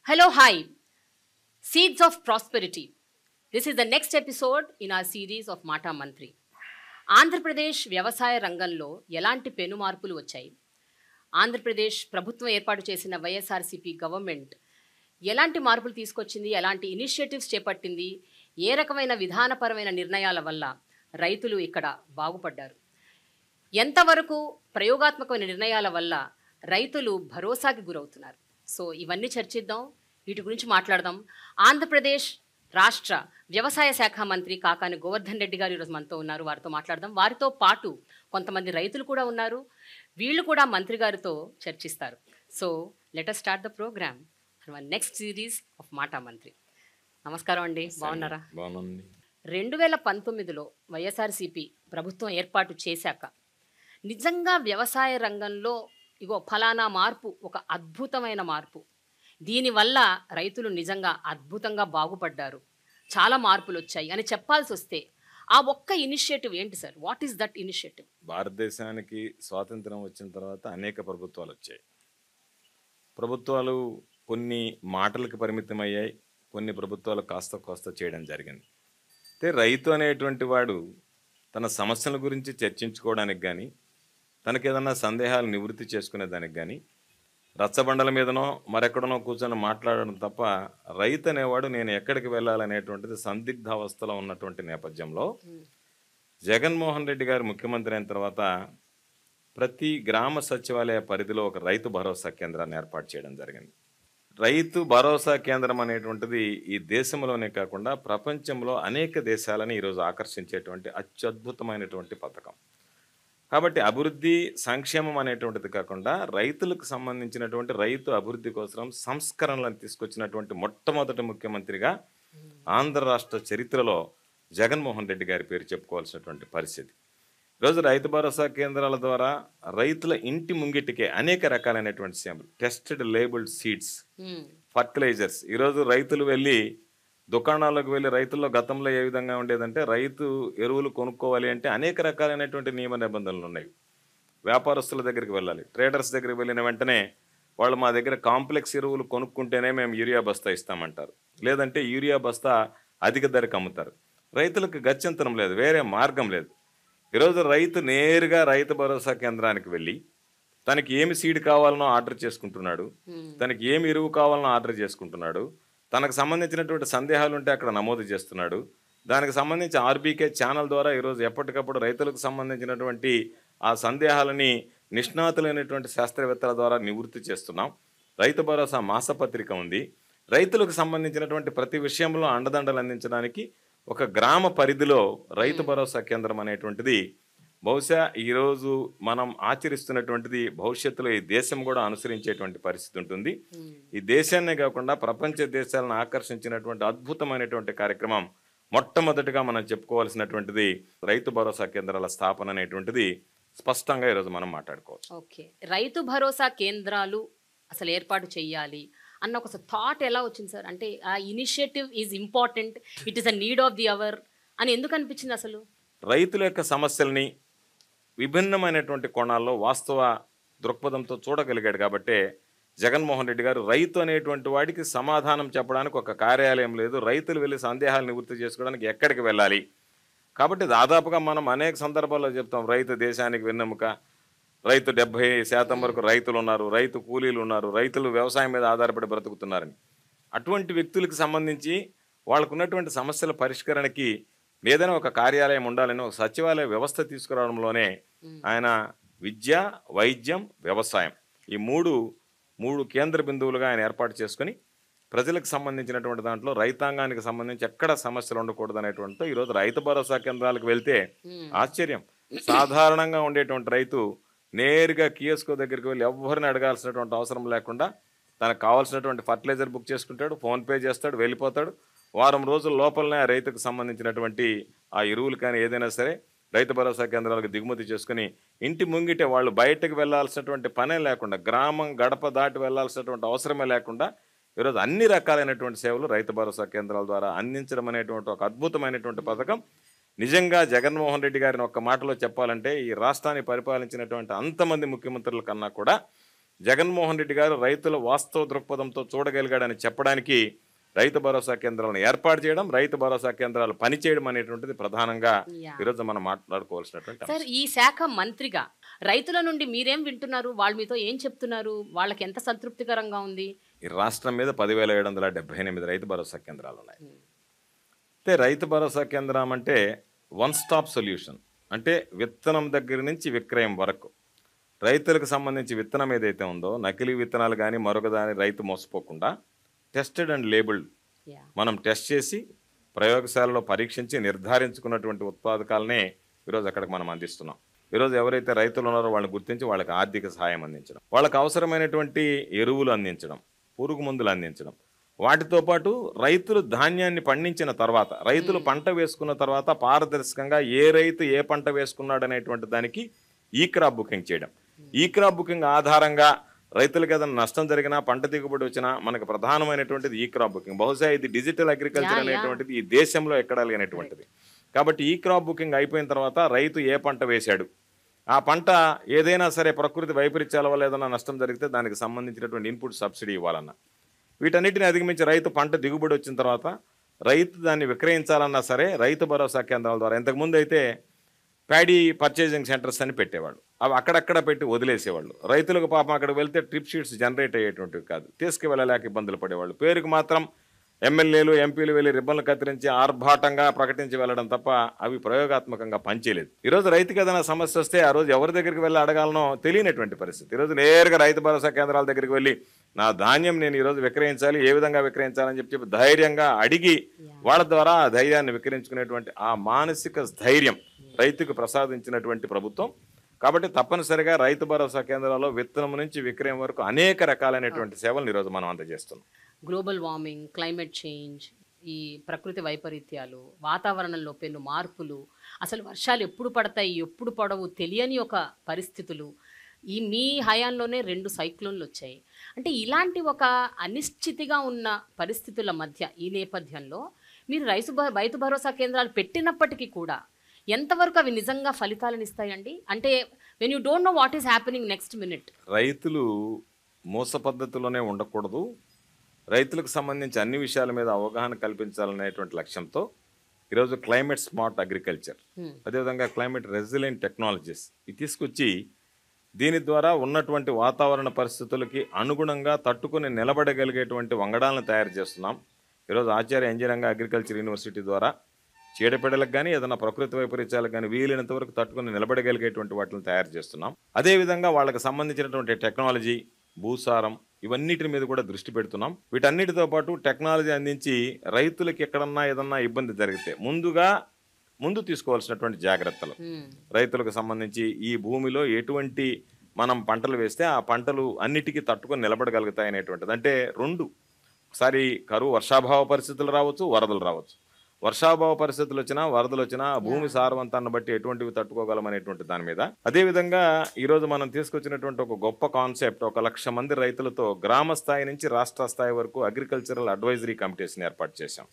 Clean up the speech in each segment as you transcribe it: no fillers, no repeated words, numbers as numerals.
Hello, hi. Seeds of Prosperity. This is the next episode in our series of Mata Mantri. Andhra Pradesh వ్యవసాయ రంగంలో ఎలాంటి పెను మార్పులు వచ్చాయి? ఆంధ్రప్రదేశ్ ప్రభుత్వం ఏర్పాటు చేసిన వైఎస్ఆర్సీపీ గవర్నమెంట్ ఎలాంటి మార్పులు తీసుకొచ్చింది, ఎలాంటి ఇనిషియేటివ్స్ చేపట్టింది, ఏ రకమైన విధానపరమైన నిర్ణయాల వల్ల రైతులు ఇక్కడ బాగుపడ్డారు, ఎంతవరకు ప్రయోగాత్మకమైన నిర్ణయాల వల్ల రైతులు భరోసాకి గురవుతున్నారు. సో ఇవన్నీ చర్చిద్దాం, వీటి గురించి మాట్లాడదాం. ఆంధ్రప్రదేశ్ రాష్ట్ర వ్యవసాయ శాఖ మంత్రి కాకాని గోవర్ధన్ రెడ్డి గారు ఈరోజు మనతో ఉన్నారు. వారితో మాట్లాడదాం. వారితో పాటు కొంతమంది రైతులు కూడా ఉన్నారు, వీళ్ళు కూడా మంత్రి గారితో చర్చిస్తారు. So let us start the program for next series of Maata Mantri. నమస్కారం అండి, బాగున్నారా? 2019లో వైఎస్ఆర్సీపీ ప్రభుత్వం ఏర్పాటు చేశాక నిజంగా వ్యవసాయ రంగంలో ఇగో ఫలానా మార్పు, ఒక అద్భుతమైన మార్పు, దీనివల్ల రైతులు నిజంగా అద్భుతంగా బాగుపడ్డారు, చాలా మార్పులు వచ్చాయి అని చెప్పాల్సి వస్తే ఆ ఒక్క ఇనిషియేటివ్ ఏంటి sir? What is that initiative? భారతదేశానికి స్వాతంత్రం వచ్చిన తర్వాత అనేక ప్రభుత్వాలు వచ్చాయి. ప్రభుత్వాలు కొన్ని మాటలకు పరిమితమయ్యాయి, కొన్ని ప్రభుత్వాలు కాస్త చేయడం జరిగింది. అయితే రైతు అనేటువంటి వాడు తన సమస్యల గురించి చర్చించుకోవడానికి కానీ, తనకేదన్నా సందేహాలు నివృత్తి చేసుకునేదానికి కానీ రచ్చబండల మీదనో మరెక్కడనో కూర్చొని మాట్లాడడం తప్ప, రైతు అనేవాడు నేను ఎక్కడికి వెళ్ళాలనేటువంటిది సందిగ్ధావస్థలో ఉన్నటువంటి నేపథ్యంలో జగన్మోహన్ రెడ్డి గారు ముఖ్యమంత్రి అయిన తర్వాత ప్రతి గ్రామ సచివాలయ పరిధిలో ఒక రైతు భరోసా కేంద్రాన్ని ఏర్పాటు చేయడం జరిగింది. రైతు భరోసా కేంద్రం అనేటువంటిది ఈ దేశంలోనే కాకుండా ప్రపంచంలో అనేక దేశాలని ఈరోజు ఆకర్షించేటువంటి అత్యద్భుతమైనటువంటి పథకం. కాబట్టి అభివృద్ధి సంక్షేమం అనేటువంటిది కాకుండా రైతులకు సంబంధించినటువంటి రైతు అభివృద్ధి కోసం సంస్కరణలను తీసుకొచ్చినటువంటి మొట్టమొదటి ముఖ్యమంత్రిగా ఆంధ్ర రాష్ట్ర చరిత్రలో జగన్మోహన్ రెడ్డి గారి పేరు చెప్పుకోవాల్సినటువంటి పరిస్థితి. ఈరోజు రైతు భరోసా కేంద్రాల ద్వారా రైతుల ఇంటి ముంగిటికే అనేక రకాలైనటువంటి సేవలు, టెస్టెడ్ లేబుల్డ్ సీడ్స్, ఫర్టిలైజర్స్. ఈరోజు రైతులు వెళ్ళి దుకాణాలకు వెళ్ళి, రైతుల్లో గతంలో ఏ విధంగా ఉండేదంటే రైతు ఎరువులు కొనుక్కోవాలి అంటే అనేక రకాలైనటువంటి నియమ నిబంధనలు ఉన్నాయి. వ్యాపారస్తుల దగ్గరికి వెళ్ళాలి, ట్రేడర్స్ దగ్గరికి వెళ్ళిన వెంటనే వాళ్ళు మా దగ్గర కాంప్లెక్స్ ఎరువులు కొనుక్కుంటేనే మేము యూరియా బస్తా ఇస్తామంటారు, లేదంటే యూరియా బస్తా అధిక ధరకు అమ్ముతారు. రైతులకు గత్యంతరం లేదు, వేరే మార్గం లేదు. ఈరోజు రైతు నేరుగా రైతు భరోసా కేంద్రానికి వెళ్ళి తనకి ఏమి సీడ్ కావాలనో ఆర్డర్ చేసుకుంటున్నాడు, తనకి ఏమి ఎరువు కావాలనో ఆర్డర్ చేసుకుంటున్నాడు, తనకు సంబంధించినటువంటి సందేహాలు ఉంటే అక్కడ నమోదు చేస్తున్నాడు. దానికి సంబంధించి ఆర్బీకే ఛానల్ ద్వారా ఈరోజు ఎప్పటికప్పుడు రైతులకు సంబంధించినటువంటి ఆ సందేహాలని నిష్ణాతులైనటువంటి శాస్త్రవేత్తల ద్వారా నివృత్తి చేస్తున్నాం. రైతు భరోసా మాసపత్రిక ఉంది. రైతులకు సంబంధించినటువంటి ప్రతి విషయంలో అండదండలు అందించడానికి ఒక గ్రామ పరిధిలో రైతు భరోసా కేంద్రం అనేటువంటిది బహుశా ఈరోజు మనం ఆచరిస్తున్నటువంటిది భవిష్యత్తులో ఈ దేశం కూడా అనుసరించేటువంటి పరిస్థితి ఉంటుంది. ఈ దేశాన్నే కాకుండా ప్రపంచ దేశాలను ఆకర్షించినటువంటి అద్భుతమైనటువంటి కార్యక్రమం మొట్టమొదటిగా మనం చెప్పుకోవాల్సినటువంటిది రైతు భరోసా కేంద్రాల స్థాపన అనేటువంటిది స్పష్టంగా ఈరోజు మనం మాట్లాడుకోవచ్చు. ఓకే, రైతు భరోసా కేంద్రాలు అసలు ఏర్పాటు చేయాలి అన్న ఒక థాట్ ఎలా వచ్చింది సార్? అంటే ఆ initiative is important, it is a need of the hour అని ఎందుకు అనిపించింది అసలు? రైతుల యొక్క సమస్యల్ని విభిన్నమైనటువంటి కోణాల్లో వాస్తవ దృక్పథంతో చూడగలిగాడు కాబట్టే జగన్మోహన్ రెడ్డి గారు రైతు అనేటువంటి వాడికి సమాధానం చెప్పడానికి ఒక కార్యాలయం లేదు, రైతులు వెళ్ళి సందేహాలు నివృత్తి చేసుకోవడానికి ఎక్కడికి వెళ్ళాలి. కాబట్టి దాదాపుగా మనం అనేక సందర్భాల్లో చెప్తాం, రైతు దేశానికి వెన్నెముక, రైతు 70% వరకు రైతులు ఉన్నారు, రైతు కూలీలు ఉన్నారు, రైతులు వ్యవసాయం మీద ఆధారపడి బ్రతుకుతున్నారని. అటువంటి వ్యక్తులకు సంబంధించి వాళ్ళకు ఉన్నటువంటి సమస్యల పరిష్కరణకి ఏదైనా ఒక కార్యాలయం ఉండాలని ఒక సచివాలయ వ్యవస్థ తీసుకురావడంలోనే ఆయన విద్య, వైద్యం, వ్యవసాయం ఈ మూడు కేంద్ర బిందువులుగా ఆయన ఏర్పాటు చేసుకుని ప్రజలకు సంబంధించినటువంటి దాంట్లో రైతాంగానికి సంబంధించి ఎక్కడ సమస్యలు ఉండకూడదు అనేటువంటితో ఈరోజు రైతు భరోసా కేంద్రాలకు వెళ్తే ఆశ్చర్యం, సాధారణంగా ఉండేటువంటి రైతు నేరుగా కియోస్కో దగ్గరికి వెళ్ళి ఎవరిని అడగాల్సినటువంటి అవసరం లేకుండా తనకు కావాల్సినటువంటి ఫర్టిలైజర్ బుక్ చేసుకుంటాడు, ఫోన్పే చేస్తాడు, వెళ్ళిపోతాడు. వారం రోజుల లోపలనే ఆ రైతుకు సంబంధించినటువంటి ఆ ఎరువులు కానీ ఏదైనా సరే రైతు భరోసా కేంద్రాలకు దిగుమతి చేసుకుని ఇంటి ముంగిటే వాళ్ళు బయటకు వెళ్లాల్సినటువంటి పనే లేకుండా, గ్రామం గడప దాటి వెళ్లాల్సినటువంటి అవసరమే లేకుండా ఈరోజు అన్ని రకాలైనటువంటి సేవలు రైతు భరోసా కేంద్రాల ద్వారా అందించడం అనేటువంటి ఒక అద్భుతమైనటువంటి పథకం. నిజంగా జగన్మోహన్ రెడ్డి గారిని ఒక్క మాటలో చెప్పాలంటే ఈ రాష్ట్రాన్ని పరిపాలించినటువంటి అంతమంది ముఖ్యమంత్రుల కన్నా కూడా జగన్మోహన్ రెడ్డి గారు రైతుల వాస్తవ దృక్పథంతో చూడగలిగాడని చెప్పడానికి రైతు భరోసా కేంద్రాలను ఏర్పాటు చేయడం, రైతు భరోసా కేంద్రాలు పనిచేయడం అనేటువంటిది ప్రధానంగా ఈరోజు మనం మాట్లాడుకోవాల్సినటువంటి సార్, ఈ శాఖ మంత్రిగా రైతుల నుండి మీరేం వింటున్నారు? వాళ్ళు మీతో ఏం చెప్తున్నారు? వాళ్ళకి ఎంత సంతృప్తికరంగా ఉంది? ఈ రాష్ట్రం మీద 10,778 రైతు భరోసా కేంద్రాలు ఉన్నాయి. అయితే రైతు భరోసా కేంద్రం అంటే వన్ స్టాప్ సొల్యూషన్. అంటే విత్తనం దగ్గర నుంచి విక్రయం వరకు రైతులకు సంబంధించి విత్తనం ఏదైతే ఉందో, నకిలీ విత్తనాలు కానీ మరొక దాని రైతు మోసపోకుండా టెస్టెడ్ అండ్ లేబుల్డ్ మనం టెస్ట్ చేసి ప్రయోగశాలలో పరీక్షించి నిర్ధారించుకున్నటువంటి ఉత్పాదకాలనే ఈరోజు అక్కడికి మనం అందిస్తున్నాం. ఈరోజు ఎవరైతే రైతులు ఉన్నారో వాళ్ళని గుర్తించి వాళ్ళకి ఆర్థిక సహాయం అందించడం, వాళ్ళకి అవసరమైనటువంటి ఎరువులు అందించడం, పురుగు మందులు అందించడం, వాటితో పాటు రైతులు ధాన్యాన్ని పండించిన తర్వాత, రైతులు పంట వేసుకున్న తర్వాత పారదర్శకంగా ఏ రైతు ఏ పంట వేసుకున్నాడు అనేటువంటి దానికి ఈ క్రాప్ బుకింగ్ చేయడం. ఈ క్రాప్ బుకింగ్ ఆధారంగా రైతులకు ఏదైనా నష్టం జరిగినా, పంట దిగుబడి వచ్చినా మనకు ప్రధానమైనటువంటిది ఈ క్రాప్ బుకింగ్. బహుశా ఇది డిజిటల్ అగ్రికల్చర్ అనేటువంటిది ఈ దేశంలో ఎక్కడా లేనటువంటిది. కాబట్టి ఈ క్రాప్ బుకింగ్ అయిపోయిన తర్వాత రైతు ఏ పంట వేశాడు, ఆ పంట ఏదైనా సరే ప్రకృతి వైపరీత్యాల వల్ల ఏదైనా నష్టం జరిగితే దానికి సంబంధించినటువంటి ఇన్పుట్ సబ్సిడీ ఇవ్వాలన్నా, వీటన్నిటిని అధిగమించి రైతు పంట దిగుబడి వచ్చిన తర్వాత రైతు దాన్ని విక్రయించాలన్నా సరే రైతు భరోసా కేంద్రాల ద్వారా, ఇంతకుముందు అయితే ప్యాడీ పర్చేజింగ్ సెంటర్స్ అని పెట్టేవాళ్ళు, అవి అక్కడక్కడ పెట్టి వదిలేసేవాళ్ళు. రైతులకు పాపం అక్కడికి వెళ్తే ట్రిప్ షీట్స్ జనరేట్ అయ్యేటువంటివి కాదు, తీసుకువెళ్ళలేక ఇబ్బందులు పడేవాళ్ళు. పేరుకు మాత్రం ఎమ్మెల్యేలు ఎంపీలు వెళ్ళి రిబ్బన్లు కత్తిరించి ఆర్భాటంగా ప్రకటించి వెళ్ళడం తప్ప అవి ప్రయోగాత్మకంగా పనిచేయలేదు. ఈరోజు రైతుకి ఏదైనా సమస్య వస్తే ఆ రోజు ఎవరి దగ్గరికి వెళ్ళి అడగాలనో తెలియనటువంటి పరిస్థితి. ఈరోజు నేరుగా రైతు భరోసా కేంద్రాల దగ్గరికి వెళ్ళి నా ధాన్యం నేను ఈరోజు విక్రయించాలి, ఏ విధంగా విక్రయించాలని చెప్పి ధైర్యంగా అడిగి వాళ్ళ ద్వారా ఆ ధైర్యాన్ని విక్రయించుకునేటువంటి ఆ మానసిక ధైర్యం రైతుకు ప్రసాదించినటువంటి ప్రభుత్వం. కాబట్టి తప్పనిసరిగా రైతు భరోసా కేంద్రాల్లో విత్తనం నుంచి విక్రయం వరకు అనేక రకాలైనటువంటి సేవలను ఈరోజు మనం అందజేస్తున్నాం. గ్లోబల్ వార్మింగ్, క్లైమేట్ చేంజ్, ఈ ప్రకృతి వైపరీత్యాలు, వాతావరణంలో పెను మార్పులు, అసలు వర్షాలు ఎప్పుడు పడతాయి ఎప్పుడు పడవు తెలియని ఒక పరిస్థితులు, ఈ మీ హయాంలోనే 2 సైక్లోన్లు వచ్చాయి. అంటే ఇలాంటి ఒక అనిశ్చితిగా ఉన్న పరిస్థితుల మధ్య ఈ నేపథ్యంలో మీరు రైతు భరోసా కేంద్రాలు పెట్టినప్పటికీ కూడా ఎంతవరకు అవి నిజంగా ఫలితాలను ఇస్తాయండి? అంటే when you don't know what is happening next minute. రైతులు మోస పద్ధతిలోనే ఉండకూడదు, రైతులకు సంబంధించి అన్ని విషయాల మీద అవగాహన కల్పించాలనేటువంటి లక్ష్యంతో ఈరోజు క్లైమేట్ స్మార్ట్ అగ్రికల్చర్, అదేవిధంగా క్లైమేట్ రెసిలియంట్ టెక్నాలజీస్ ఇది తీసుకొచ్చి దీని ద్వారా ఉన్నటువంటి వాతావరణ పరిస్థితులకి అనుగుణంగా తట్టుకుని నిలబడగలిగేటువంటి వంగడాలను తయారు చేస్తున్నాం. ఈరోజు ఆచార్య ఇంజనీరింగ్ అగ్రికల్చర్ యూనివర్సిటీ ద్వారా చీడపీడలకు కానీ ఏదైనా ప్రకృతి వైపరీత్యాలకు కానీ వీలైనంత వరకు తట్టుకుని నిలబడగలిగేటువంటి వాటిని తయారు చేస్తున్నాం. అదేవిధంగా వాళ్ళకి సంబంధించినటువంటి టెక్నాలజీ, భూసారం ఇవన్నిటి మీద కూడా దృష్టి పెడుతున్నాం. వీటన్నిటితో పాటు టెక్నాలజీ అందించి రైతులకి ఎక్కడన్నా ఏదన్నా ఇబ్బంది జరిగితే ముందు తీసుకోవాల్సినటువంటి జాగ్రత్తలు, రైతులకు సంబంధించి ఈ భూమిలో ఎటువంటి మనం పంటలు వేస్తే ఆ పంటలు అన్నిటికీ తట్టుకొని నిలబడగలుగుతాయి అనేటువంటిది. అంటే 2 ఒకసారి కరువు వర్షాభావ పరిస్థితులు రావచ్చు, వరదలు రావచ్చు. వర్షాభావ పరిస్థితులు వచ్చినా, వరదలు వచ్చినా భూమి సారవంతాన్ని బట్టి ఎటువంటివి తట్టుకోగలమనేటువంటి దాని మీద. అదేవిధంగా ఈరోజు మనం తీసుకొచ్చినటువంటి ఒక గొప్ప కాన్సెప్ట్, 1,00,000 మంది రైతులతో గ్రామ స్థాయి నుంచి రాష్ట్ర స్థాయి వరకు అగ్రికల్చరల్ అడ్వైజరీ కమిటీస్ని ఏర్పాటు చేశాం.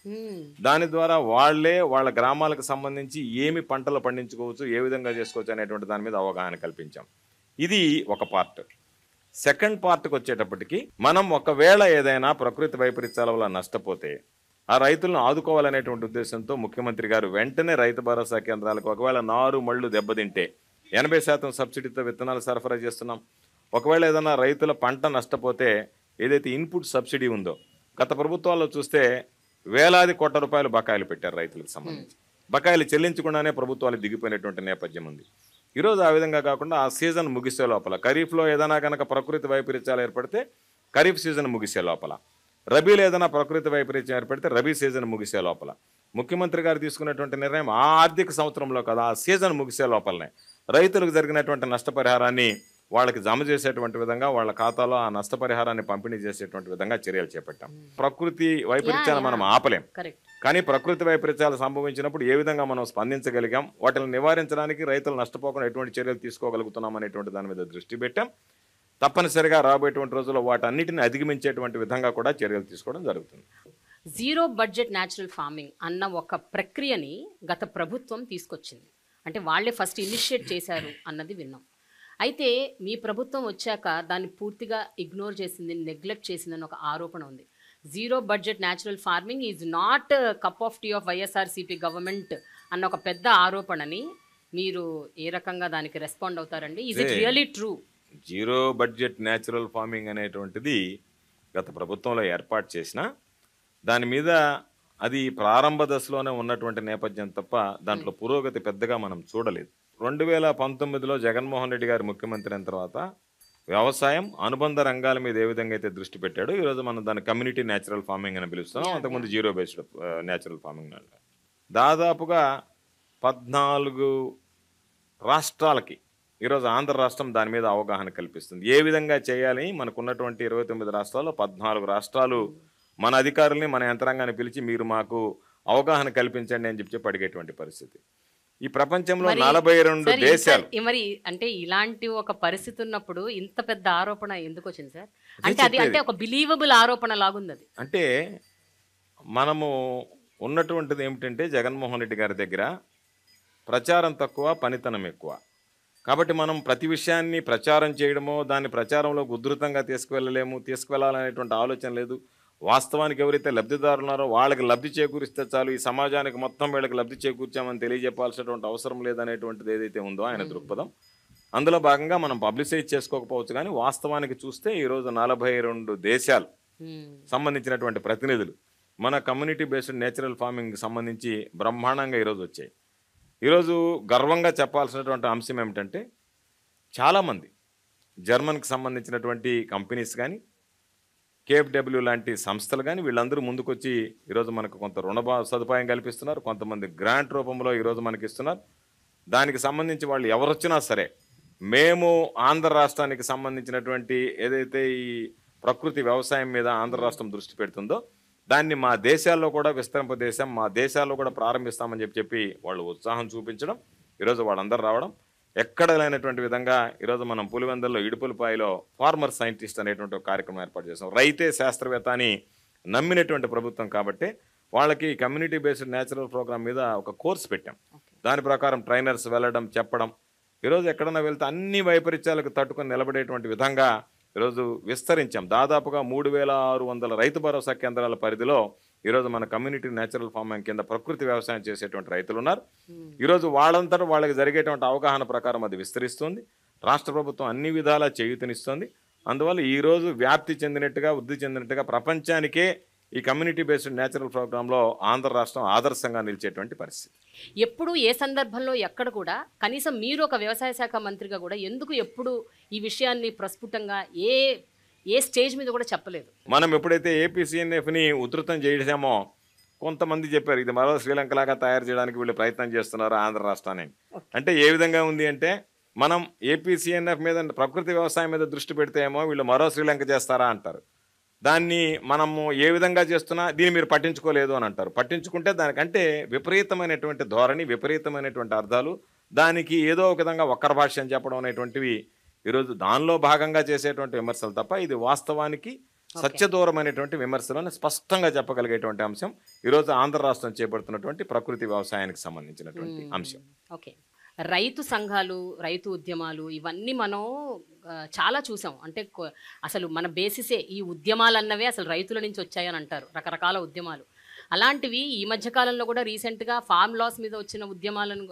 దాని ద్వారా వాళ్ళ గ్రామాలకు సంబంధించి ఏమి పంటలు పండించుకోవచ్చు, ఏ విధంగా చేసుకోవచ్చు అనేటువంటి దాని మీద అవగాహన కల్పించాం. ఇది ఒక పార్ట్. సెకండ్ పార్ట్కి వచ్చేటప్పటికి మనం ఒకవేళ ఏదైనా ప్రకృతి వైపరీత్యాల వల్ల నష్టపోతే ఆ రైతులను ఆదుకోవాలనేటువంటి ఉద్దేశంతో ముఖ్యమంత్రి గారు వెంటనే రైతు భరోసా కేంద్రాలకు ఒకవేళ నారు మళ్ళు దెబ్బతింటే 80% సబ్సిడీతో విత్తనాలు సరఫరా చేస్తున్నాం. ఒకవేళ ఏదైనా రైతుల పంట నష్టపోతే ఏదైతే ఇన్పుట్ సబ్సిడీ ఉందో, గత ప్రభుత్వాల్లో చూస్తే వేలాది కోట్ల రూపాయలు బకాయిలు పెట్టారు రైతులకు సంబంధించి. బకాయిలు చెల్లించకుండానే ప్రభుత్వాలు దిగిపోయినటువంటి నేపథ్యం ఉంది. ఈరోజు ఆ విధంగా కాకుండా ఆ సీజన్ ముగిసే లోపల, ఖరీఫ్లో ఏదైనా కనుక ప్రకృతి వైపరీత్యాలు ఏర్పడితే ఖరీఫ్ సీజన్ ముగిసే లోపల, రబీలో ఏదైనా ప్రకృతి వైపరీత్యం ఏర్పడితే రబీ సీజన్ ముగిసే లోపల, ముఖ్యమంత్రి గారు తీసుకున్నటువంటి నిర్ణయం ఆ ఆర్థిక సంవత్సరంలో కదా ఆ సీజన్ ముగిసే లోపలనే రైతులకు జరిగినటువంటి నష్టపరిహారాన్ని వాళ్ళకి జమ చేసేటువంటి విధంగా వాళ్ళ ఖాతాలో ఆ నష్టపరిహారాన్ని పంపిణీ చేసేటువంటి విధంగా చర్యలు చేపట్టాం. ప్రకృతి వైపరీత్యాన్ని మనం ఆపలేం, కానీ ప్రకృతి వైపరీత్యాలు సంభవించినప్పుడు ఏ విధంగా మనం స్పందించగలిగాం, వాటిని నివారించడానికి రైతులు నష్టపోకుండా ఎటువంటి చర్యలు తీసుకోగలుగుతున్నాం అనేటువంటి దాని మీద దృష్టి పెట్టాం. తప్పనిసరిగా రాబోయేటువంటి రోజుల్లో వాటన్నిటిని అధిగమించేటువంటి విధంగా కూడా చర్యలు తీసుకోవడం జరుగుతుంది. జీరో బడ్జెట్ న్యాచురల్ ఫార్మింగ్ అన్న ఒక ప్రక్రియని గత ప్రభుత్వం తీసుకొచ్చింది. అంటే వాళ్ళే ఫస్ట్ ఇనిషియేట్ చేశారు అన్నది విన్నాం. అయితే మీ ప్రభుత్వం వచ్చాక దాన్ని పూర్తిగా ఇగ్నోర్ చేసింది, నెగ్లెక్ట్ చేసిందని ఒక ఆరోపణ ఉంది. Zero budget natural farming is not cup of tea of YSRCP government అన్న ఒక పెద్ద ఆరోపణని మీరు ఏ రకంగా దానికి రెస్పాండ్ అవుతారండి? Is it really true? Zero budget natural farming అనేటువంటిది గత ప్రభుత్వంలో ఏర్పాటు చేసిన దాని మీద అది ప్రారంభ దశలోనే ఉన్నటువంటి నేపథ్యం తప్ప దాంట్లో పురోగతి పెద్దగా మనం చూడలేదు. 2019లో జగన్మోహన్ రెడ్డి గారు ముఖ్యమంత్రి అయిన తర్వాత వ్యవసాయం అనుబంధ రంగాల మీద ఏ విధంగా అయితే దృష్టి పెట్టాడో ఈరోజు మనం దాన్ని కమ్యూనిటీ న్యాచురల్ ఫార్మింగ్ అని పిలుస్తున్నాం. అంతకుముందు జీరో బేస్డ్ న్యాచురల్ ఫార్మింగ్ అంటారు. దాదాపుగా 14 రాష్ట్రాలకి ఈరోజు ఆంధ్ర రాష్ట్రం దాని మీద అవగాహన కల్పిస్తుంది. ఏ విధంగా చేయాలని మనకున్నటువంటి 29 రాష్ట్రాల్లో 14 రాష్ట్రాలు మన అధికారుల్ని మన యంత్రాంగాన్ని పిలిచి మీరు మాకు అవగాహన కల్పించండి అని చెప్పి అడిగేటువంటి పరిస్థితి. ఈ ప్రపంచంలో 42 దేశాలు. మరి అంటే ఇలాంటి ఒక పరిస్థితి ఉన్నప్పుడు ఇంత పెద్ద ఆరోపణ ఎందుకు వచ్చింది సార్? అంటే అది అంటే ఒక బిలీవబుల్ ఆరోపణ లాగుంది అది. అంటే మనము ఉన్నటువంటిది ఏమిటంటే జగన్మోహన్ రెడ్డి గారి దగ్గర ప్రచారం తక్కువ, పనితనం ఎక్కువ. కాబట్టి మనం ప్రతి విషయాన్ని ప్రచారం చేయడమో దాన్ని ప్రచారంలో ఉధృతంగా తీసుకువెళ్ళాలనేటువంటి ఆలోచన లేదు. వాస్తవానికి ఎవరైతే లబ్ధిదారులు ఉన్నారో వాళ్ళకి లబ్ధి చేకూరిస్తే చాలు, ఈ సమాజానికి మొత్తం వీళ్ళకి లబ్ధి చేకూర్చామని తెలియజెప్పాల్సినటువంటి అవసరం లేదనేటువంటిది ఏదైతే ఉందో ఆయన దృక్పథం. అందులో భాగంగా మనం పబ్లిసైజ్ చేసుకోకపోవచ్చు, కానీ వాస్తవానికి చూస్తే ఈరోజు 42 దేశాలు సంబంధించినటువంటి ప్రతినిధులు మన కమ్యూనిటీ బేస్డ్ నేచురల్ ఫార్మింగ్ సంబంధించి బ్రహ్మాండంగా ఈరోజు వచ్చాయి. ఈరోజు గర్వంగా చెప్పాల్సినటువంటి అంశం ఏమిటంటే చాలామంది జర్మన్కి సంబంధించినటువంటి కంపెనీస్ కానీ కేఎఫ్డబ్ల్యూ లాంటి సంస్థలు కానీ వీళ్ళందరూ ముందుకొచ్చి ఈరోజు మనకు కొంత రుణ సదుపాయం కల్పిస్తున్నారు. కొంతమంది గ్రాంట్ రూపంలో ఈరోజు మనకి ఇస్తున్నారు. దానికి సంబంధించి వాళ్ళు ఎవరొచ్చినా సరే మేము ఆంధ్ర రాష్ట్రానికి సంబంధించినటువంటి ఏదైతే ఈ ప్రకృతి వ్యవసాయం మీద ఆంధ్ర రాష్ట్రం దృష్టి పెడుతుందో దాన్ని మా దేశాల్లో కూడా విస్తరింపదేశం, మా దేశాల్లో కూడా ప్రారంభిస్తామని చెప్పి వాళ్ళు ఉత్సాహం చూపించడం, ఈరోజు వాళ్ళందరూ రావడం, ఎక్కడ లేనటువంటి విధంగా ఈరోజు మనం పులివెందుల్లో ఇడుపులపాయలో ఫార్మర్ సైంటిస్ట్ అనేటువంటి ఒక కార్యక్రమం ఏర్పాటు చేసాం. రైతే శాస్త్రవేత్త అని నమ్మినటువంటి ప్రభుత్వం కాబట్టి వాళ్ళకి కమ్యూనిటీ బేస్డ్ న్యాచురల్ ప్రోగ్రామ్ మీద ఒక కోర్స్ పెట్టాం. దాని ప్రకారం ట్రైనర్స్ వెళ్ళడం, చెప్పడం, ఈరోజు ఎక్కడన్నా వెళ్తే అన్ని వైపరీత్యాలకు తట్టుకొని నిలబడేటువంటి విధంగా ఈరోజు విస్తరించాం. దాదాపుగా 3600 రైతు భరోసా కేంద్రాల పరిధిలో ఈరోజు మన కమ్యూనిటీ న్యాచురల్ ఫార్మింగ్ కింద ప్రకృతి వ్యవసాయం చేసేటువంటి రైతులు ఉన్నారు. ఈరోజు వాళ్ళంతా వాళ్ళకి జరిగేటువంటి అవగాహన ప్రకారం అది విస్తరిస్తుంది. రాష్ట్ర ప్రభుత్వం అన్ని విధాలా చేయూతనిస్తుంది. అందువల్ల ఈరోజు వ్యాప్తి చెందినట్టుగా, వృద్ధి చెందినట్టుగా ప్రపంచానికే ఈ కమ్యూనిటీ బేస్డ్ న్యాచురల్ ప్రోగ్రాంలో ఆంధ్ర రాష్ట్రం ఆదర్శంగా నిలిచేటువంటి పరిస్థితి. ఎప్పుడు ఏ సందర్భంలో ఎక్కడ కూడా కనీసం మీరు ఒక వ్యవసాయ శాఖ మంత్రిగా కూడా ఎందుకు ఎప్పుడు ఈ విషయాన్ని ప్రస్ఫుటంగా ఏ స్టేజ్ మీద కూడా చెప్పలేదు? మనం ఎప్పుడైతే ఏపీసీఎన్ఎఫ్ని ఉధృతం చేసామో కొంతమంది చెప్పారు ఇది మరో శ్రీలంకలాగా తయారు చేయడానికి వీళ్ళు ప్రయత్నం చేస్తున్నారు ఆంధ్ర రాష్ట్రాన్ని. అంటే ఏ విధంగా ఉంది అంటే మనం ఏపీసీఎన్ఎఫ్ మీద ప్రకృతి వ్యవసాయం మీద దృష్టి పెడితే ఏమో వీళ్ళు మరో శ్రీలంక చేస్తారా అంటారు. దాన్ని మనము ఏ విధంగా చేస్తున్నా దీన్ని మీరు పట్టించుకోలేదు అని అంటారు. పట్టించుకుంటే దానికంటే విపరీతమైనటువంటి ధోరణి, విపరీతమైనటువంటి అర్థాలు, దానికి ఏదో ఒక విధంగా వక్ర భాష్యం చెప్పడం అనేటువంటివి ఈరోజు దానిలో భాగంగా చేసేటువంటి విమర్శలు తప్ప ఇది వాస్తవానికి సత్యదూరమైనటువంటి విమర్శలను స్పష్టంగా చెప్పగలిగేటువంటి అంశం ఈరోజు ఆంధ్ర రాష్ట్రం చేపడుతున్నటువంటి ప్రకృతి వ్యవసాయానికి సంబంధించినటువంటి అంశం. ఓకే, రైతు సంఘాలు, రైతు ఉద్యమాలు ఇవన్నీ మనం చాలా చూసాం. అంటే అసలు మన బేసిసే ఈ ఉద్యమాలు అన్నవే అసలు రైతుల నుంచి వచ్చాయని అంటారు, రకరకాల ఉద్యమాలు. అలాంటివి ఈ మధ్యకాలంలో కూడా రీసెంట్గా ఫార్మ్ లాస్ మీద వచ్చిన ఉద్యమాలను,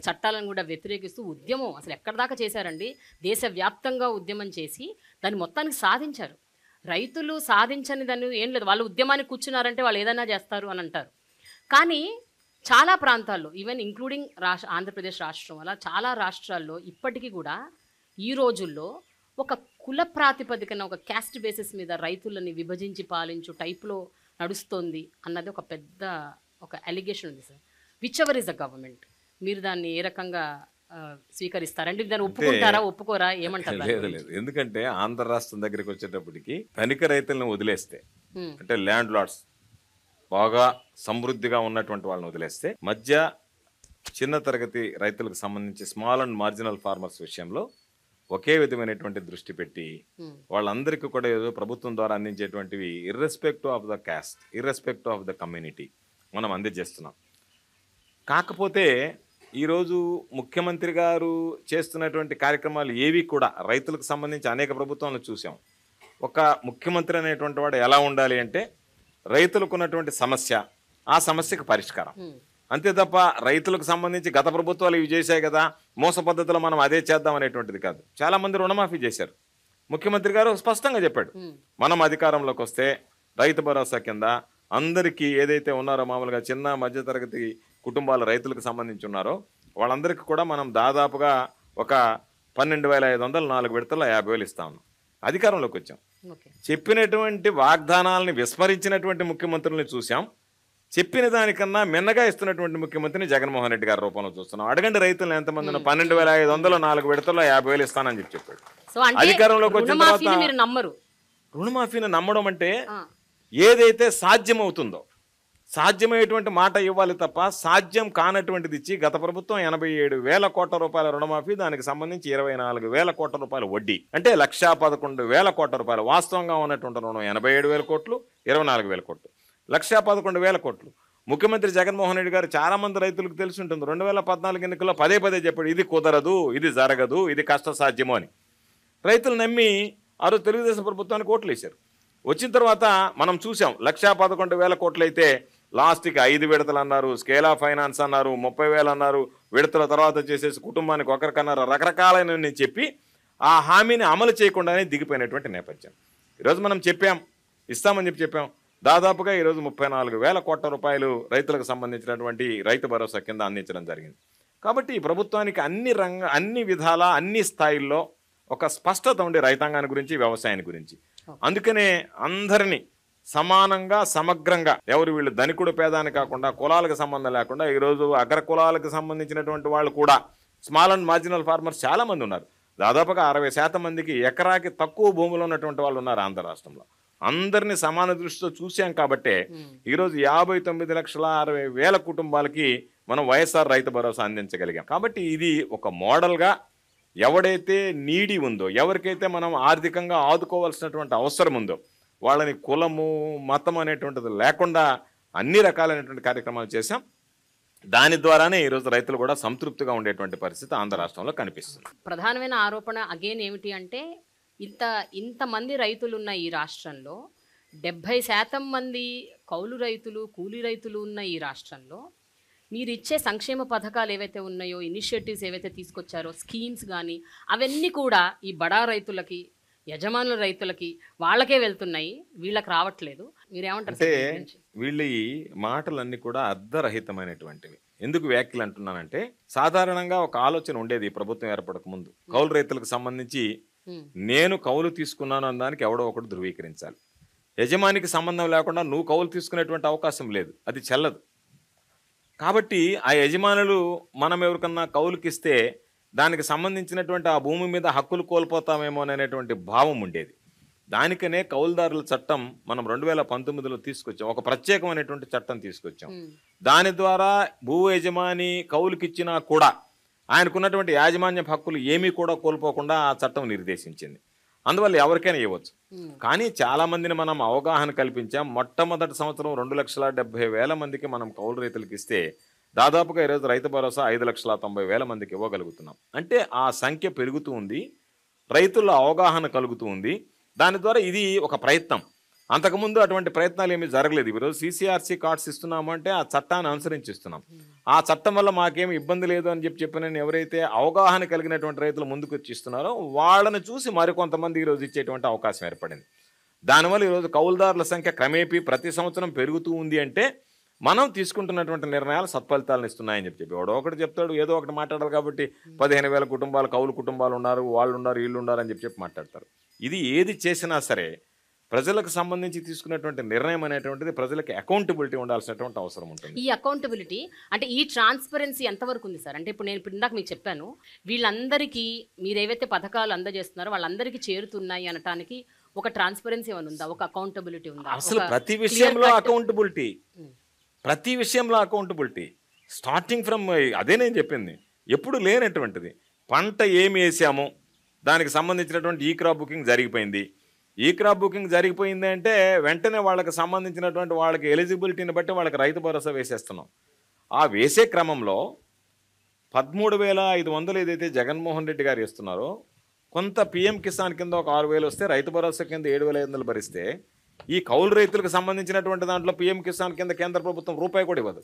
చట్టాలను కూడా వ్యతిరేకిస్తూ ఉద్యమం అసలు ఎక్కడి దాకా చేశారండి. దేశవ్యాప్తంగా ఉద్యమం చేసి దాన్ని మొత్తానికి సాధించారు. రైతులు సాధించని దాన్ని ఏం లేదు, వాళ్ళు ఉద్యమానికి కూర్చున్నారంటే వాళ్ళు ఏదైనా చేస్తారు అని అంటారు. కానీ చాలా ప్రాంతాల్లో ఈవెన్ ఇంక్లూడింగ్ ఆంధ్రప్రదేశ్ రాష్ట్రం అలా చాలా రాష్ట్రాల్లో ఇప్పటికీ కూడా ఈ రోజుల్లో ఒక కుల ప్రాతిపదికన, ఒక క్యాస్ట్ బేసిస్ మీద రైతులని విభజించి పాలించు టైప్లో నడుస్తోంది అన్నది ఒక పెద్ద ఒక అలిగేషన్ ఉంది sir. Which ever is the government, మీరు దాన్ని ఏ రకంగా స్వీకరిస్తారండి? దాన్ని ఒప్పుకుంటారా, ఒప్పుకోరా, ఏమంటారు? లేదు, ఎందుకంటే ఆంధ్ర రాష్ట్రం దగ్గరికి వచ్చేటప్పటికి ధనిక రైతులను వదిలేస్తే, అంటే ల్యాండ్ లార్డ్స్ బాగా సమృద్ధిగా ఉన్నటువంటి వాళ్ళని వదిలేస్తే, మధ్య చిన్న తరగతి రైతులకు సంబంధించి స్మాల్ అండ్ మార్జినల్ ఫార్మర్స్ విషయంలో ఒకే విధమైనటువంటి దృష్టి పెట్టి వాళ్ళందరికీ కూడా ఏదో ప్రభుత్వం ద్వారా అందించేటువంటివి irrespective of the caste, irrespective of the community మనం అందజేస్తున్నాం. కాకపోతే ఈరోజు ముఖ్యమంత్రి గారు చేస్తున్నటువంటి కార్యక్రమాలు ఏవి కూడా రైతులకు సంబంధించి అనేక ప్రభుత్వాలను చూసాం. ఒక ముఖ్యమంత్రి అనేటువంటి వాడు ఎలా ఉండాలి అంటే రైతులకు ఉన్నటువంటి సమస్య, ఆ సమస్యకు పరిష్కారం. అంతే తప్ప రైతులకు సంబంధించి గత ప్రభుత్వాలు ఇవి చేశాయి కదా, మోస పద్ధతిలో మనం అదే చేద్దాం అనేటువంటిది కాదు. చాలామంది రుణమాఫీ చేశారు. ముఖ్యమంత్రి గారు స్పష్టంగా చెప్పాడు, మనం అధికారంలోకి వస్తే రైతు భరోసా కింద అందరికీ ఏదైతే ఉన్నారో మామూలుగా చిన్న మధ్యతరగతి కుటుంబాల రైతులకు సంబంధించి ఉన్నారో వాళ్ళందరికీ కూడా మనం దాదాపుగా ఒక 12,500 4 విడతల్లో 50,000 ఇస్తా ఉన్నాం. అధికారంలోకి వచ్చాం. చెప్పినటువంటి వాగ్దానాలని విస్మరించినటువంటి ముఖ్యమంత్రుల్ని చూసాం. చెప్పిన దానికన్నా మిన్నగా ఇస్తున్నటువంటి ముఖ్యమంత్రిని జగన్మోహన్ రెడ్డి గారి రూపంలో చూస్తున్నాం. అడగండి రైతులను ఎంతమంది 12,500 4 విడతల్లో 50,000 ఇస్తానని చెప్పాడు. అధికారంలోకి వచ్చిన తర్వాత రుణమాఫీని నమ్మడం అంటే ఏదైతే సాధ్యమవుతుందో సాధ్యమయ్యేటువంటి మాట ఇవ్వాలి తప్ప సాధ్యం కానటువంటిది ఇచ్చి గత ప్రభుత్వం 87,000 కోట్ల రూపాయల రుణమాఫీ, దానికి సంబంధించి 24,000 కోట్ల రూపాయల వడ్డీ, అంటే 1,11,000 కోట్ల రూపాయలు. వాస్తవంగా ఉన్నటువంటి రుణం 87,000 కోట్లు, 24,000 కోట్లు, 1,11,000 కోట్లు. ముఖ్యమంత్రి జగన్మోహన్ రెడ్డి గారు చాలా మంది రైతులకు తెలిసి ఉంటుంది. 2014 ఎన్నికల్లో పదే చెప్పాడు, ఇది కుదరదు, ఇది జరగదు, ఇది కష్టసాధ్యము అని. రైతులు నమ్మి ఆ రోజు తెలుగుదేశం ప్రభుత్వానికి ఓట్లు వేశారు. వచ్చిన తర్వాత మనం చూసాం 1,11,000 కోట్లు అయితే లాస్ట్కి 5 విడతలు అన్నారు, స్కేల్ ఆఫ్ ఫైనాన్స్ అన్నారు, 30,000 అన్నారు, విడతల తర్వాత చేసేసి కుటుంబానికి ఒకరికన్నారు, రకరకాలైన చెప్పి ఆ హామీని అమలు చేయకుండానే దిగిపోయినటువంటి నేపథ్యం. ఈరోజు మనం ఇస్తామని చెప్పాం. దాదాపుగా ఈరోజు 34,000 కోట్ల రూపాయలు రైతులకు సంబంధించినటువంటి రైతు భరోసా కింద అందించడం జరిగింది. కాబట్టి ఈ ప్రభుత్వానికి అన్ని విధాల అన్ని స్థాయిల్లో ఒక స్పష్టత ఉండే రైతాంగాన్ని గురించి, వ్యవసాయాన్ని గురించి. అందుకనే అందరినీ సమానంగా సమగ్రంగా, ఎవరు వీళ్ళు ధనికుడు పేదాని కాకుండా కులాలకు సంబంధం లేకుండా ఈరోజు అగ్ర కులాలకు సంబంధించినటువంటి వాళ్ళు కూడా స్మాల్ అండ్ మార్జినల్ ఫార్మర్స్ చాలా మంది ఉన్నారు. దాదాపుగా 60% మందికి ఎకరాకి తక్కువ భూములు ఉన్నటువంటి వాళ్ళు ఉన్నారు ఆంధ్ర రాష్ట్రంలో. అందరినీ సమాన దృష్టితో చూసాం కాబట్టే ఈరోజు 59,60,000 కుటుంబాలకి మనం వైఎస్ఆర్ రైతు భరోసా అందించగలిగాం. కాబట్టి ఇది ఒక మోడల్గా ఎవడైతే నీడి ఉందో, ఎవరికైతే మనం ఆర్థికంగా ఆదుకోవాల్సినటువంటి అవసరం ఉందో వాళ్ళని కులము మతం అనేటువంటిది లేకుండా అన్ని రకాలైనటువంటి కార్యక్రమాలు చేశాం. దాని ద్వారానే ఈరోజు రైతులు కూడా సంతృప్తిగా ఉండేటువంటి పరిస్థితి ఆంధ్ర రాష్ట్రంలో కనిపిస్తుంది. ప్రధానమైన ఆరోపణ అగైన్ ఏమిటి అంటే ఇంతమంది రైతులు ఉన్న ఈ రాష్ట్రంలో 70% మంది కౌలు రైతులు, కూలీ రైతులు ఉన్న ఈ రాష్ట్రంలో మీరు ఇచ్చే సంక్షేమ పథకాలు ఏవైతే ఉన్నాయో, ఇనిషియేటివ్స్ ఏవైతే తీసుకొచ్చారో, స్కీమ్స్ కానీ అవన్నీ కూడా ఈ బడా రైతులకి, యజమానుల రైతులకి వాళ్ళకే వెళ్తున్నాయి, వీళ్ళకి రావట్లేదు. మీరేమంటారు? అంటే వీళ్ళ ఈ మాటలన్నీ కూడా అర్ధరహితమైనటువంటివి. ఎందుకు వ్యాఖ్యలు అంటున్నానంటే, సాధారణంగా ఒక ఆలోచన ఉండేది ఈ ప్రభుత్వం ఏర్పడక ముందు, కౌలు రైతులకు సంబంధించి నేను కౌలు తీసుకున్నాను అన్నదానికి ఎవడో ఒకటి ధృవీకరించాలి. యజమానికి సంబంధం లేకుండా నువ్వు కౌలు తీసుకునేటువంటి అవకాశం లేదు, అది చెల్లదు. కాబట్టి ఆ యజమానులు మనం ఎవరికన్నా కౌలుకిస్తే దానికి సంబంధించినటువంటి ఆ భూమి మీద హక్కులు కోల్పోతామేమో అనేటువంటి భావం ఉండేది. దానికనే కౌలుదారుల చట్టం మనం 2019లో తీసుకొచ్చాం. ఒక ప్రత్యేకమైనటువంటి చట్టం తీసుకొచ్చాం. దాని ద్వారా భూ యజమాని కౌలుకిచ్చినా కూడా ఆయనకున్నటువంటి యాజమాన్య హక్కులు ఏమీ కూడా కోల్పోకుండా ఆ చట్టం నిర్దేశించింది. అందువల్ల ఎవరికైనా ఇవ్వచ్చు. కానీ చాలా మందిని మనం అవగాహన కల్పించాం. మొట్టమొదటి సంవత్సరం 2,70,000 మందికి మనం కౌలు రైతులకు ఇస్తే దాదాపుగా ఈరోజు రైతు భరోసా 5,90,000 మందికి ఇవ్వగలుగుతున్నాం. అంటే ఆ సంఖ్య పెరుగుతూ ఉంది, రైతుల్లో అవగాహన కలుగుతూ ఉంది. దాని ద్వారా ఇది ఒక ప్రయత్నం. అంతకుముందు అటువంటి ప్రయత్నాలు ఏమీ జరగలేదు. ఈరోజు CCRC కార్డ్స్ ఇస్తున్నాము అంటే ఆ చట్టాన్ని అనుసరించి ఇస్తున్నాం. ఆ చట్టం వల్ల మాకేమి ఇబ్బంది లేదు అని చెప్పిన ఎవరైతే అవగాహన కలిగినటువంటి రైతులు ముందుకు వచ్చి ఇస్తున్నారో వాళ్ళని చూసి మరికొంతమంది ఈరోజు ఇచ్చేటువంటి అవకాశం ఏర్పడింది. దానివల్ల ఈరోజు కౌలుదారుల సంఖ్య క్రమేపీ ప్రతి సంవత్సరం పెరుగుతూ ఉంది. అంటే మనం తీసుకుంటున్నటువంటి నిర్ణయాలు సత్ఫలితాలను ఇస్తున్నాయని చెప్పి ఎవడో ఒకటి చెప్తాడు, ఏదో ఒకటి మాట్లాడాలి కాబట్టి 15,000 కుటుంబాలు కౌలు కుటుంబాలు ఉన్నారు, వాళ్ళు ఉన్నారు, వీళ్ళు ఉన్నారు అని చెప్పి మాట్లాడతారు. ఇది ఏది చేసినా సరే ప్రజలకు సంబంధించి తీసుకున్నటువంటి నిర్ణయం అనేటువంటిది ప్రజలకు అకౌంటబిలిటీ ఉండాల్సినటువంటి అవసరం ఉంటుంది. ఈ అకౌంటబిలిటీ అంటే ఈ ట్రాన్స్పరెన్సీ ఎంతవరకు ఉంది సార్? అంటే ఇప్పుడు ఇందాక మీకు చెప్పాను, వీళ్ళందరికీ మీరు ఏవైతే పథకాలు అందజేస్తున్నారో వాళ్ళందరికీ చేరుతున్నాయి అనటానికి ఒక ట్రాన్స్పరెన్సీ ఏమైనా ఉందా? ఒక అకౌంటబిలిటీ ఉందా? అసలు ప్రతి విషయంలో అకౌంటబిలిటీ స్టార్టింగ్ ఫ్రమ్ అదే నేను చెప్పింది, ఎప్పుడు లేనటువంటిది. పంట ఏమి వేసాము దానికి సంబంధించినటువంటి ఈ క్రాప్ బుకింగ్ జరిగిపోయింది. ఈ క్రాప్ బుకింగ్ జరిగిపోయింది అంటే వెంటనే వాళ్ళకి సంబంధించినటువంటి వాళ్ళకి ఎలిజిబిలిటీని బట్టి వాళ్ళకి రైతు భరోసా వేసేస్తున్నాం. ఆ వేసే క్రమంలో 13,500 ఏదైతే జగన్మోహన్ రెడ్డి గారు ఇస్తున్నారో, కొంత పిఎం కిసాన్ కింద ఒక 6,000 వస్తే, రైతు భరోసా కింద 7,500 భరిస్తే, ఈ కౌలు రైతులకు సంబంధించినటువంటి దాంట్లో పిఎం కిసాన్ కింద కేంద్ర ప్రభుత్వం రూపాయి కూడా ఇవ్వదు,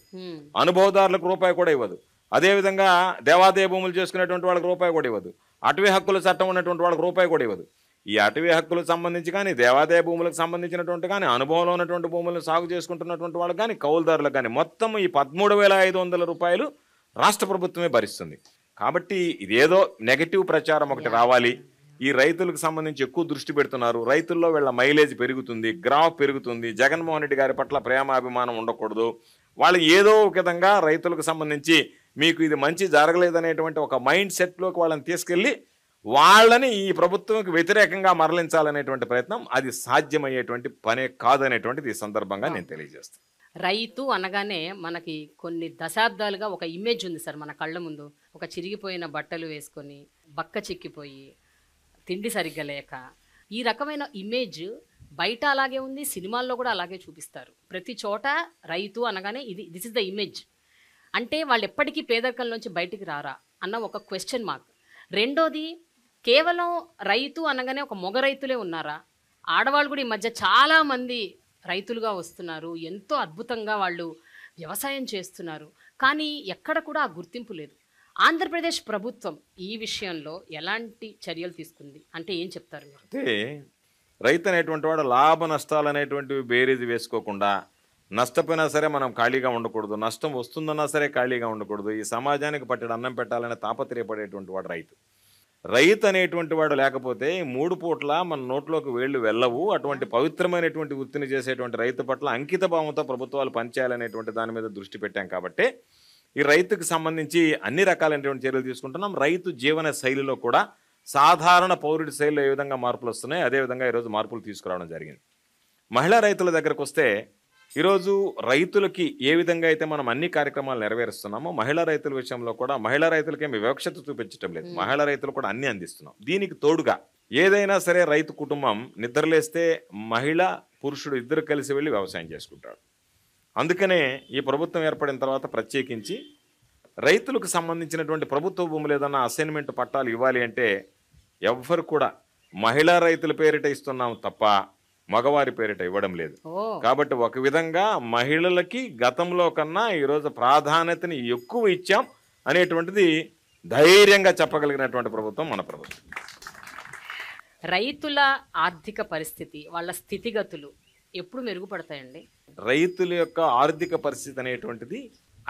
అనుభవదారులకు రూపాయి కూడా ఇవ్వదు. అదేవిధంగా దేవాదాయ భూములు చేసుకునేటువంటి వాళ్ళకి రూపాయి కూడా ఇవ్వదు, అటవీ హక్కుల చట్టం ఉన్నటువంటి వాళ్ళకి రూపాయి కూడా ఇవ్వదు. ఈ అటవీ హక్కులకు సంబంధించి కానీ, దేవాదాయ భూములకు సంబంధించినటువంటి కానీ, అనుభవంలో ఉన్నటువంటి భూములను సాగు చేసుకుంటున్నటువంటి వాళ్ళకి కానీ, కౌలుదారులకు కానీ మొత్తం ఈ 13,500 రూపాయలు రాష్ట్ర ప్రభుత్వమే భరిస్తుంది. కాబట్టి ఇదేదో నెగటివ్ ప్రచారం ఒకటి రావాలి, ఈ రైతులకు సంబంధించి ఎక్కువ దృష్టి పెడుతున్నారు, రైతుల్లో వీళ్ళ మైలేజ్ పెరుగుతుంది, గ్రాఫ్ పెరుగుతుంది, జగన్మోహన్ రెడ్డి గారి పట్ల ప్రేమాభిమానం ఉండకూడదు, వాళ్ళు ఏదో ఒక విధంగా రైతులకు సంబంధించి మీకు ఇది మంచి జరగలేదనేటువంటి ఒక మైండ్ సెట్లోకి వాళ్ళని తీసుకెళ్ళి వాళ్ళని ఈ ప్రభుత్వంకి వ్యతిరేకంగా మరలించాలనేటువంటి ప్రయత్నం అది సాధ్యమయ్యేటువంటి పనే కాదనేటువంటిది ఈ సందర్భంగా నేను తెలియజేస్తాను. రైతు అనగానే మనకి కొన్ని దశాబ్దాలుగా ఒక ఇమేజ్ ఉంది సార్ మన కళ్ళ ముందు. ఒక చిరిగిపోయిన బట్టలు వేసుకొని, బక్క చిక్కిపోయి, తిండి సరిగ్గా లేక, ఈ రకమైన ఇమేజ్ బయట అలాగే ఉంది, సినిమాల్లో కూడా అలాగే చూపిస్తారు. ప్రతి చోట రైతు అనగానే దిస్ ఇస్ ద ఇమేజ్. అంటే వాళ్ళు ఎప్పటికీ పేదరికంలోంచి బయటికి రారా అన్న ఒక క్వశ్చన్ మార్క్. రెండోది, కేవలం రైతు అనగానే ఒక మొగ రైతులే ఉన్నారా? ఆడవాళ్ళు కూడా ఈ మధ్య చాలామంది రైతులుగా వస్తున్నారు, ఎంతో అద్భుతంగా వాళ్ళు వ్యవసాయం చేస్తున్నారు, కానీ ఎక్కడ కూడా ఆ గుర్తింపు లేదు. ఆంధ్రప్రదేశ్ ప్రభుత్వం ఈ విషయంలో ఎలాంటి చర్యలు తీసుకుంది అంటే ఏం చెప్తారు మీరు? అంటే రైతు అనేటువంటి వాడు లాభ నష్టాలు అనేటువంటివి బేరీజు వేసుకోకుండా, నష్టపోయినా సరే మనం ఖాళీగా ఉండకూడదు, నష్టం వస్తుందన్నా సరే ఖాళీగా ఉండకూడదు, ఈ సమాజానికి పట్టెడు అన్నం పెట్టాలనే తాపత్రయపడేటువంటి వాడు రైతు. రైతు అనేటువంటి వాడు లేకపోతే 3 పూట్ల మన నోట్లోకి వేళ్ళు వెళ్ళవు. అటువంటి పవిత్రమైనటువంటి వృత్తిని చేసేటువంటి రైతు పట్ల అంకిత భావంతో ప్రభుత్వాలు పనిచేయాలనేటువంటి దాని మీద దృష్టి పెట్టాం. కాబట్టి ఈ రైతుకు సంబంధించి అన్ని రకాలైనటువంటి చర్యలు తీసుకుంటున్నాం. రైతు జీవన శైలిలో కూడా సాధారణ పౌరుడి శైలిలో ఏ విధంగా మార్పులు వస్తున్నాయి, అదేవిధంగా ఈరోజు మార్పులు తీసుకురావడం జరిగింది. మహిళా రైతుల దగ్గరకు వస్తే, ఈరోజు రైతులకి ఏ విధంగా అయితే మనం అన్ని కార్యక్రమాలు నెరవేరుస్తున్నామో, మహిళా రైతుల విషయంలో కూడా మహిళా రైతులకేమి వివక్షత చూపించడం లేదు, మహిళా రైతులు కూడా అన్ని అందిస్తున్నాం. దీనికి తోడుగా ఏదైనా సరే రైతు కుటుంబం నిద్రలేస్తే మహిళ పురుషుడు ఇద్దరు కలిసి వెళ్ళి వ్యవసాయం చేసుకుంటాడు. అందుకనే ఈ ప్రభుత్వం ఏర్పడిన తర్వాత ప్రత్యేకించి రైతులకు సంబంధించినటువంటి ప్రభుత్వ భూములు ఏదన్నా అసైన్మెంట్ పట్టాలు ఇవ్వాలి అంటే ఎవ్వరు కూడా మహిళా రైతుల పేరిట ఇస్తున్నాం తప్ప మగవారి పేరిట ఇవ్వడం లేదు. కాబట్టి ఒక విధంగా మహిళలకి గతంలో కన్నా ఈరోజు ప్రాధాన్యతని ఎక్కువ ఇచ్చాం అనేటువంటిది ధైర్యంగా చెప్పగలిగినటువంటి ప్రభుత్వం మన ప్రభుత్వం. రైతుల ఆర్థిక పరిస్థితి, వాళ్ళ స్థితిగతులు ఎప్పుడు మెరుగుపడతాయండి? రైతుల యొక్క ఆర్థిక పరిస్థితి అనేటువంటిది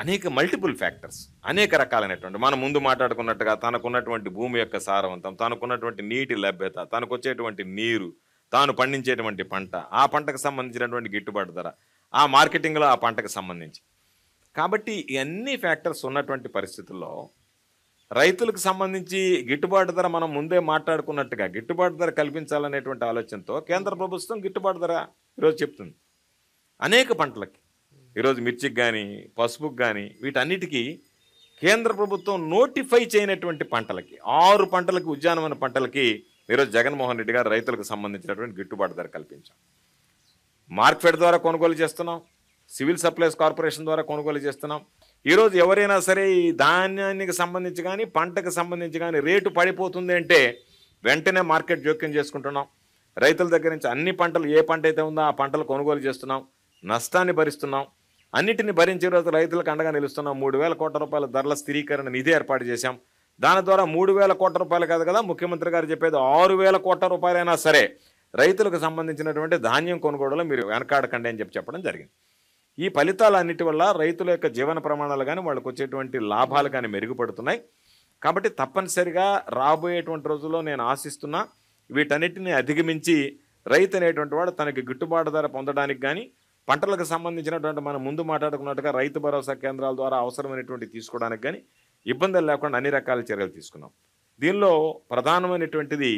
అనేక మల్టిపుల్ ఫ్యాక్టర్స్, అనేక రకాలైనటువంటి, మనం ముందు మాట్లాడుకున్నట్టుగా తనకున్నటువంటి భూమి యొక్క సారవంతం, తనకున్నటువంటి నీటి లభ్యత, తనకు వచ్చేటువంటి నీరు, తాను పండించేటువంటి పంట, ఆ పంటకు సంబంధించినటువంటి గిట్టుబాటు ధర, ఆ మార్కెటింగ్లో ఆ పంటకు సంబంధించి. కాబట్టి ఇవన్నీ ఫ్యాక్టర్స్ ఉన్నటువంటి పరిస్థితుల్లో రైతులకు సంబంధించి గిట్టుబాటు ధర మనం ముందే మాట్లాడుకున్నట్టుగా గిట్టుబాటు ధర కల్పించాలనేటువంటి ఆలోచనతో కేంద్ర ప్రభుత్వం గిట్టుబాటు ధర ఈరోజు చెప్తుంది. అనేక పంటలకి, ఈరోజు మిర్చికి కానీ, పసుపుకి కానీ, వీటన్నిటికీ కేంద్ర ప్రభుత్వం నోటిఫై చేయనటువంటి పంటలకి, 6 పంటలకి, ఉద్యానవన పంటలకి ఈరోజు జగన్మోహన్ రెడ్డి గారు రైతులకు సంబంధించినటువంటి గిట్టుబాటు ధర కల్పించాం. మార్కెట్ ద్వారా కొనుగోలు చేస్తున్నాం, సివిల్ సప్లైస్ కార్పొరేషన్ ద్వారా కొనుగోలు చేస్తున్నాం. ఈరోజు ఎవరైనా సరే ఈ ధాన్యానికి సంబంధించి కానీ, పంటకు సంబంధించి కానీ రేటు పడిపోతుంది అంటే వెంటనే మార్కెట్ జోక్యం చేసుకుంటున్నాం. రైతుల దగ్గర నుంచి అన్ని పంటలు, ఏ పంట అయితే ఉందో ఆ పంటలు కొనుగోలు చేస్తున్నాం, నష్టాన్ని భరిస్తున్నాం, అన్నిటిని భరించే రోజు రైతులకు అండగా నిలుస్తున్నాం. 3,000 కోట్ల రూపాయల ధరల స్థిరీకరణ నిధి ఏర్పాటు చేశాం. దాని ద్వారా 3,000 కోట్ల రూపాయలు కాదు కదా, ముఖ్యమంత్రి గారు చెప్పేది 6,000 కోట్ల రూపాయలైనా సరే రైతులకు సంబంధించినటువంటి ధాన్యం కొనుగోలులో మీరు వెనకాడకండి అని చెప్పడం జరిగింది. ఈ ఫలితాలన్నిటి వల్ల రైతుల యొక్క జీవన ప్రమాణాలు కానీ, వాళ్ళకు వచ్చేటువంటి లాభాలు కానీ మెరుగుపడుతున్నాయి. కాబట్టి తప్పనిసరిగా రాబోయేటువంటి రోజుల్లో నేను ఆశిస్తున్నా వీటన్నిటిని అధిగమించి రైతు అనేటువంటి వాడు తనకి గిట్టుబాటు ధర పొందడానికి కానీ, పంటలకు సంబంధించినటువంటి మనం ముందు మాట్లాడుకున్నట్టుగా రైతు భరోసా కేంద్రాల ద్వారా అవసరమైనటువంటి తీసుకోవడానికి కానీ ఇబ్బందులు లేకుండా అన్ని రకాల చర్యలు తీసుకున్నాం. దీనిలో ప్రధానమైనటువంటిది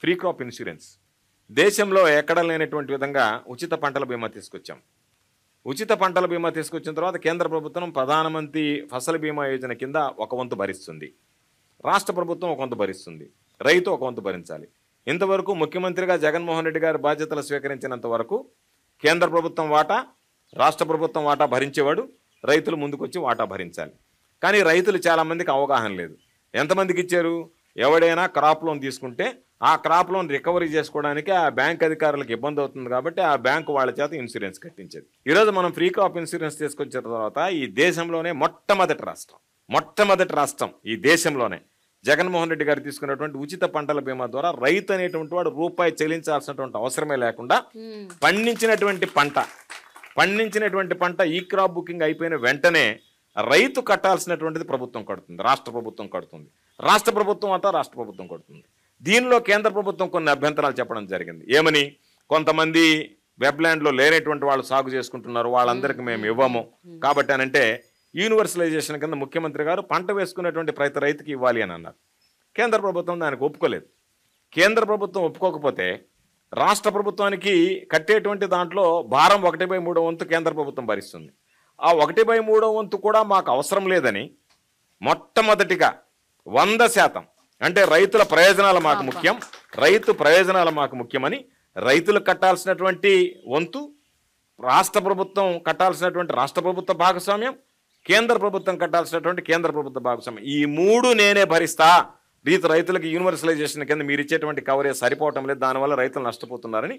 ఫ్రీ క్రాప్ ఇన్సూరెన్స్. దేశంలో ఎక్కడ లేనటువంటి విధంగా ఉచిత పంటల బీమా తీసుకొచ్చాం. ఉచిత పంటల బీమా తీసుకొచ్చిన తర్వాత కేంద్ర ప్రభుత్వం ప్రధానమంత్రి ఫసల్ బీమా యోజన కింద ఒక వంతు భరిస్తుంది, రాష్ట్ర ప్రభుత్వం ఒక వంతు భరిస్తుంది, రైతు ఒక వంతు భరించాలి. ఇంతవరకు ముఖ్యమంత్రిగా జగన్మోహన్ రెడ్డి గారు బాధ్యతలు స్వీకరించినంత వరకు కేంద్ర ప్రభుత్వం వాటా, రాష్ట్ర ప్రభుత్వం వాటా భరించేవాడు, రైతులు ముందుకొచ్చి వాటా భరించాలి. కానీ రైతులు చాలామందికి అవగాహన లేదు. ఎంతమందికి ఇచ్చారు? ఎవడైనా క్రాప్ లోన్ తీసుకుంటే ఆ క్రాప్ లోన్ రికవరీ చేసుకోవడానికి ఆ బ్యాంక్ అధికారులకు ఇబ్బంది అవుతుంది కాబట్టి ఆ బ్యాంకు వాళ్ళ చేత ఇన్సూరెన్స్ కట్టించేది. ఈరోజు మనం ఫ్రీ క్రాప్ ఇన్సూరెన్స్ తీసుకొచ్చిన తర్వాత ఈ దేశంలోనే మొట్టమొదటి రాష్ట్రం ఈ దేశంలోనే జగన్మోహన్ రెడ్డి గారు తీసుకున్నటువంటి ఉచిత పంటల బీమా ద్వారా రైతు అనేటువంటి వాడు రూపాయి చెల్లించాల్సినటువంటి అవసరమే లేకుండా పండించినటువంటి పంట ఈ క్రాప్ బుకింగ్ అయిపోయిన వెంటనే రైతు కట్టాల్సినటువంటిది ప్రభుత్వం కడుతుంది, రాష్ట్ర ప్రభుత్వం కడుతుంది. రాష్ట్ర ప్రభుత్వం కడుతుంది. దీనిలో కేంద్ర ప్రభుత్వం కొన్ని అభ్యంతరాలు చెప్పడం జరిగింది. ఏమని? కొంతమంది వెబ్లాండ్లో లేనటువంటి వాళ్ళు సాగు చేసుకుంటున్నారు, వాళ్ళందరికీ మేము ఇవ్వము కాబట్టి అనంటే యూనివర్సలైజేషన్ కింద ముఖ్యమంత్రి గారు పంట వేసుకునేటువంటి ప్రతి రైతుకి ఇవ్వాలి అని అన్నారు. కేంద్ర ప్రభుత్వం దానికి ఒప్పుకోలేదు. కేంద్ర ప్రభుత్వం ఒప్పుకోకపోతే రాష్ట్ర ప్రభుత్వానికి కట్టేటువంటి దాంట్లో భారం 1/3 వంతు కేంద్ర ప్రభుత్వం భరిస్తుంది. ఆ 1/3 వంతు కూడా మాకు అవసరం లేదని మొట్టమొదటిగా 100% అంటే రైతుల ప్రయోజనాలు మాకు ముఖ్యమని రైతులకు కట్టాల్సినటువంటి వంతు, రాష్ట్ర ప్రభుత్వం కట్టాల్సినటువంటి రాష్ట్ర ప్రభుత్వ భాగస్వామ్యం, కేంద్ర ప్రభుత్వం కట్టాల్సినటువంటి కేంద్ర ప్రభుత్వ భాగస్వామ్యం, ఈ 3 నేనే భరిస్తా. రైతులకు యూనివర్సలైజేషన్ కింద మీరు ఇచ్చేటువంటి కవరేజ్ సరిపోవటం లేదు, దానివల్ల రైతులు నష్టపోతున్నారని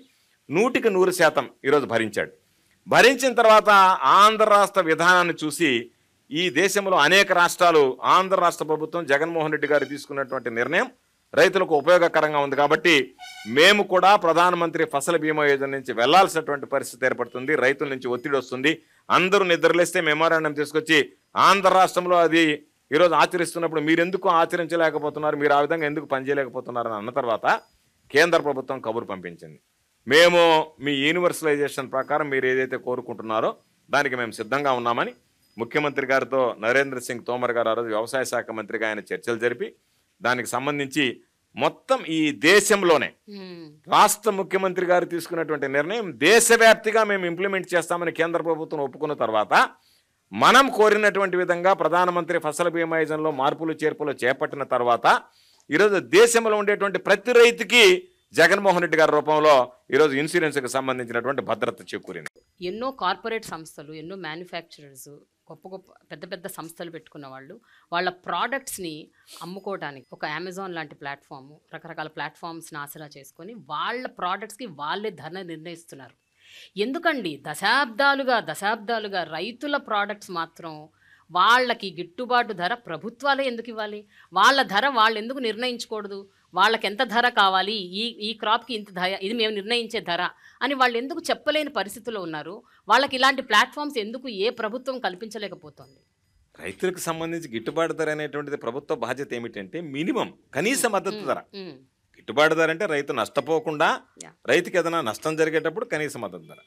100% ఈరోజు భరించాడు. భరించిన తర్వాత ఆంధ్ర రాష్ట్ర విధానాన్ని చూసి ఈ దేశంలో అనేక రాష్ట్రాలు ఆంధ్ర రాష్ట్ర ప్రభుత్వం జగన్మోహన్ రెడ్డి గారు తీసుకున్నటువంటి నిర్ణయం రైతులకు ఉపయోగకరంగా ఉంది కాబట్టి మేము కూడా ప్రధానమంత్రి ఫసల్ బీమా యోజన నుంచి వెళ్లాల్సినటువంటి పరిస్థితి ఏర్పడుతుంది. రైతుల నుంచి ఒత్తిడి వస్తుంది. అందరూ నిద్రలేస్తే మెమోరాండం తీసుకొచ్చి ఆంధ్ర రాష్ట్రంలో అది ఈరోజు ఆచరిస్తున్నప్పుడు మీరు ఎందుకు ఆచరించలేకపోతున్నారు, మీరు ఆ విధంగా ఎందుకు పనిచేయలేకపోతున్నారని అన్న తర్వాత కేంద్ర ప్రభుత్వం కబురు పంపించింది. మేము మీ యూనివర్సలైజేషన్ ప్రకారం మీరు ఏదైతే కోరుకుంటున్నారో దానికి మేము సిద్ధంగా ఉన్నామని ముఖ్యమంత్రి గారితో నరేంద్ర సింగ్ తోమర్ గారు ఆ రోజు వ్యవసాయ శాఖ మంత్రిగా ఆయన చర్చలు జరిపి దానికి సంబంధించి మొత్తం ఈ దేశంలోనే రాష్ట్ర ముఖ్యమంత్రి గారు తీసుకున్నటువంటి నిర్ణయం దేశవ్యాప్తిగా మేము ఇంప్లిమెంట్ చేస్తామని కేంద్ర ప్రభుత్వం ఒప్పుకున్న తర్వాత మనం కోరినటువంటి విధంగా ప్రధానమంత్రి ఫసల్ బీమా యోజనలో మార్పులు చేర్పులు చేపట్టిన తర్వాత ఈరోజు దేశంలో ఉండేటువంటి ప్రతి రైతుకి జగన్మోహన్ రెడ్డి గారి రూపంలో ఈరోజు ఇన్సూరెన్స్కి సంబంధించినటువంటి భద్రత చేకూరింది. ఎన్నో కార్పొరేట్ సంస్థలు, ఎన్నో మ్యానుఫ్యాక్చరర్స్, గొప్ప సంస్థలు పెట్టుకున్న వాళ్ళు వాళ్ళ ప్రోడక్ట్స్ని అమ్ముకోవడానికి ఒక అమెజాన్ లాంటి ప్లాట్ఫామ్, రకరకాల ప్లాట్ఫామ్స్ని ఆసరా చేసుకొని వాళ్ళ ప్రోడక్ట్స్కి వాళ్ళే ధర నిర్ణయిస్తున్నారు. ఎందుకండి దశాబ్దాలుగా రైతుల ప్రోడక్ట్స్ మాత్రం వాళ్ళకి గిట్టుబాటు ధర ప్రభుత్వాలే ఎందుకు ఇవ్వాలి? వాళ్ళ ధర వాళ్ళు ఎందుకు నిర్ణయించకూడదు? వాళ్ళకి ఎంత ధర కావాలి, ఈ క్రాప్కి ఇంత ధర, ఇది మేము నిర్ణయించే ధర అని వాళ్ళు ఎందుకు చెప్పలేని పరిస్థితుల్లో ఉన్నారు? వాళ్ళకి ఇలాంటి ప్లాట్ఫామ్స్ ఎందుకు ఏ ప్రభుత్వం కల్పించలేకపోతుంది? రైతులకు సంబంధించి గిట్టుబాటు ధర అనేటువంటిది ప్రభుత్వ బాధ్యత ఏమిటంటే మినిమం కనీస మద్దతు ధర. గిట్టుబాటు ధర అంటే రైతు నష్టపోకుండా, రైతుకి ఏదైనా నష్టం జరిగేటప్పుడు కనీస మద్దతు ధర.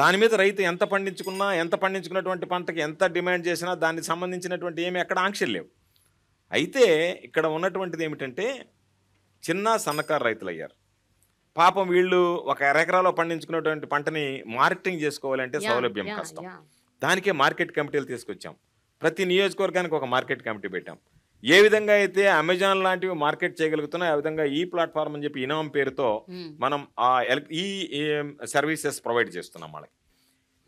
దాని మీద రైతు ఎంత పండించుకున్నటువంటి పంటకి ఎంత డిమాండ్ చేసినా దానికి సంబంధించినటువంటి ఏమి ఎక్కడ ఆంక్షలు లేవు. అయితే ఇక్కడ ఉన్నటువంటిది ఏమిటంటే చిన్న సన్నకారు రైతులు అయ్యారు. పాపం వీళ్ళు ఒక ఎకరాలో పండించుకున్నటువంటి పంటని మార్కెటింగ్ చేసుకోవాలంటే సౌలభ్యం కష్టం. దానికే మార్కెట్ కమిటీలు తీసుకొచ్చాం. ప్రతి నియోజకవర్గానికి ఒక మార్కెట్ కమిటీ పెట్టాం. ఏ విధంగా అయితే అమెజాన్ లాంటివి మార్కెట్ చేయగలుగుతున్నాయి ఆ విధంగా ఈ ప్లాట్ఫామ్ అని చెప్పి ఇనాం పేరుతో మనం ఈ సర్వీసెస్ ప్రొవైడ్ చేస్తున్నాం వాళ్ళకి.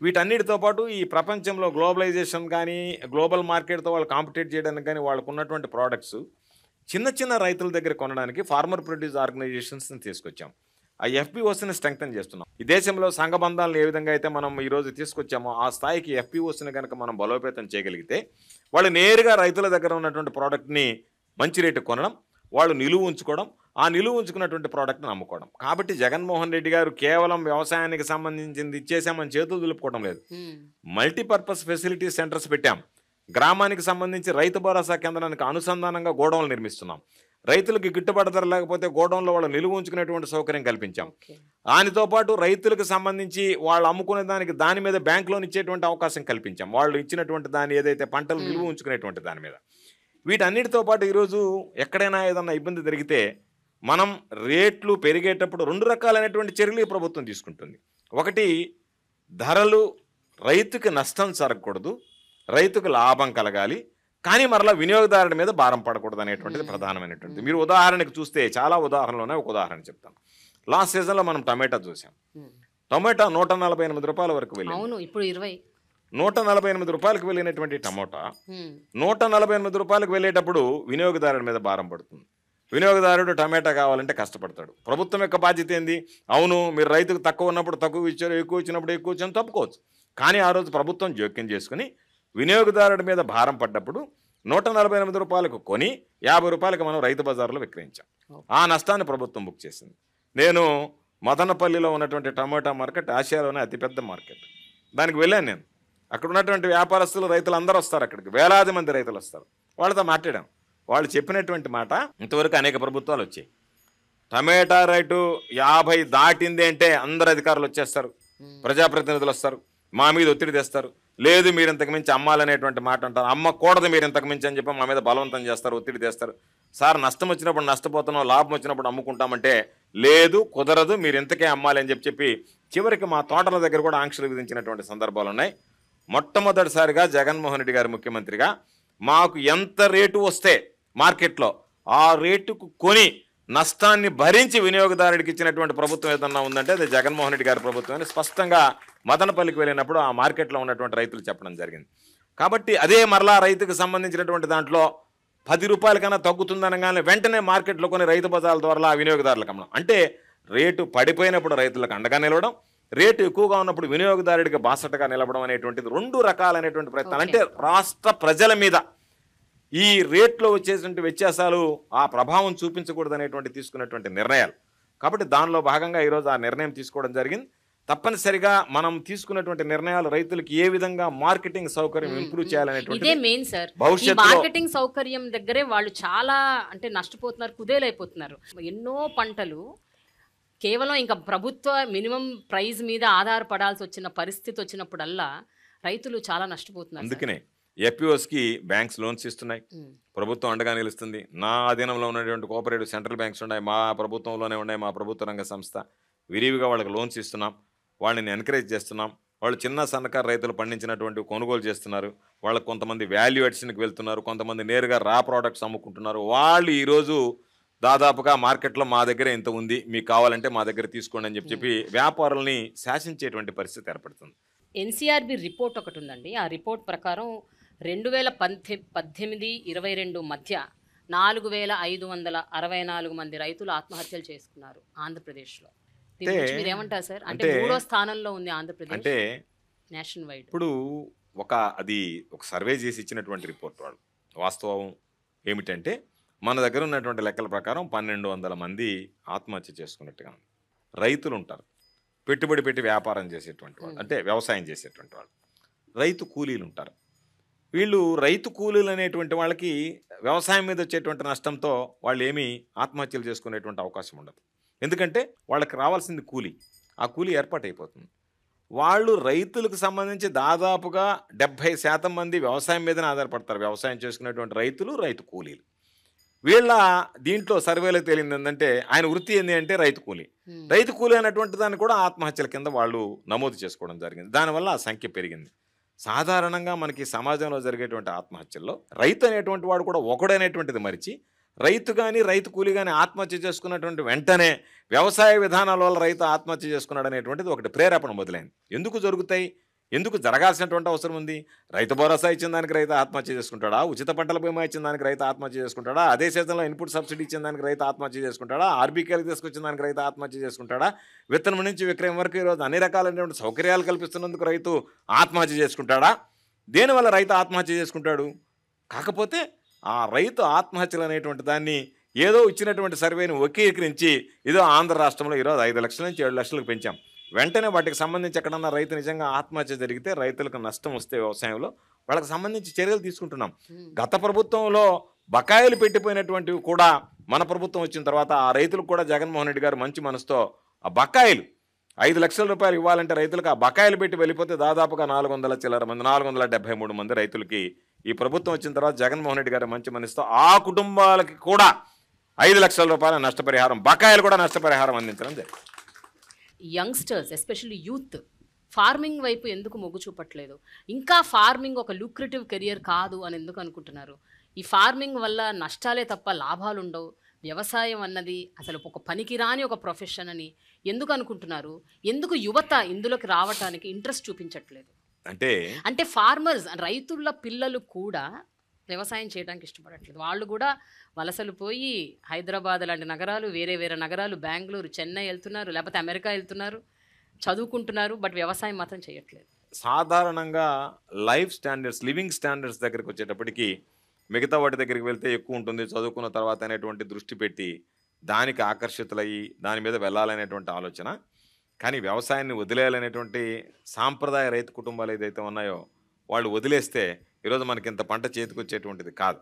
వీటన్నిటితో పాటు ఈ ప్రపంచంలో గ్లోబలైజేషన్ కానీ గ్లోబల్ మార్కెట్తో వాళ్ళు కాంపిటేట్ చేయడానికి కానీ వాళ్ళకు ఉన్నటువంటి ప్రోడక్ట్స్ చిన్న రైతుల దగ్గర కొనడానికి ఫార్మర్ ప్రొడ్యూస్ ఆర్గనైజేషన్స్ని తీసుకొచ్చాం. ఆ ఎఫ్పిఓస్ని స్ట్రెంగ్తన్ చేస్తున్నాం. ఈ దేశంలో సంఘబంధాలను ఏ విధంగా అయితే మనం ఈరోజు తీసుకొచ్చామో ఆ స్థాయికి ఎఫ్పిఓస్ని కనుక మనం బలోపేతం చేయగలిగితే వాళ్ళు నేరుగా రైతుల దగ్గర ఉన్నటువంటి ప్రోడక్ట్ని మంచి రేటు కొనడం, వాళ్ళు నిలువ ఉంచుకోవడం, ఆ నిలువ ఉంచుకున్నటువంటి ప్రోడక్ట్ని అమ్ముకోవడం. కాబట్టి జగన్మోహన్ రెడ్డి గారు కేవలం వ్యవసాయానికి సంబంధించింది ఇచ్చేసామని చేతులు దులుపుకోవడం లేదు. మల్టీపర్పస్ ఫెసిలిటీ సెంటర్స్ పెట్టాం. గ్రామానికి సంబంధించి రైతు భరోసా కేంద్రానికి అనుసంధానంగా గోడౌన్లు నిర్మిస్తున్నాం. రైతులకు గిట్టుబాటు ధర లేకపోతే గోడౌన్లో వాళ్ళు నిలువ ఉంచుకునేటువంటి సౌకర్యం కల్పించాం. దానితో పాటు రైతులకు సంబంధించి వాళ్ళు అమ్ముకునే దాని మీద బ్యాంక్ లోన్ ఇచ్చేటువంటి అవకాశం కల్పించాం. వాళ్ళు ఇచ్చినటువంటి దాన్ని ఏదైతే పంటలు నిలువ ఉంచుకునేటువంటి దాని మీద. వీటన్నిటితో పాటు ఈరోజు ఎక్కడైనా ఏదన్నా ఇబ్బంది జరిగితే మనం రేట్లు పెరిగేటప్పుడు 2 రకాలైనటువంటి చర్యలు ఈ ప్రభుత్వం తీసుకుంటుంది. ఒకటి, ధరలు రైతుకి నష్టం జరగకూడదు, రైతుకు లాభం కలగాలి, కానీ మరలా వినియోగదారుడి మీద భారం పడకూడదు అనేటువంటిది ప్రధానమైనటువంటిది. మీరు ఉదాహరణకు చూస్తే చాలా ఉదాహరణలోనే ఒక ఉదాహరణ చెప్తాను. లాస్ట్ సీజన్లో మనం టమాటా చూసాం. టమాటా 148 రూపాయల వరకు వెళ్ళింది. ఇప్పుడు 148 రూపాయలకు వెళ్ళినటువంటి టమోటా 148 రూపాయలకు వెళ్ళేటప్పుడు వినియోగదారుడి మీద భారం పడుతుంది. వినియోగదారుడు టమాటా కావాలంటే కష్టపడతాడు. ప్రభుత్వం యొక్క బాధ్యత ఏంది? అవును, మీరు రైతుకు తక్కువ ఉన్నప్పుడు తక్కువ ఇచ్చారు, ఎక్కువ ఇచ్చినప్పుడు ఎక్కువ ఇచ్చాను తప్పుకోవచ్చు. కానీ ఆ రోజు ప్రభుత్వం జోక్యం చేసుకుని వినియోగదారుడి మీద భారం పడ్డప్పుడు 148 రూపాయలకు కొని 50 రూపాయలకు మనం రైతు బజార్లో విక్రయించాం. ఆ నష్టాన్ని ప్రభుత్వం బుక్ చేసింది. నేను మదనపల్లిలో ఉన్నటువంటి టమాటా మార్కెట్ ఆసియాలోనే అతిపెద్ద మార్కెట్. దానికి వెళ్ళాను నేను. అక్కడ ఉన్నటువంటి వ్యాపారస్తులు, రైతులు అందరూ వస్తారు. అక్కడికి వేలాది మంది రైతులు వస్తారు. వాళ్ళతో మాట్లాడాం. వాళ్ళు చెప్పినటువంటి మాట, ఇంతవరకు అనేక ప్రభుత్వాలు వచ్చాయి, టమాటా రేటు 50 దాటింది అంటే అందరు అధికారులు వచ్చేస్తారు, ప్రజాప్రతినిధులు వస్తారు, మా మీద ఒత్తిడి తెస్తారు. లేదు మీరు ఇంతకు మించి అమ్మాలనేటువంటి మాట అంటారు. అమ్మకూడదు మీరు ఇంతకు మించి అని చెప్పి మా మీద బలవంతం చేస్తారు, ఒత్తిడి తెస్తారు. సార్ నష్టం వచ్చినప్పుడు నష్టపోతున్నాం, లాభం వచ్చినప్పుడు అమ్ముకుంటామంటే లేదు, కుదరదు, మీరు ఇంతకే అమ్మాలి అని చెప్పి చివరికి మా తోటల దగ్గర కూడా ఆంక్షలు విధించినటువంటి సందర్భాలు ఉన్నాయి. మొట్టమొదటిసారిగా జగన్మోహన్ రెడ్డి గారు ముఖ్యమంత్రిగా మాకు ఎంత రేటు వస్తే మార్కెట్లో ఆ రేటుకు కొని నష్టాన్ని భరించి వినియోగదారుడికి ఇచ్చినటువంటి ప్రభుత్వం ఏదన్నా ఉందంటే అది జగన్మోహన్ రెడ్డి గారి ప్రభుత్వం అని స్పష్టంగా మదనపల్లికి వెళ్ళినప్పుడు ఆ మార్కెట్లో ఉన్నటువంటి రైతులు చెప్పడం జరిగింది. కాబట్టి అదే మరలా రైతుకు సంబంధించినటువంటి దాంట్లో 10 రూపాయల కన్నా తగ్గుతుందనగానే వెంటనే మార్కెట్లో కొన్ని రైతు బజార్ల ద్వారా వినియోగదారులకు అమ్మడం. అంటే రేటు పడిపోయినప్పుడు రైతులకు అండగా నిలవడం, రేటు ఎక్కువగా ఉన్నప్పుడు వినియోగదారుడికి బాసటగా నిలవడం అనేటువంటిది 2 రకాలైనటువంటి ప్రయత్నాలు. అంటే రాష్ట్ర ప్రజల మీద ఈ రేట్లో వచ్చేటువంటి వ్యత్యాసాలు ఆ ప్రభావం చూపించకూడదు అనేటువంటి తీసుకున్నటువంటి నిర్ణయాలు. కాబట్టి దానిలో భాగంగా ఈరోజు ఆ నిర్ణయం తీసుకోవడం జరిగింది. తప్పనిసరిగా మనం తీసుకున్నటువంటి నిర్ణయాలు రైతులకు ఏ విధంగా మార్కెటింగ్ సౌకర్యం ఇంప్రూవ్ చేయాలనేటువంటి మెయిన్ సార్. భవిష్యత్తులో మార్కెటింగ్ సౌకర్యం దగ్గరే వాళ్ళు చాలా అంటే నష్టపోతున్నారు, కుదేలైపోతున్నారు. ఎన్నో పంటలు కేవలం ఇంకా ప్రభుత్వ మినిమం ప్రైస్ మీద ఆధారపడాల్సి వచ్చిన పరిస్థితి వచ్చినప్పుడల్లా రైతులు చాలా నష్టపోతున్నారు. అందుకనే ఎఫ్పిఓస్కి బ్యాంక్స్ లోన్స్ ఇస్తున్నాయి, ప్రభుత్వం అండగా నిలుస్తుంది. నా అధీనంలో ఉన్నటువంటి కోఆపరేటివ్ సెంట్రల్ బ్యాంక్స్ ఉన్నాయి, మా ప్రభుత్వంలోనే ఉన్నాయి, మా ప్రభుత్వ రంగ సంస్థ. విరివిగా వాళ్ళకి లోన్స్ ఇస్తున్నాం, వాళ్ళని ఎంకరేజ్ చేస్తున్నాం. వాళ్ళు చిన్న సన్నకారు రైతులు పండించినటువంటి కొనుగోలు చేస్తున్నారు. వాళ్ళకు కొంతమంది వాల్యూ అడిషన్కి వెళ్తున్నారు, కొంతమంది నేరుగా రా ప్రోడక్ట్స్ అమ్ముకుంటున్నారు. వాళ్ళు ఈరోజు దాదాపుగా మార్కెట్లో మా దగ్గర ఇంత ఉంది, మీకు కావాలంటే మా దగ్గర తీసుకోండి అని చెప్పి వ్యాపారుల్ని శాసించేటువంటి పరిస్థితి ఏర్పడుతుంది. ఎన్సీఆర్బి రిపోర్ట్ ఒకటి ఉందండి. ఆ రిపోర్ట్ ప్రకారం 2018-22 మధ్య 4564 మంది రైతులు ఆత్మహత్యలు చేసుకున్నారు ఆంధ్రప్రదేశ్లో. దీని గురించి మీరు ఏమంటారు సార్? అంటే 3వ స్థానంలో ఉంది ఆంధ్రప్రదేశ్ అంటే నేషన్ వైడ్. ఇప్పుడు అది ఒక సర్వే చేసి ఇచ్చినటువంటి రిపోర్ట్. వాళ్ళు వాస్తవం ఏమిటంటే మన దగ్గర ఉన్నటువంటి లెక్కల ప్రకారం 1200 మంది ఆత్మహత్య చేసుకున్నట్టుగా ఉంది. రైతులు ఉంటారు, పెట్టుబడి పెట్టి వ్యాపారం చేసేటువంటి వాళ్ళు, అంటే వ్యవసాయం చేసేటువంటి వాళ్ళు. రైతు కూలీలు ఉంటారు. వీళ్ళు రైతు కూలీలు అనేటువంటి వాళ్ళకి వ్యవసాయం మీద వచ్చేటువంటి నష్టంతో వాళ్ళు ఏమీ ఆత్మహత్యలు చేసుకునేటువంటి అవకాశం ఉండదు. ఎందుకంటే వాళ్ళకి రావాల్సింది కూలీ, ఆ కూలీ ఏర్పాటైపోతుంది. వాళ్ళు రైతులకు సంబంధించి దాదాపుగా 70% మంది వ్యవసాయం మీదనే ఆధారపడతారు. వ్యవసాయం చేసుకునేటువంటి రైతులు, రైతు కూలీలు. వీళ్ళ దీంట్లో సర్వేలో తేలింది ఏంటంటే ఆయన వృత్తి ఏంటి అంటే రైతు కూలీ. రైతు కూలీ అనేటువంటి దాన్ని కూడా ఆత్మహత్యల కింద వాళ్ళు నమోదు చేసుకోవడం జరిగింది. దానివల్ల ఆ సంఖ్య పెరిగింది. సాధారణంగా మనకి సమాజంలో జరిగేటువంటి ఆత్మహత్యల్లో రైతు అనేటువంటి వాడు కూడా ఒకడనేటువంటిది మరిచి రైతు కానీ రైతు కూలీ కానీ ఆత్మహత్య చేసుకున్నటువంటి వెంటనే వ్యవసాయ విధానాల వల్ల రైతు ఆత్మహత్య చేసుకున్నాడు అనేటువంటిది ఒకటి ప్రేరేపణ మొదలైంది. ఎందుకు జరుగుతాయి, ఎందుకు జరగాల్సినటువంటి అవసరం ఉంది? రైతు భరోసా ఇచ్చిన దానికి రైతు ఆత్మహత్య చేసుకుంటాడా? ఉచిత పంటల బీమా ఇచ్చిన దానికి రైతు ఆత్మహత్య చేసుకుంటాడా? అదే సీజన్లో ఇన్పుట్ సబ్సిడీ ఇచ్చిన దానికి రైతు ఆత్మహత్య చేసుకుంటాడా? ఆర్బీకేలకు తీసుకొచ్చిన దానికి రైతు ఆత్మహత్య చేసుకుంటాడా? విత్తనం నుంచి విక్రయం వరకు ఈరోజు అన్ని రకాలైనటువంటి సౌకర్యాలు కల్పిస్తున్నందుకు రైతు ఆత్మహత్య చేసుకుంటాడా? దేనివల్ల రైతు ఆత్మహత్య చేసుకుంటాడు? కాకపోతే ఆ రైతు ఆత్మహత్యలు అనేటువంటి దాన్ని ఏదో ఇచ్చినటువంటి సర్వేని వక్రీకరించి ఏదో ఆంధ్ర రాష్ట్రంలో ఈరోజు 5 లక్షల నుంచి 7 లక్షలకు పెంచాం. వెంటనే వాటికి సంబంధించి ఎక్కడన్నా రైతు నిజంగా ఆత్మహత్య జరిగితే, రైతులకు నష్టం వస్తే వ్యవసాయంలో వాళ్ళకి సంబంధించి చర్యలు తీసుకుంటున్నాం. గత ప్రభుత్వంలో బకాయిలు పెట్టిపోయినటువంటివి కూడా మన ప్రభుత్వం వచ్చిన తర్వాత ఆ రైతులకు కూడా జగన్మోహన్ రెడ్డి గారు మంచి మనసుతో ఆ బకాయిలు 5 లక్షల రూపాయలు ఇవ్వాలంటే రైతులకు ఆ బకాయిలు పెట్టి వెళ్ళిపోతే దాదాపుగా 400 చిల్లర మంది 473 మంది రైతులకి ఈ ప్రభుత్వం వచ్చిన తర్వాత జగన్మోహన్ రెడ్డి గారు మంచి మనసుతో ఆ కుటుంబాలకి కూడా 5 లక్షల రూపాయల నష్టపరిహారం, బకాయిలు కూడా నష్టపరిహారం అందించడం జరిగింది. యంగ్స్టర్స్ ఎస్పెషల్లీ యూత్ ఫార్మింగ్ వైపు ఎందుకు మొగ్గు చూపట్లేదు? ఇంకా ఫార్మింగ్ ఒక లూక్రేటివ్ కెరియర్ కాదు అని ఎందుకు అనుకుంటున్నారు? ఈ ఫార్మింగ్ వల్ల నష్టాలే తప్ప లాభాలు ఉండవు, వ్యవసాయం అన్నది అసలు ఒక పనికిరాని ఒక ప్రొఫెషన్ అని ఎందుకు అనుకుంటున్నారు? ఎందుకు యువత ఇందులోకి రావటానికి ఇంట్రెస్ట్ చూపించట్లేదు? అంటే అంటే ఫార్మర్స్ రైతుల పిల్లలు కూడా వ్యవసాయం చేయడానికి ఇష్టపడట్లేదు. వాళ్ళు కూడా వలసలు పోయి హైదరాబాద్ లాంటి నగరాలు, వేరే వేరే నగరాలు, బెంగళూరు, చెన్నై వెళ్తున్నారు, లేకపోతే అమెరికా వెళ్తున్నారు, చదువుకుంటున్నారు, బట్ వ్యవసాయం మాత్రం చేయట్లేదు. సాధారణంగా లైఫ్ స్టాండర్డ్స్, లివింగ్ స్టాండర్డ్స్ దగ్గరికి వచ్చేటప్పటికి మిగతా వాటి దగ్గరికి వెళ్తే ఎక్కువ ఉంటుంది, చదువుకున్న తర్వాత అనేటువంటి దృష్టి పెట్టి దానికి ఆకర్షితులయ్యి దాని మీద వెళ్ళాలనేటువంటి ఆలోచన. కానీ వ్యవసాయాన్ని వదిలేయాలనేటువంటి సాంప్రదాయ రైతు కుటుంబాలు ఏదైతే ఉన్నాయో వాళ్ళు వదిలేస్తే ఈరోజు మనకి ఇంత పంట చేతికొచ్చేటువంటిది కాదు.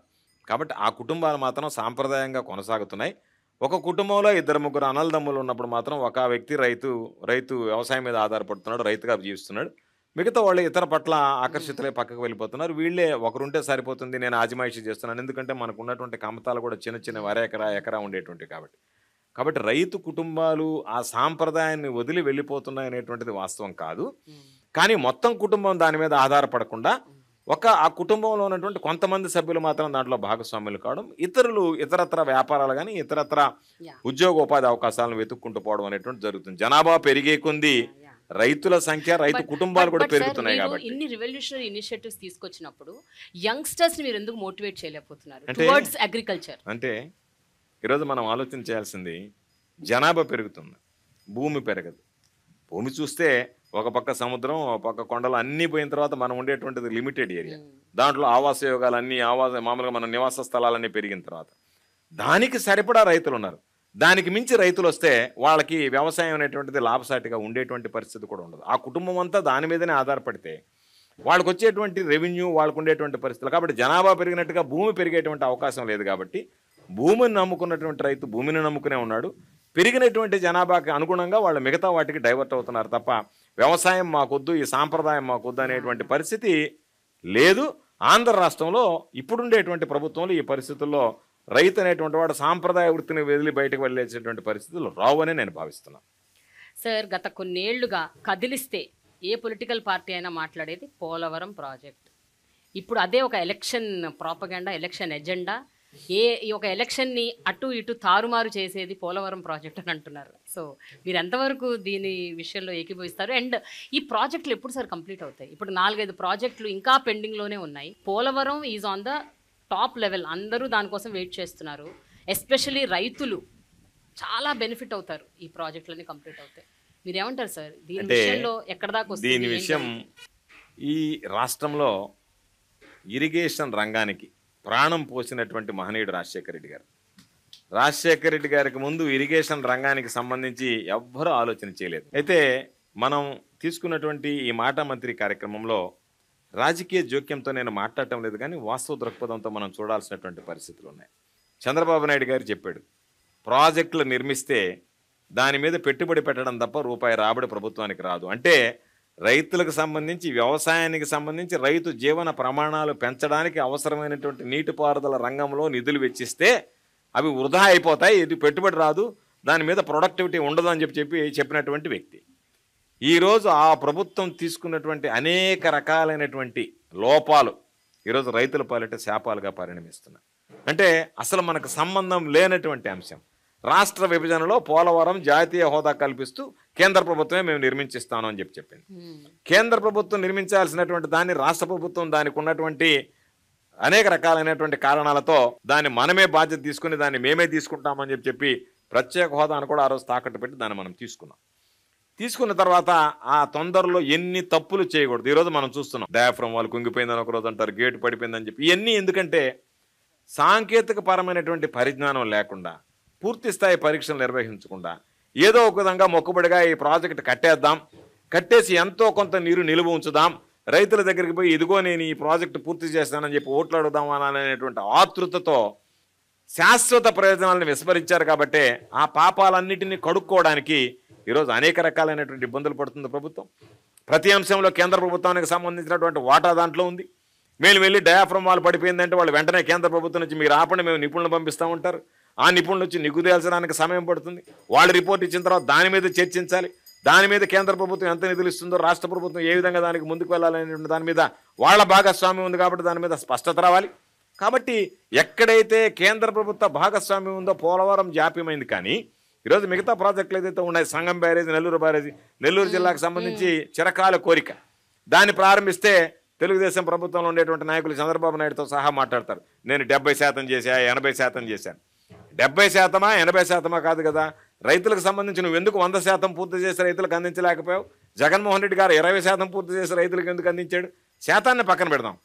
కాబట్టి ఆ కుటుంబాలు మాత్రం సాంప్రదాయంగా కొనసాగుతున్నాయి. ఒక కుటుంబంలో 2-3 అన్నదమ్ములు ఉన్నప్పుడు మాత్రం ఒక వ్యక్తి రైతు వ్యవసాయం మీద ఆధారపడుతున్నాడు, రైతుగా జీవిస్తున్నాడు. మిగతా వాళ్ళు ఇతర పట్ల ఆకర్షితులై పక్కకు వెళ్ళిపోతున్నారు. వీళ్ళే ఒకరుంటే సరిపోతుంది, నేను ఆజిమాయిషీ చేస్తున్నాను, ఎందుకంటే మనకు ఉన్నటువంటి కమతాలు కూడా చిన్న చిన్న ఎకరా ఉండేటువంటి కాబట్టి రైతు కుటుంబాలు ఆ సాంప్రదాయాన్ని వదిలి వెళ్ళిపోతున్నాయి అనేటువంటిది వాస్తవం కాదు. కానీ మొత్తం కుటుంబం దాని మీద ఆధారపడకుండా ఆ కుటుంబంలో ఉన్నటువంటి కొంతమంది సభ్యులు మాత్రం దాంట్లో భాగస్వాములు కావడం, ఇతరత్ర వ్యాపారాలు కానీ ఇతరత్ర ఉద్యోగోపాధి అవకాశాలను వెతుక్కుంటూ పోవడం అనేటువంటి జరుగుతుంది. జనాభా పెరిగే కొంది రైతుల సంఖ్య, రైతు కుటుంబాలు కూడా పెరుగుతున్నాయి. కాబట్టి ఇన్ని రివల్యూషనరీ ఇనిషియేటివ్స్ తీసుకొచ్చినప్పుడు యంగ్స్టర్స్ ని మీరు ఎందుకు మోటివేట్ చేయలేకపోతున్నారు టువర్డ్స్ అగ్రికల్చర్? అంటే ఈరోజు మనం ఆలోచన చేయాల్సింది, జనాభా పెరుగుతుంది, భూమి పెరగదు. భూమి చూస్తే ఒక పక్క సముద్రం, ఒక పక్క కొండలు అన్నీ పోయిన తర్వాత మనం ఉండేటువంటిది లిమిటెడ్ ఏరియా. దాంట్లో ఆవాస యోగాలు అన్నీ మామూలుగా మన నివాస స్థలాలన్నీ పెరిగిన తర్వాత దానికి సరిపడా రైతులు ఉన్నారు. దానికి మించి రైతులు వస్తే వాళ్ళకి వ్యవసాయం అనేటువంటిది లాభసాటిగా ఉండేటువంటి పరిస్థితి కూడా ఉండదు. ఆ కుటుంబం అంతా దాని మీదనే ఆధారపడితే వాళ్ళకు వచ్చేటువంటి రెవెన్యూ, వాళ్ళకు ఉండేటువంటి పరిస్థితులు. కాబట్టి జనాభా పెరిగినట్టుగా భూమి పెరిగేటువంటి అవకాశం లేదు. కాబట్టి భూమిని నమ్ముకున్నటువంటి రైతు భూమిని నమ్ముకునే ఉన్నాడు. పెరిగినటువంటి జనాభాకి అనుగుణంగా వాళ్ళు మిగతా వాటికి డైవర్ట్ అవుతున్నారు తప్ప వ్యవసాయం మాకొద్దు, ఈ సాంప్రదాయం మాకొద్దు అనేటువంటి పరిస్థితి లేదు. ఆంధ్ర రాష్ట్రంలో ఇప్పుడుండేటువంటి ప్రభుత్వంలో ఈ పరిస్థితుల్లో రైతు అనేటువంటి వాడు సాంప్రదాయ వృత్తిని వదిలి బయటకు వెళ్ళేసేటువంటి పరిస్థితులు రావని నేను భావిస్తున్నాను. సార్, గత కొన్నేళ్లుగా కదిలిస్తే ఏ పొలిటికల్ పార్టీ అయినా మాట్లాడేది పోలవరం ప్రాజెక్ట్. ఇప్పుడు అదే ఒక ఎలక్షన్ ప్రాపగండా, ఎలక్షన్ ఎజెండా. ఈ ఒక ఎలక్షన్ని అటు ఇటు తారుమారు చేసేది పోలవరం ప్రాజెక్ట్ అని అంటున్నారు. సో మీరు ఎంతవరకు దీని విషయంలో ఏకీభవిస్తారు? అండ్ ఈ ప్రాజెక్టులు ఎప్పుడు సార్ కంప్లీట్ అవుతాయి? ఇప్పుడు 4-5 ప్రాజెక్టులు ఇంకా పెండింగ్లోనే ఉన్నాయి. Polavaram is on the top level, అందరూ దానికోసం వెయిట్ చేస్తున్నారు. ఎస్పెషలీ రైతులు చాలా బెనిఫిట్ అవుతారు ఈ ప్రాజెక్టులన్నీ కంప్లీట్ అవుతాయి. మీరేమంటారు సార్ దీని విషయంలో? ఎక్కడ దాకా వస్తుంది దీని విషయం? ఈ రాష్ట్రంలో ఇరిగేషన్ రంగానికి ప్రాణం పోసినటువంటి మహనీయుడు రాజశేఖర రెడ్డి గారు. రాజశేఖర రెడ్డి గారికి ముందు ఇరిగేషన్ రంగానికి సంబంధించి ఎవ్వరూ ఆలోచన చేయలేదు. అయితే మనం తీసుకున్నటువంటి ఈ మాట మంత్రి కార్యక్రమంలో రాజకీయ జోక్యంతో నేను మాట్లాడటం లేదు, కానీ వాస్తవ దృక్పథంతో మనం చూడాల్సినటువంటి పరిస్థితులు ఉన్నాయి. చంద్రబాబు నాయుడు గారు చెప్పాడు, ప్రాజెక్టులు నిర్మిస్తే దాని మీద పెట్టుబడి పెట్టడం తప్ప రూపాయి రాబడి ప్రభుత్వానికి రాదు. అంటే రైతులకు సంబంధించి, వ్యవసాయానికి సంబంధించి, రైతు జీవన ప్రమాణాలు పెంచడానికి అవసరమైనటువంటి నీటిపారుదల రంగంలో నిధులు వెచ్చిస్తే అవి వృధా అయిపోతాయి, ఇది పెట్టుబడి రాదు, దాని మీద ప్రొడక్టివిటీ ఉండదు అని చెప్పినటువంటి వ్యక్తి. ఈరోజు ఆ ప్రభుత్వం తీసుకున్నటువంటి అనేక రకాలైనటువంటి లోపాలు ఈరోజు రైతుల పాలిట శాపాలుగా పరిణమిస్తున్నాయి. అంటే అసలు మనకు సంబంధం లేనటువంటి అంశం. రాష్ట్ర విభజనలో పోలవరం జాతీయ హోదా కల్పిస్తూ కేంద్ర ప్రభుత్వమే మేము నిర్మించిస్తాను అని చెప్పింది. కేంద్ర ప్రభుత్వం నిర్మించాల్సినటువంటి దాన్ని రాష్ట్ర ప్రభుత్వం దానికి ఉన్నటువంటి అనేక రకాలైనటువంటి కారణాలతో దాన్ని మనమే బాధ్యత తీసుకుని దాన్ని మేమే తీసుకుంటామని చెప్పి ప్రత్యేక హోదాను కూడా ఆ రోజు తాకట్టు పెట్టి దాన్ని మనం తీసుకున్న తర్వాత ఆ తొందరలో ఎన్ని తప్పులు చేయకూడదు ఈరోజు మనం చూస్తున్నాం. డయాఫ్రమ్ వాళ్ళు కుంగిపోయిందని ఒకరోజు అంటారు, గేటు పడిపోయిందని చెప్పి. ఇవన్నీ ఎందుకంటే సాంకేతిక పరమైనటువంటి పరిజ్ఞానం లేకుండా, పూర్తి స్థాయి పరీక్షలు నిర్వహించకుండా, ఏదో ఒక విధంగా మొక్కుబడిగా ఈ ప్రాజెక్ట్ కట్టేసి ఎంతో కొంత నీరు నిలువ ఉంచుదాం, రైతుల దగ్గరికి పోయి ఇదిగో నేను ఈ ప్రాజెక్టు పూర్తి చేస్తానని చెప్పి ఓట్లు అడుగుదాం అనేటువంటి ఆతృతతో శాశ్వత ప్రయోజనాలను విస్మరించారు. కాబట్టి ఆ పాపాలన్నిటినీ కడుక్కోవడానికి ఈరోజు అనేక రకాలైనటువంటి ఇబ్బందులు పడుతుంది ప్రభుత్వం. ప్రతి అంశంలో కేంద్ర ప్రభుత్వానికి సంబంధించినటువంటి వాటా దాంట్లో ఉంది. మేము వెళ్ళి డయాఫ్రమ్ వాళ్ళు పడిపోయిందంటే వాళ్ళు వెంటనే కేంద్ర ప్రభుత్వం నుంచి మీరు ఆపండి, మేము నిపుణులను పంపిస్తూ ఉంటారు. ఆ నిపుణులు వచ్చి నిగ్గుదేల్చడానికి సమయం పడుతుంది. వాళ్ళు రిపోర్ట్ ఇచ్చిన తర్వాత దాని మీద చర్చించాలి. దాని మీద కేంద్ర ప్రభుత్వం ఎంత నిధులు ఇస్తుందో, రాష్ట్ర ప్రభుత్వం ఏ విధంగా దానికి ముందుకు వెళ్ళాలనే దాని మీద వాళ్ళ భాగస్వామ్యం ఉంది. కాబట్టి దాని మీద స్పష్టత రావాలి. కాబట్టి ఎక్కడైతే కేంద్ర ప్రభుత్వ భాగస్వామ్యం ఉందో పోలవరం జాప్యమైంది. కానీ ఈరోజు మిగతా ప్రాజెక్టులు ఏదైతే ఉన్నాయి, సంగం బ్యారేజ్, నెల్లూరు బ్యారేజ్, నెల్లూరు జిల్లాకు సంబంధించి చిరకాల కోరిక. దాన్ని ప్రారంభిస్తే తెలుగుదేశం ప్రభుత్వంలో ఉండేటువంటి నాయకులు చంద్రబాబు నాయుడుతో సహా మాట్లాడతారు, నేను 70% చేశా, 80% చేశాను. 70%, 80% కాదు కదా. రైతులకు సంబంధించి నువ్వు ఎందుకు 100% పూర్తి చేసి రైతులకు అందించలేకపోయావు? జగన్మోహన్ రెడ్డి గారు 20% పూర్తి చేసి రైతులకు ఎందుకు అందించాడు? శాతాన్ని పక్కన పెడదాం.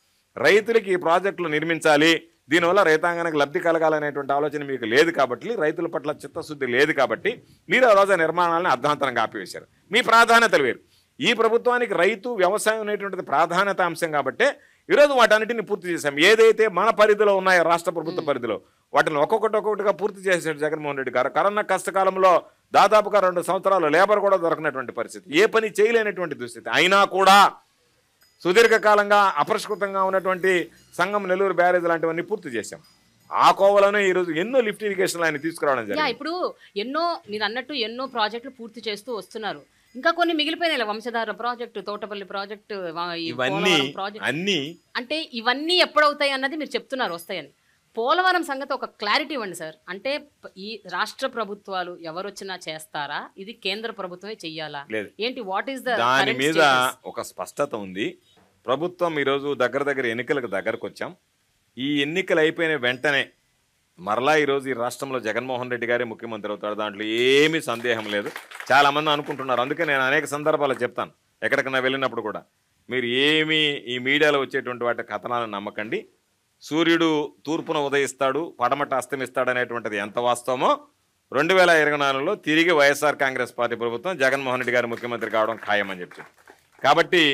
రైతులకి ఈ ప్రాజెక్టులు నిర్మించాలి, దీనివల్ల రైతాంగానికి లబ్ధి కలగాలనేటువంటి ఆలోచన మీకు లేదు కాబట్టి, రైతుల పట్ల చిత్తశుద్ధి లేదు కాబట్టి మీరు ఆ రోజు నిర్మాణాలను అర్ధాంతరంగా ఆపివేశారు. మీ ప్రాధాన్యతలు వేరు. ఈ ప్రభుత్వానికి రైతు వ్యవసాయం అనేటువంటిది ప్రాధాన్యత అంశం కాబట్టి ఈరోజు వాటన్నిటిని పూర్తి చేశాం. ఏదైతే మన పరిధిలో ఉన్నాయో రాష్ట్ర ప్రభుత్వ పరిధిలో వాటిని ఒక్కొక్కటిగా పూర్తి చేశాడు జగన్మోహన్ రెడ్డి గారు. కరోనా కష్టకాలంలో దాదాపుగా 2 సంవత్సరాలు లేబర్ కూడా దొరకనటువంటి పరిస్థితి, ఏ పని చేయలేనటువంటి దుస్థితి. అయినా కూడా సుదీర్ఘకాలంగా అపరిష్కృతంగా ఉన్నటువంటి సంగం, నెల్లూరు బ్యారేజ్ లాంటివన్నీ పూర్తి చేశాం. ఆ కోవలోనే ఈరోజు ఎన్నో లిఫ్ట్ ఇరిగేషన్లు ఆయన తీసుకురావడం జరిగింది. ఇప్పుడు మీరు అన్నట్టు ఎన్నో ప్రాజెక్టులు పూర్తి చేస్తూ వస్తున్నారు. ఇంకా కొన్ని మిగిలిపోయినాయి, వంశధార ప్రాజెక్టు, తోటపల్లి ప్రాజెక్టు, ఇవన్నీ అన్ని అంటే ఇవన్నీ ఎప్పుడవుతాయి అన్నది మీరు చెప్తున్నారు వస్తాయని. పోలవరం సంగతి ఒక క్లారిటీ ఇవ్వండి సార్. అంటే ఈ రాష్ట్ర ప్రభుత్వాలు ఎవరొచ్చినా చేస్తారా, ఇది కేంద్ర ప్రభుత్వమే చెయ్యాలా, ఏంటి, వాట్ ఈస్ దాని మీద ఒక స్పష్టత ఉంది. ప్రభుత్వం ఈరోజు దగ్గర ఎన్నికలకు దగ్గరకు వచ్చాం. ఈ ఎన్నికలు అయిపోయిన వెంటనే మరలా ఈరోజు ఈ రాష్ట్రంలో జగన్మోహన్ రెడ్డి గారే ముఖ్యమంత్రి అవుతాడు, దాంట్లో ఏమీ సందేహం లేదు. చాలామంది అనుకుంటున్నారు. అందుకే నేను అనేక సందర్భాలు చెప్తాను, ఎక్కడికైనా వెళ్ళినప్పుడు కూడా, మీరు ఏమీ ఈ మీడియాలో వచ్చేటువంటి వాటి కథనాలను నమ్మకండి. సూర్యుడు తూర్పున ఉదయిస్తాడు, పడమట అస్తమిస్తాడు అనేటువంటిది ఎంత వాస్తవమో 2024లో తిరిగి వైఎస్ఆర్ కాంగ్రెస్ పార్టీ ప్రభుత్వం జగన్మోహన్ రెడ్డి గారు ముఖ్యమంత్రి కావడం ఖాయమని చెప్పి. కాబట్టి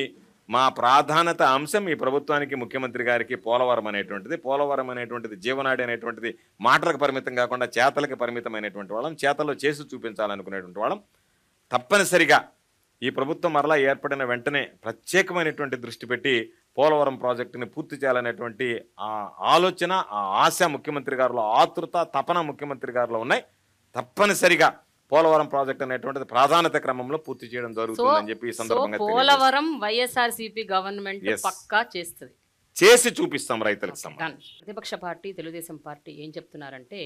మా ప్రాధాన్యత అంశం ఈ ప్రభుత్వానికి, ముఖ్యమంత్రి గారికి పోలవరం అనేటువంటిది జీవనాడి అనేటువంటిది మాటలకు పరిమితం కాకుండా చేతలకు పరిమితమైనటువంటి వాళ్ళం, చేతల్లో చేసి చూపించాలనుకునేటువంటి వాళ్ళం. తప్పనిసరిగా ఈ ప్రభుత్వం మరలా ఏర్పడిన వెంటనే ప్రత్యేకమైనటువంటి దృష్టి పెట్టి పోలవరం ప్రాజెక్టుని పూర్తి చేయాలనేటువంటి ఆ ఆలోచన, ఆ ఆశ ముఖ్యమంత్రి గారిలో, ఆతృత, తపన ముఖ్యమంత్రి గారిలో ఉన్నాయి. తప్పనిసరిగా పోలవరం ప్రాజెక్ట్ అనేటువంటిది ప్రాధాన్యత క్రమంలో పూర్తి చేయడం జరుగుతుందని చెప్పి ఈ సందర్భంగా పోలవరం వైఎస్ఆర్సీపీ గవర్నమెంట్ పక్కా చేస్తుంది, చేసి చూపిస్తాం రైతులకు సంబంధించి. ప్రతిపక్ష పార్టీ తెలుగుదేశం పార్టీ ఏం చెప్తున్నారంటే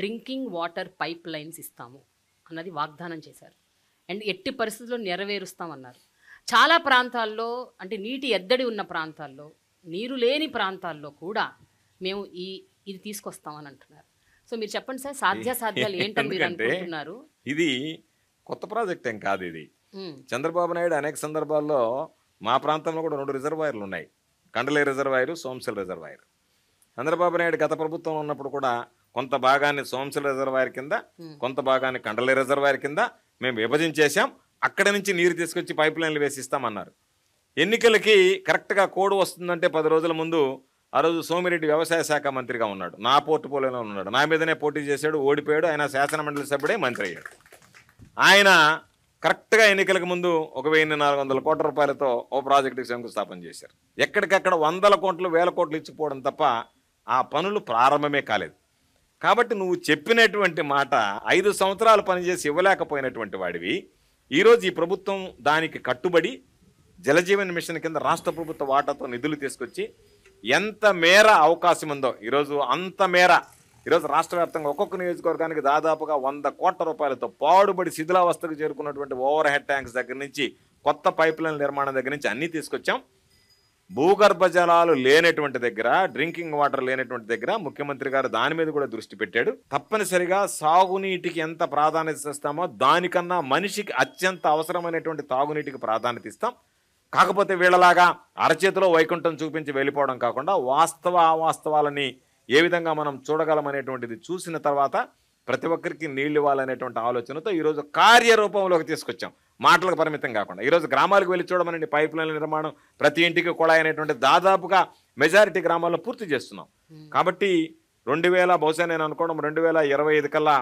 డ్రింకింగ్ వాటర్ పైప్ లైన్స్ ఇస్తాము అన్నది వాగ్దానం చేశారు. అండ్ ఎట్టి పరిస్థితుల్లో నెరవేరుస్తామన్నారు. చాలా ప్రాంతాల్లో, అంటే నీటి ఎద్దడి ఉన్న ప్రాంతాల్లో, నీరు లేని ప్రాంతాల్లో కూడా మేము ఇది తీసుకొస్తామని అంటున్నారు. సో మీరు చెప్పండి సార్, సాధ్యాసాధ్యాలు ఏంటని మీరు అనుకుంటున్నారు? ఇది కొత్త ప్రాజెక్ట్ ఏం కాదు. ఇది చంద్రబాబు నాయుడు అనేక సందర్భాల్లో మా ప్రాంతంలో కూడా 2 రిజర్వాయర్లు ఉన్నాయి, కండలే రిజర్వాయరు, సోమశిల రిజర్వాయర్. చంద్రబాబు నాయుడు గత ప్రభుత్వంలో ఉన్నప్పుడు కూడా కొంత భాగాన్ని సోమశిల రిజర్వాయర్ కింద, కొంత భాగాన్ని కండలే రిజర్వాయర్ కింద మేము విభజించేసాం. అక్కడి నుంచి నీరు తీసుకొచ్చి పైప్ లైన్లు వేసిస్తామన్నారు. ఎన్నికలకి కరెక్ట్గా కోడ్ వస్తుందంటే 10 రోజుల ముందు ఆ రోజు సోమిరెడ్డి వ్యవసాయ శాఖ మంత్రిగా ఉన్నాడు, నా పోర్టుపోలియోలో ఉన్నాడు, నా మీదనే పోటీ చేశాడు, ఓడిపోయాడు. ఆయన శాసనమండలి సభ్యుడే మంత్రి అయ్యాడు. ఆయన కరెక్ట్గా ఎన్నికలకు ముందు 1,400 కోట్ల రూపాయలతో ఓ ప్రాజెక్టుకి శంకుస్థాపన చేశారు. ఎక్కడికక్కడ 100 కోట్లు 1000 కోట్లు ఇచ్చిపోవడం తప్ప ఆ పనులు ప్రారంభమే కాలేదు. కాబట్టి నువ్వు చెప్పినటువంటి మాట 5 సంవత్సరాలు పనిచేసి ఇవ్వలేకపోయినటువంటి వాడివి ఈరోజు ఈ ప్రభుత్వం దానికి కట్టుబడి జలజీవన్ మిషన్ కింద రాష్ట్ర ప్రభుత్వ వాటాతో నిధులు తీసుకొచ్చి ఎంత మేర అవకాశం ఉందో ఈరోజు అంత మేర ఈరోజు రాష్ట్ర వ్యాప్తంగా ఒక్కొక్క నియోజకవర్గానికి దాదాపుగా 100 కోట్ల రూపాయలతో పాడుబడి శిథిలావస్థకు చేరుకున్నటువంటి ఓవర్ హెడ్ ట్యాంక్స్ దగ్గర నుంచి, కొత్త పైప్ లైన్ నిర్మాణం దగ్గర నుంచి అన్నీ తీసుకొచ్చాం. భూగర్భ జలాలు లేనటువంటి దగ్గర, డ్రింకింగ్ వాటర్ లేనటువంటి దగ్గర ముఖ్యమంత్రి గారు దాని మీద కూడా దృష్టి పెట్టాడు. తప్పనిసరిగా సాగునీటికి ఎంత ప్రాధాన్యత ఇస్తామో దానికన్నా మనిషికి అత్యంత అవసరమైనటువంటి తాగునీటికి ప్రాధాన్యత ఇస్తాం. కాకపోతే వీళ్ళలాగా అరచేతిలో వైకుంఠం చూపించి వెళ్ళిపోవడం కాకుండా అవాస్తవాలని ఏ విధంగా మనం చూడగలమనేటువంటిది చూసిన తర్వాత ప్రతి ఒక్కరికి నీళ్ళు ఇవ్వాలనేటువంటి ఆలోచనతో ఈరోజు కార్యరూపంలోకి తీసుకొచ్చాం. మాటలకు పరిమితం కాకుండా ఈరోజు గ్రామాలకు వెళ్ళి చూడమనండి, పైప్ లైన్ల నిర్మాణం, ప్రతి ఇంటికి కుళాయి అనేటువంటి దాదాపుగా మెజారిటీ గ్రామాల్లో పూర్తి చేస్తున్నాం. కాబట్టి 2000 బహుశా నేను అనుకోవడం 2025 కల్లా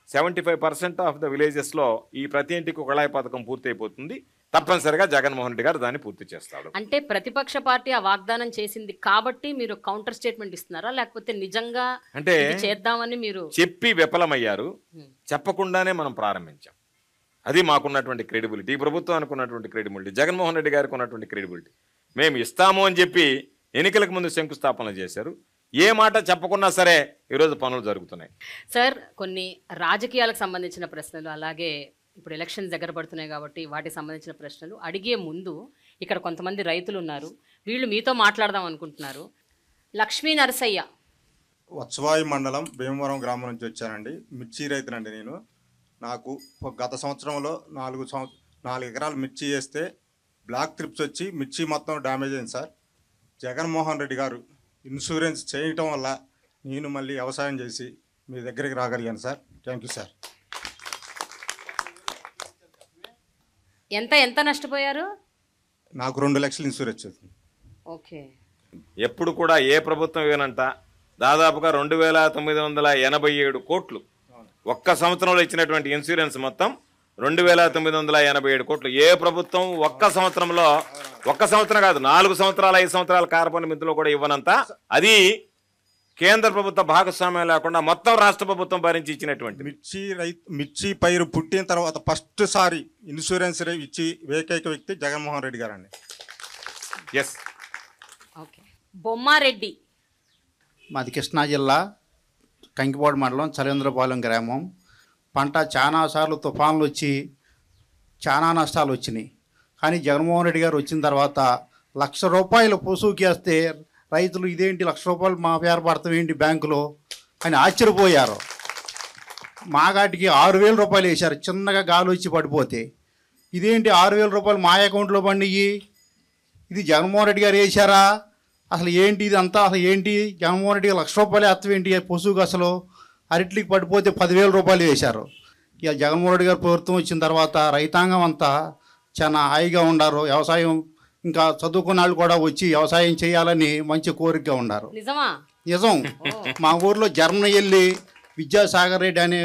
75% ఆఫ్ ద విలేజెస్లో ఈ ప్రతి ఇంటికి కుళాయి పథకం పూర్తి అయిపోతుంది. తప్పనిసరిగా జగన్మోహన్ రెడ్డి గారు దాన్ని పూర్తి చేస్తాడు. అంటే ప్రతిపక్ష పార్టీ ఆ వాగ్దానం చేసింది కాబట్టి మీరు కౌంటర్ స్టేట్మెంట్ ఇస్తున్నారా, లేకపోతే నిజంగా అంటే చేద్దామని మీరు చెప్పి విఫలమయ్యారు? చెప్పకుండానే మనం ప్రారంభించాం. అది మాకున్నటువంటి క్రెడిబిలిటీ, ఈ ప్రభుత్వానికి ఉన్నటువంటి క్రెడిబిలిటీ, జగన్మోహన్ రెడ్డి గారికి ఉన్నటువంటి క్రెడిబిలిటీ. మేము ఇస్తాము అని చెప్పి ఎన్నికలకు ముందు శంకుస్థాపనలు చేశారు. ఏ మాట చెప్పకున్నా సరే ఈరోజు పనులు జరుగుతున్నాయి. సార్, కొన్ని రాజకీయాలకు సంబంధించిన ప్రశ్నలు, అలాగే ఇప్పుడు ఎలక్షన్స్ దగ్గర పడుతున్నాయి కాబట్టి వాటికి సంబంధించిన ప్రశ్నలు అడిగే ముందు ఇక్కడ కొంతమంది రైతులు ఉన్నారు, వీళ్ళు మీతో మాట్లాడదాం అనుకుంటున్నారు. లక్ష్మీ నరసయ్య, వత్సవాయి మండలం భీమవరం గ్రామం నుంచి వచ్చానండి. మిర్చి రైతునండి నేను. నాకు గత సంవత్సరంలో 4 ఎకరాలు మిర్చి వేస్తే బ్లాక్ ట్రిప్స్ వచ్చి మిర్చి మొత్తం డ్యామేజ్ అయింది సార్. జగన్మోహన్ రెడ్డి గారు ఇన్సూరెన్స్ చేయటం వల్ల నేను మళ్ళీ వ్యవసాయం చేసి మీ దగ్గరికి రాగలిగాను సార్. Thank you sir. ఎంత నష్టపోయారు? నాకు 2 లక్షలు ఇన్సూరెన్స్ వచ్చింది. ఓకే. ఎప్పుడు కూడా ఏ ప్రభుత్వం ఇవ్వనంట దాదాపుగా 2987 కోట్లు ఒక్క సంవత్సరంలో ఇచ్చినటువంటి ఇన్సూరెన్స్ మొత్తం 2987 కోట్లు. ఏ ప్రభుత్వం ఒక్క సంవత్సరం కాదు 4 సంవత్సరాలు 5 సంవత్సరాల కార్బన్ మిత్రులు కూడా ఇవ్వనంత. అది కేంద్ర ప్రభుత్వ భాగస్వామ్యం లేకుండా మొత్తం రాష్ట్ర ప్రభుత్వం భరించి ఇచ్చినటువంటి మిర్చి పైరు పుట్టిన తర్వాత ఫస్ట్ సారి ఇన్సూరెన్స్ ఇచ్చి ఏకైక వ్యక్తి జగన్మోహన్ రెడ్డి గారు అండి. ఎస్. ఓకే. బొమ్మారెడ్డి, మాది కృష్ణా జిల్లా కంకిపాడు మండలం చలేంద్రపాలెం గ్రామం. పంట చాలా సార్లు తుఫాన్లు వచ్చి చాలా నష్టాలు వచ్చినాయి. కానీ జగన్మోహన్ రెడ్డి గారు వచ్చిన తర్వాత ₹1,00,000 పొసుకేస్తే రైతులు ఇదేంటి ₹1,00,000 మా పేరు పడతాం ఏంటి బ్యాంకులో అని ఆశ్చర్యపోయారు. మాగాటికి ₹6,000 వేశారు చిన్నగా గాలి వచ్చి పడిపోతే. ఇదేంటి ₹6,000 మా అకౌంట్లో పడినాయి, ఇది జగన్మోహన్ రెడ్డి గారు వేశారా, అసలు ఏంటి ఇదంతా, అసలు ఏంటి జగన్మోహన్ రెడ్డి ₹1,00,000 అర్థం ఏంటి పొసుకు, అసలు అరటికి పడిపోతే ₹10,000 వేశారు. ఇక జగన్మోహన్ రెడ్డి గారు ప్రభుత్వం వచ్చిన తర్వాత రైతాంగం అంతా చాలా హాయిగా ఉన్నారు. వ్యవసాయం ఇంకా చదువుకున్న వాళ్ళు కూడా వచ్చి వ్యవసాయం చేయాలని మంచి కోరికగా ఉన్నారు. నిజం. మా ఊర్లో జర్మనీ వెళ్ళి విద్యాసాగర్ రెడ్డి అనే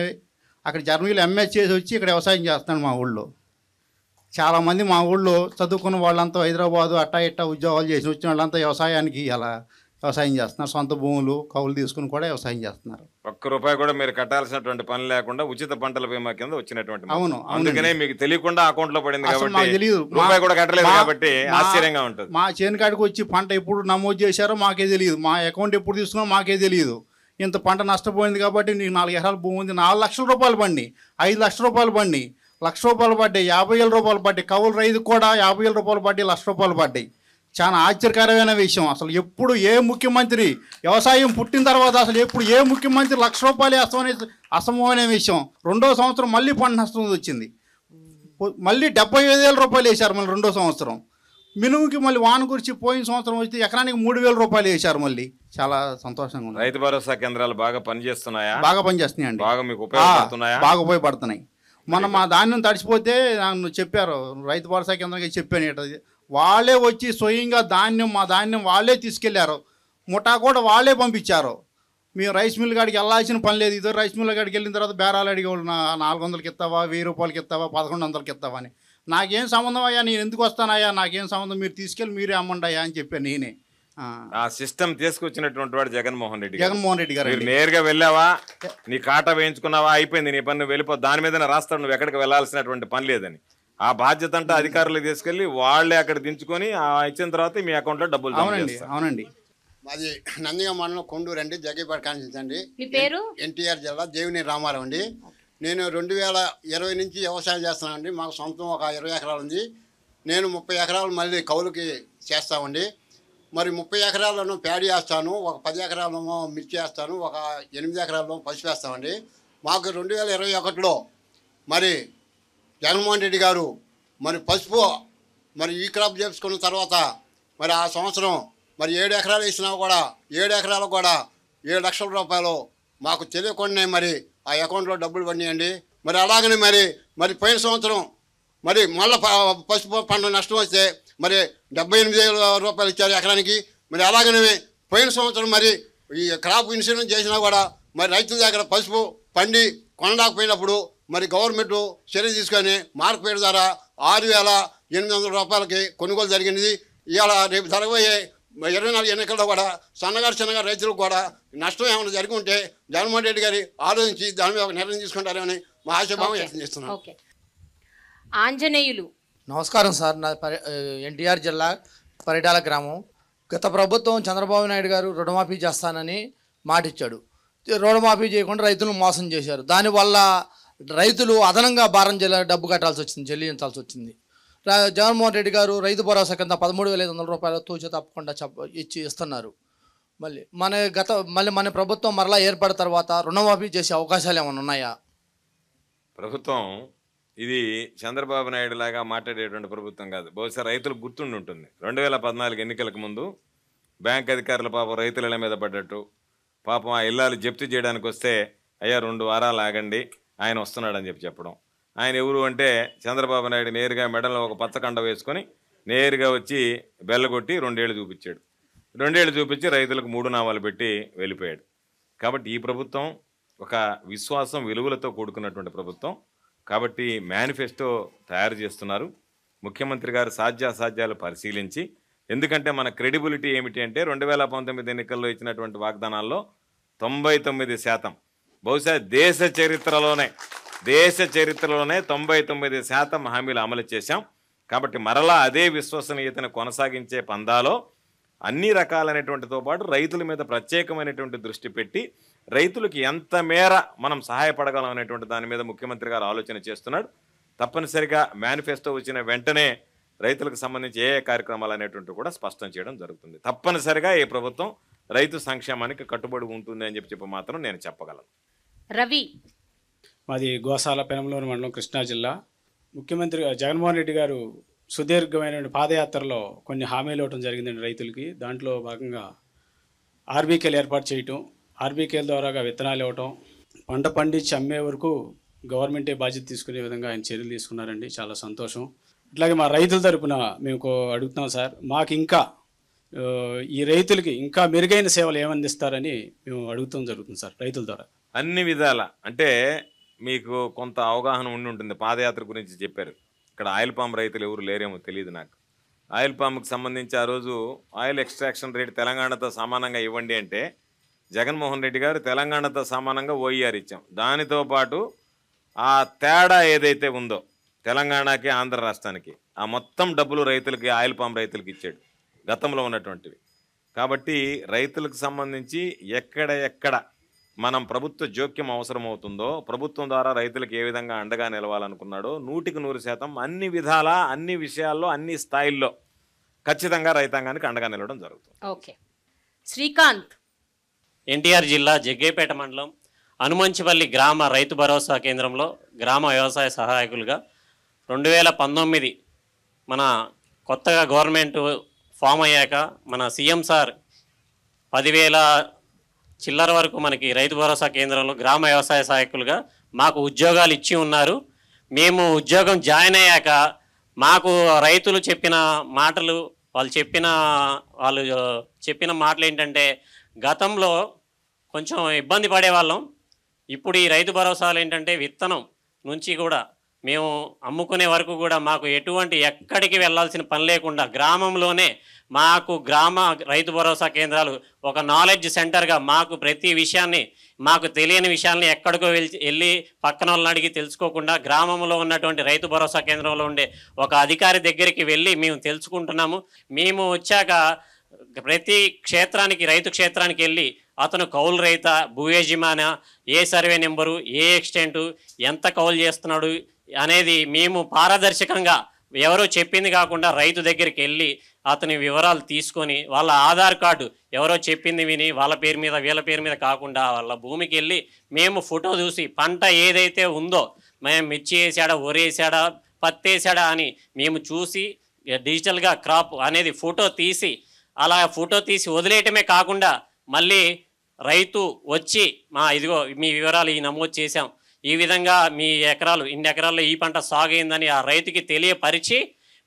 అక్కడ జర్మనీలో ఎంఎస్ చేసి వచ్చి ఇక్కడ వ్యవసాయం చేస్తున్నాడు మా ఊళ్ళో. చాలామంది మా ఊళ్ళో చదువుకున్న వాళ్ళంతా హైదరాబాదు అట్టా ఉద్యోగాలు చేసి వచ్చిన వాళ్ళంతా వ్యవసాయానికి అలా వ్యవసాయం చేస్తున్నారు. సొంత భూములు కౌలు తీసుకుని కూడా వ్యవసాయం చేస్తున్నారు. ₹1 కూడా మీరు కట్టాల్సినటువంటి పని లేకుండా ఉచిత పంటల బీమా కింద వచ్చినటువంటి. అవును. అందుకనే మీకు తెలియకుండా అకౌంట్ లో పడింది కాబట్టి మాకు తెలియదు, రూపాయి కూడా కట్టలేదు కాబట్టి ఆశ్చర్యంగా ఉంటుంది. మా చేనుకాడికి వచ్చి పంట ఎప్పుడు నమోదు చేశారో మాకే తెలియదు, మా అకౌంట్ ఎప్పుడు తీసుకున్నా మాకే తెలియదు. ఇంత పంట నష్టపోయింది కాబట్టి నీకు 4 ఎకరాల భూమి ఉంది, ₹4,00,000 పడి, ₹5,00,000 పడి, ₹1,00,000 పడ్డాయి, ₹50,000 పడ్డాయి. కౌలు రైతుకు కూడా ₹50,000 పడ్డాయి, ₹1,00,000 పడ్డాయి. చాలా ఆశ్చర్యకరమైన విషయం. అసలు ఎప్పుడు ఏ ముఖ్యమంత్రి వ్యవసాయం పుట్టిన తర్వాత అసలు ఎప్పుడు ఏ ముఖ్యమంత్రి ₹1,00,000 వేస్తామనేది అసంభవమైన విషయం. 2వ సంవత్సరం మళ్ళీ పంట నష్టం వచ్చింది, మళ్ళీ ₹75,000 వేశారు. మళ్ళీ 2వ సంవత్సరం మినుముకి మళ్ళీ వాన కురిచి పోయిన సంవత్సరం వచ్చి ఎకరానికి ₹3,000 వేశారు. మళ్ళీ చాలా సంతోషంగా ఉంది. రైతు భరోసా కేంద్రాలు బాగా పనిచేస్తున్నాయా? బాగా పనిచేస్తున్నాయండి. బాగా మీకు ఉపయోగపడుతున్నాయా? బాగా ఉపయోగపడుతున్నాయి. మొన్న మా ధాన్యం తడిచిపోతే నన్ను చెప్పారు, రైతు భరోసా కేంద్రానికి చెప్పాను, వాళ్ళే వచ్చి స్వయంగా మా ధాన్యం వాళ్ళే తీసుకెళ్లారు, ముఠా కూడా వాళ్ళే పంపించారు. మేము రైస్ మిల్ కాడికి వెళ్ళాల్సిన పని లేదు. ఇదో రైస్ మిల్ కాడికి వెళ్ళిన తర్వాత బేరాలు అడిగేవాళ్ళు, 400కి ఇస్తావా, ₹1,000 ఇస్తావా, 1,100కి ఇస్తావా అని. నాకేం సంబంధం అయ్యా, నేను ఎందుకు వస్తానయ్యా, నాకేం సంబంధం, మీరు తీసుకెళ్ళి మీరే అమ్మండి అయ్యా అని చెప్పాను నేనే. ఆ సిస్టమ్ తీసుకొచ్చినటువంటి వాడు జగన్మోహన్ రెడ్డి గారు. నేరుగా వెళ్ళావా, నీ కాటా వేయించుకున్నావా, అయిపోయింది, నీ పని వెళ్ళిపో, దాని మీద రాస్తాడు, నువ్వు ఎక్కడికి వెళ్ళాల్సినటువంటి పని లేదని. ఆ బాధ్యత అంతా అధికారులకు తీసుకెళ్లి వాళ్ళే అక్కడ దించుకొని ఇచ్చిన తర్వాత మీ అకౌంట్ లో డబ్బులు. అవునండి. మాది నందిగా మండలం కొండూరు అండి, జగ్గేపేట కాన్స్టిట్యూన్సీ అండి. మీ పేరు? ఎన్టీఆర్ జిల్లా దేవినేని రామారావు అండి. నేను 2020 నుంచి వ్యవసాయం చేస్తున్నానండి. మాకు సొంతం ఒక 20 ఎకరాలు ఉంది. నేను 30 ఎకరాలు మళ్ళీ కౌలుకి చేస్తామండి. మరి 30 ఎకరాలను ప్యాడీ వేస్తాను, ఒక 10 ఎకరాలను మిర్చి వేస్తాను, ఒక 8 ఎకరాలను పసుపు వేస్తామండి. మాకు 2021లో మరి జగన్మోహన్ రెడ్డి గారు మరి పసుపు మరి ఈ క్రాప్ చేసుకున్న తర్వాత మరి ఆ సంవత్సరం మరి 7 ఎకరాలు వేసినా కూడా 7 ఎకరాలకు కూడా ₹7,00,000 మాకు తెలియకుండా మరి ఆ అకౌంట్లో డబ్బులు పడినాయండి. మరి అలాగనే మరి పోయిన సంవత్సరం మరి మళ్ళీ పసుపు పంట నష్టం వస్తే మరి ₹78,000 ఇచ్చారు ఎకరానికి. మరి అలాగనే పోయిన సంవత్సరం మరి ఈ క్రాప్ ఇన్సూరెన్స్ చేసినా కూడా మరి రైతుల దగ్గర పసుపు పండి కొనలేకపోయినప్పుడు మరి గవర్నమెంట్ చర్య తీసుకొని మార్కెట్ ద్వారా ₹6,800 కొనుగోలు జరిగింది. ఇవాళ రేపు జరగబోయే 24 ఎన్నికల్లో కూడా చిన్నగా రైతులకు కూడా నష్టం ఏమైనా జరిగి ఉంటే జగన్మోహన్ రెడ్డి గారి ఆలోచించి దాని మీద ఒక నిర్ణయం తీసుకుంటారని మా ఆశాభావం వ్యక్తం చేస్తున్నాం. ఆంజనేయులు, నమస్కారం సార్. నా ఎన్టీఆర్ జిల్లా పరిటాల గ్రామం. గత ప్రభుత్వం చంద్రబాబు నాయుడు గారు రుణమాఫీ చేస్తానని మాటిచ్చాడు. రుణమాఫీ చేయకుండా రైతులను మోసం చేశారు. దానివల్ల రైతులు అదనంగా భారం డబ్బు కట్టాల్సి వచ్చింది, చెల్లించాల్సి వచ్చింది. జగన్మోహన్ రెడ్డి గారు రైతు భరోసా కింద 13,500 రూపాయలు తూచ తప్పకుండా ఇస్తున్నారు. మళ్ళీ మన ప్రభుత్వం మరలా ఏర్పడిన తర్వాత రుణమాఫీ చేసే అవకాశాలు ఏమైనా ఉన్నాయా? ప్రభుత్వం ఇది చంద్రబాబు నాయుడు లాగా మాట్లాడేటువంటి ప్రభుత్వం కాదు. బహుశా రైతులకు గుర్తుండి ఉంటుంది, 2014 ఎన్నికలకు ముందు బ్యాంక్ అధికారులు పాపం రైతుల ఇళ్ల మీద పడ్డట్టు, పాపం ఆ ఇల్లాలు జప్తు చేయడానికి వస్తే అయ్యా 2 వారాలు ఆగండి ఆయన వస్తున్నాడని చెప్పడం. ఆయన ఎవరు అంటే చంద్రబాబు నాయుడు నేరుగా మెడలో ఒక పచ్చకండ వేసుకొని నేరుగా వచ్చి బెల్లగొట్టి 2 ఏళ్ళు చూపించాడు. 2 ఏళ్ళు చూపించి రైతులకు 3 నామాలు పెట్టి వెళ్ళిపోయాడు. కాబట్టి ఈ ప్రభుత్వం ఒక విశ్వాసం విలువలతో కూడుకున్నటువంటి ప్రభుత్వం. కాబట్టి మేనిఫెస్టో తయారు చేస్తున్నారు. ముఖ్యమంత్రి గారు సాధ్యాసాధ్యాలు పరిశీలించి, ఎందుకంటే మన క్రెడిబిలిటీ ఏమిటి అంటే 2019 ఎన్నికల్లో ఇచ్చినటువంటి వాగ్దానాల్లో 99%, బహుశా దేశ చరిత్రలోనే 99% హామీలు అమలు చేశాం. కాబట్టి మరలా అదే విశ్వసనీయతను కొనసాగించే పందాలో అన్ని రకాలైనటువంటితో పాటు రైతుల మీద ప్రత్యేకమైనటువంటి దృష్టి పెట్టి రైతులకు ఎంత మేర మనం సహాయపడగలం అనేటువంటి దాని మీద ముఖ్యమంత్రి గారు ఆలోచన చేస్తున్నాడు. తప్పనిసరిగా మేనిఫెస్టో వచ్చిన వెంటనే రైతులకు సంబంధించి ఏ కార్యక్రమాలు అనేటువంటి కూడా స్పష్టం చేయడం జరుగుతుంది. తప్పనిసరిగా ఈ ప్రభుత్వం రైతు సంక్షేమానికి కట్టుబడి ఉంటుంది అని చెప్పి మాత్రం నేను చెప్పగలను. రవి, మాది గోసాల పెనంలూరు మండలం, కృష్ణా జిల్లా. ముఖ్యమంత్రి జగన్మోహన్ రెడ్డి గారు సుదీర్ఘమైన పాదయాత్రలో కొన్ని హామీలు ఇవ్వడం జరిగిందండి రైతులకి. దాంట్లో భాగంగా ఆర్బీకేలు ఏర్పాటు చేయటం, ఆర్బీకేల ద్వారాగా విత్తనాలు ఇవ్వటం, పంట పండించి అమ్మే వరకు గవర్నమెంటే బాధ్యత తీసుకునే విధంగా ఆయన చర్యలు తీసుకున్నారండి. చాలా సంతోషం. అట్లాగే మా రైతుల తరపున మేము అడుగుతున్నాం సార్, మాకు ఇంకా ఈ రైతులకి ఇంకా మెరుగైన సేవలు ఏమందిస్తారని మేము అడుగుతాం జరుగుతుంది సార్ రైతుల ద్వారా. అన్ని విధాల అంటే మీకు కొంత అవగాహన ఉండి ఉంటుంది. పాదయాత్ర గురించి చెప్పారు. ఇక్కడ ఆయిల్ పామ్ రైతులు ఎవరు లేరేమో తెలియదు నాకు. ఆయిల్ పామ్కి సంబంధించి ఆ రోజు ఆయిల్ ఎక్స్ట్రాక్షన్ రేట్ తెలంగాణతో సమానంగా ఇవ్వండి అంటే జగన్మోహన్ రెడ్డి గారు తెలంగాణతో సమానంగా ఓఈఆర్ ఇచ్చాం. దానితో పాటు ఆ తేడా ఏదైతే ఉందో తెలంగాణకి ఆంధ్ర రాష్ట్రానికి ఆ మొత్తం డబ్బులు రైతులకి, ఆయిల్ పామ్ రైతులకి ఇచ్చాడు గతంలో ఉన్నటువంటివి. కాబట్టి రైతులకు సంబంధించి ఎక్కడ మనం ప్రభుత్వ జోక్యం అవసరమవుతుందో, ప్రభుత్వం ద్వారా రైతులకు ఏ విధంగా అండగా నిలవాలనుకున్నాడో 100% అన్ని విధాల, అన్ని విషయాల్లో, అన్ని స్థాయిల్లో ఖచ్చితంగా రైతాంగానికి అండగా నిలవడం జరుగుతుంది. ఓకే. శ్రీకాంత్, ఎన్టీఆర్ జిల్లా జగ్గేపేట మండలం అనుమంచిపల్లి గ్రామ రైతు భరోసా కేంద్రంలో గ్రామ వ్యవసాయ సహాయకులుగా 2019 మన కొత్తగా గవర్నమెంట్ ఫామ్ అయ్యాక మన సీఎం సార్ 10,000 చిల్లర వరకు మనకి రైతు భరోసా కేంద్రంలో గ్రామ వ్యవసాయ సహాయకులుగా మాకు ఉద్యోగాలు ఇచ్చి ఉన్నారు. మేము ఉద్యోగం జాయిన్ అయ్యాక మాకు రైతులు చెప్పిన మాటలు, వాళ్ళు చెప్పిన మాటలు ఏంటంటే, గతంలో కొంచెం ఇబ్బంది పడేవాళ్ళం. ఇప్పుడు ఈ రైతు భరోసాలు ఏంటంటే విత్తనం నుంచి కూడా మేము అమ్ముకునే వరకు కూడా మాకు ఎక్కడికి వెళ్ళాల్సిన పని లేకుండా గ్రామంలోనే మాకు గ్రామ రైతు భరోసా కేంద్రాలు ఒక నాలెడ్జ్ సెంటర్గా మాకు ప్రతి విషయాన్ని, మాకు తెలియని విషయాల్ని ఎక్కడికో వెళ్ళి పక్కన వాళ్ళని అడిగి తెలుసుకోకుండా గ్రామంలో ఉన్నటువంటి రైతు భరోసా కేంద్రంలో ఉండే ఒక అధికారి దగ్గరికి వెళ్ళి మేము తెలుసుకుంటున్నాము. మేము వచ్చాక ప్రతి క్షేత్రానికి, రైతు క్షేత్రానికి వెళ్ళి అతను కౌలు రైత, భూ యజమాన, ఏ సర్వే నెంబరు, ఏ ఎక్స్టెంటు, ఎంత కౌలు చేస్తున్నాడు అనేది మేము పారదర్శకంగా ఎవరో చెప్పింది కాకుండా రైతు దగ్గరికి వెళ్ళి అతని వివరాలు తీసుకొని వాళ్ళ ఆధార్ కార్డు ఎవరో చెప్పింది విని వాళ్ళ పేరు మీద వీళ్ళ పేరు మీద కాకుండా వాళ్ళ భూమికి వెళ్ళి మేము ఫోటో చూసి పంట ఏదైతే ఉందో, మేము మిర్చి వేసాడా, వరి వేసాడా, పత్తి వేసాడా అని మేము చూసి డిజిటల్గా క్రాప్ అనేది ఫోటో తీసి, అలా ఫోటో తీసి వదిలేయటమే కాకుండా మళ్ళీ రైతు వచ్చి ఇదిగో మీ వివరాలు ఈ నమోదు చేశాం, ఈ విధంగా మీ ఇన్ని ఎకరాల్లో ఈ పంట సాగు అయిందని ఆ రైతుకి తెలియపరిచి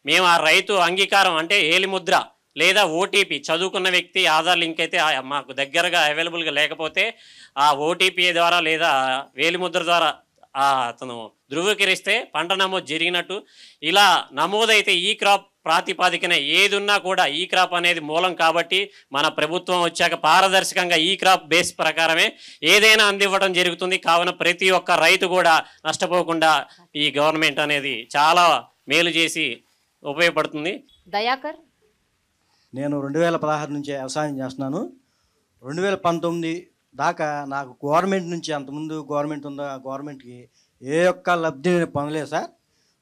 మేము ఆ రైతు అంగీకారం అంటే ఏలిముద్ర లేదా ఓటీపీ, చదువుకున్న వ్యక్తి ఆధార్ లింక్ అయితే మాకు దగ్గరగా అవైలబుల్గా లేకపోతే ఆ ఓటీపీ ద్వారా లేదా వేలిముద్ర ద్వారా అతను ధృవీకరిస్తే పంట నమోదు జరిగినట్టు. ఇలా నమోదైతే ఈ క్రాప్ ప్రాతిపాదికన ఏది ఉన్నా కూడా ఈ క్రాప్ అనేది మూలం కాబట్టి మన ప్రభుత్వం వచ్చాక పారదర్శకంగా ఈ క్రాప్ బేస్ ప్రకారమే ఏదైనా అందివ్వడం జరుగుతుంది. కావున ప్రతి ఒక్క రైతు కూడా నష్టపోకుండా ఈ గవర్నమెంట్ అనేది చాలా మేలు చేసి ఉపయోగపడుతుంది. దయాకర్, నేను 2016 నుంచి వ్యవసాయం చేస్తున్నాను. 2019 దాకా నాకు గవర్నమెంట్ నుంచి, అంతకుముందు గవర్నమెంట్ ఉందా, గవర్నమెంట్కి ఏ ఒక్క లబ్ధి నేను పొందలేదు సార్.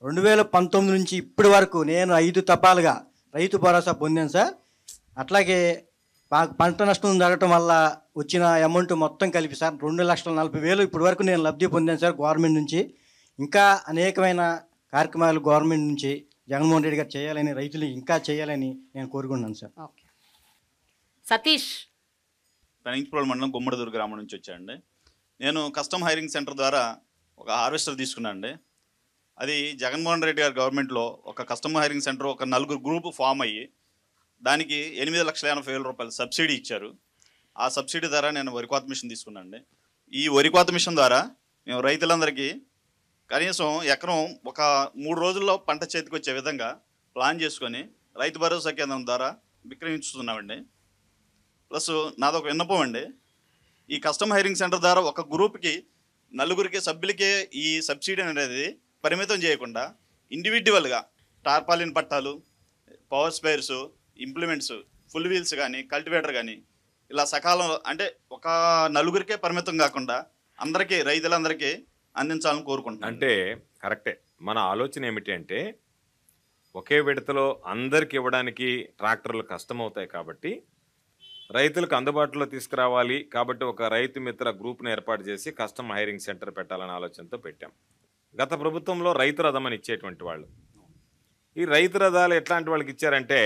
2019 నుంచి ఇప్పటి వరకు నేను 5 తపాలుగా రైతు భరోసా పొందాను సార్. అట్లాగే మాకు పంట నష్టం జరగటం వల్ల వచ్చిన అమౌంట్ మొత్తం కలిపి సార్ 2,40,000 ఇప్పటి వరకు నేను లబ్ధి పొందాను సార్ గవర్నమెంట్ నుంచి. ఇంకా అనేకమైన కార్యక్రమాలు గవర్నమెంట్ నుంచి జగన్మోహన్ రెడ్డి గారు చేయాలని, రైతులు ఇంకా చేయాలని నేను కోరుకుంటున్నాను సార్. ఓకే. సతీష్. పెనంకిప్రోలు మండలం గుమ్మడిదూరు గ్రామం నుంచి వచ్చానండి. నేను కస్టమ్ హైరింగ్ సెంటర్ ద్వారా ఒక హార్వెస్టర్ తీసుకున్నాను అండి. అది జగన్మోహన్ రెడ్డి గారి గవర్నమెంట్లో ఒక కస్టమ్ హైరింగ్ సెంటర్ ఒక 4 గ్రూపు ఫామ్ అయ్యి దానికి 8,80,000 రూపాయలు సబ్సిడీ ఇచ్చారు. ఆ సబ్సిడీ ద్వారా నేను వరి కోత మిషన్ తీసుకున్నాను అండి. ఈ వరి కోత మిషన్ ద్వారా మేము రైతులందరికీ కనీసం ఎకరం ఒక 3 రోజుల్లో పంట చేతికి వచ్చే విధంగా ప్లాన్ చేసుకొని రైతు భరోసా కేంద్రం ద్వారా విక్రయించుతున్నామండి. ప్లస్ నాదొక విన్నపం అండి, ఈ కస్టమ్ హైరింగ్ సెంటర్ ద్వారా ఒక గ్రూప్కి 4 సభ్యులకే ఈ సబ్సిడీ అనేది పరిమితం చేయకుండా ఇండివిజువల్గా టార్పాలిన్ పట్టాలు, power spares, implements, full wheels కానీ, కల్టివేటర్ కానీ ఇలా సకాలంలో అంటే ఒక 4 పరిమితం కాకుండా అందరికీ రైతులందరికీ అందించాలని కోరుకుంటున్నాను. అంటే కరెక్టే. మన ఆలోచన ఏమిటి అంటే ఒకే విడతలో అందరికి ఇవ్వడానికి ట్రాక్టర్లు కష్టమవుతాయి కాబట్టి రైతులకు అందుబాటులో తీసుకురావాలి కాబట్టి ఒక రైతు మిత్ర గ్రూప్ను ఏర్పాటు చేసి కస్టమ్ హైరింగ్ సెంటర్ పెట్టాలనే ఆలోచనతో పెట్టాం. గత ప్రభుత్వంలో రైతు రథం అని ఇచ్చేటువంటి వాళ్ళు, ఈ రైతు రథాలు ఎట్లాంటి వాళ్ళకి ఇచ్చారంటే,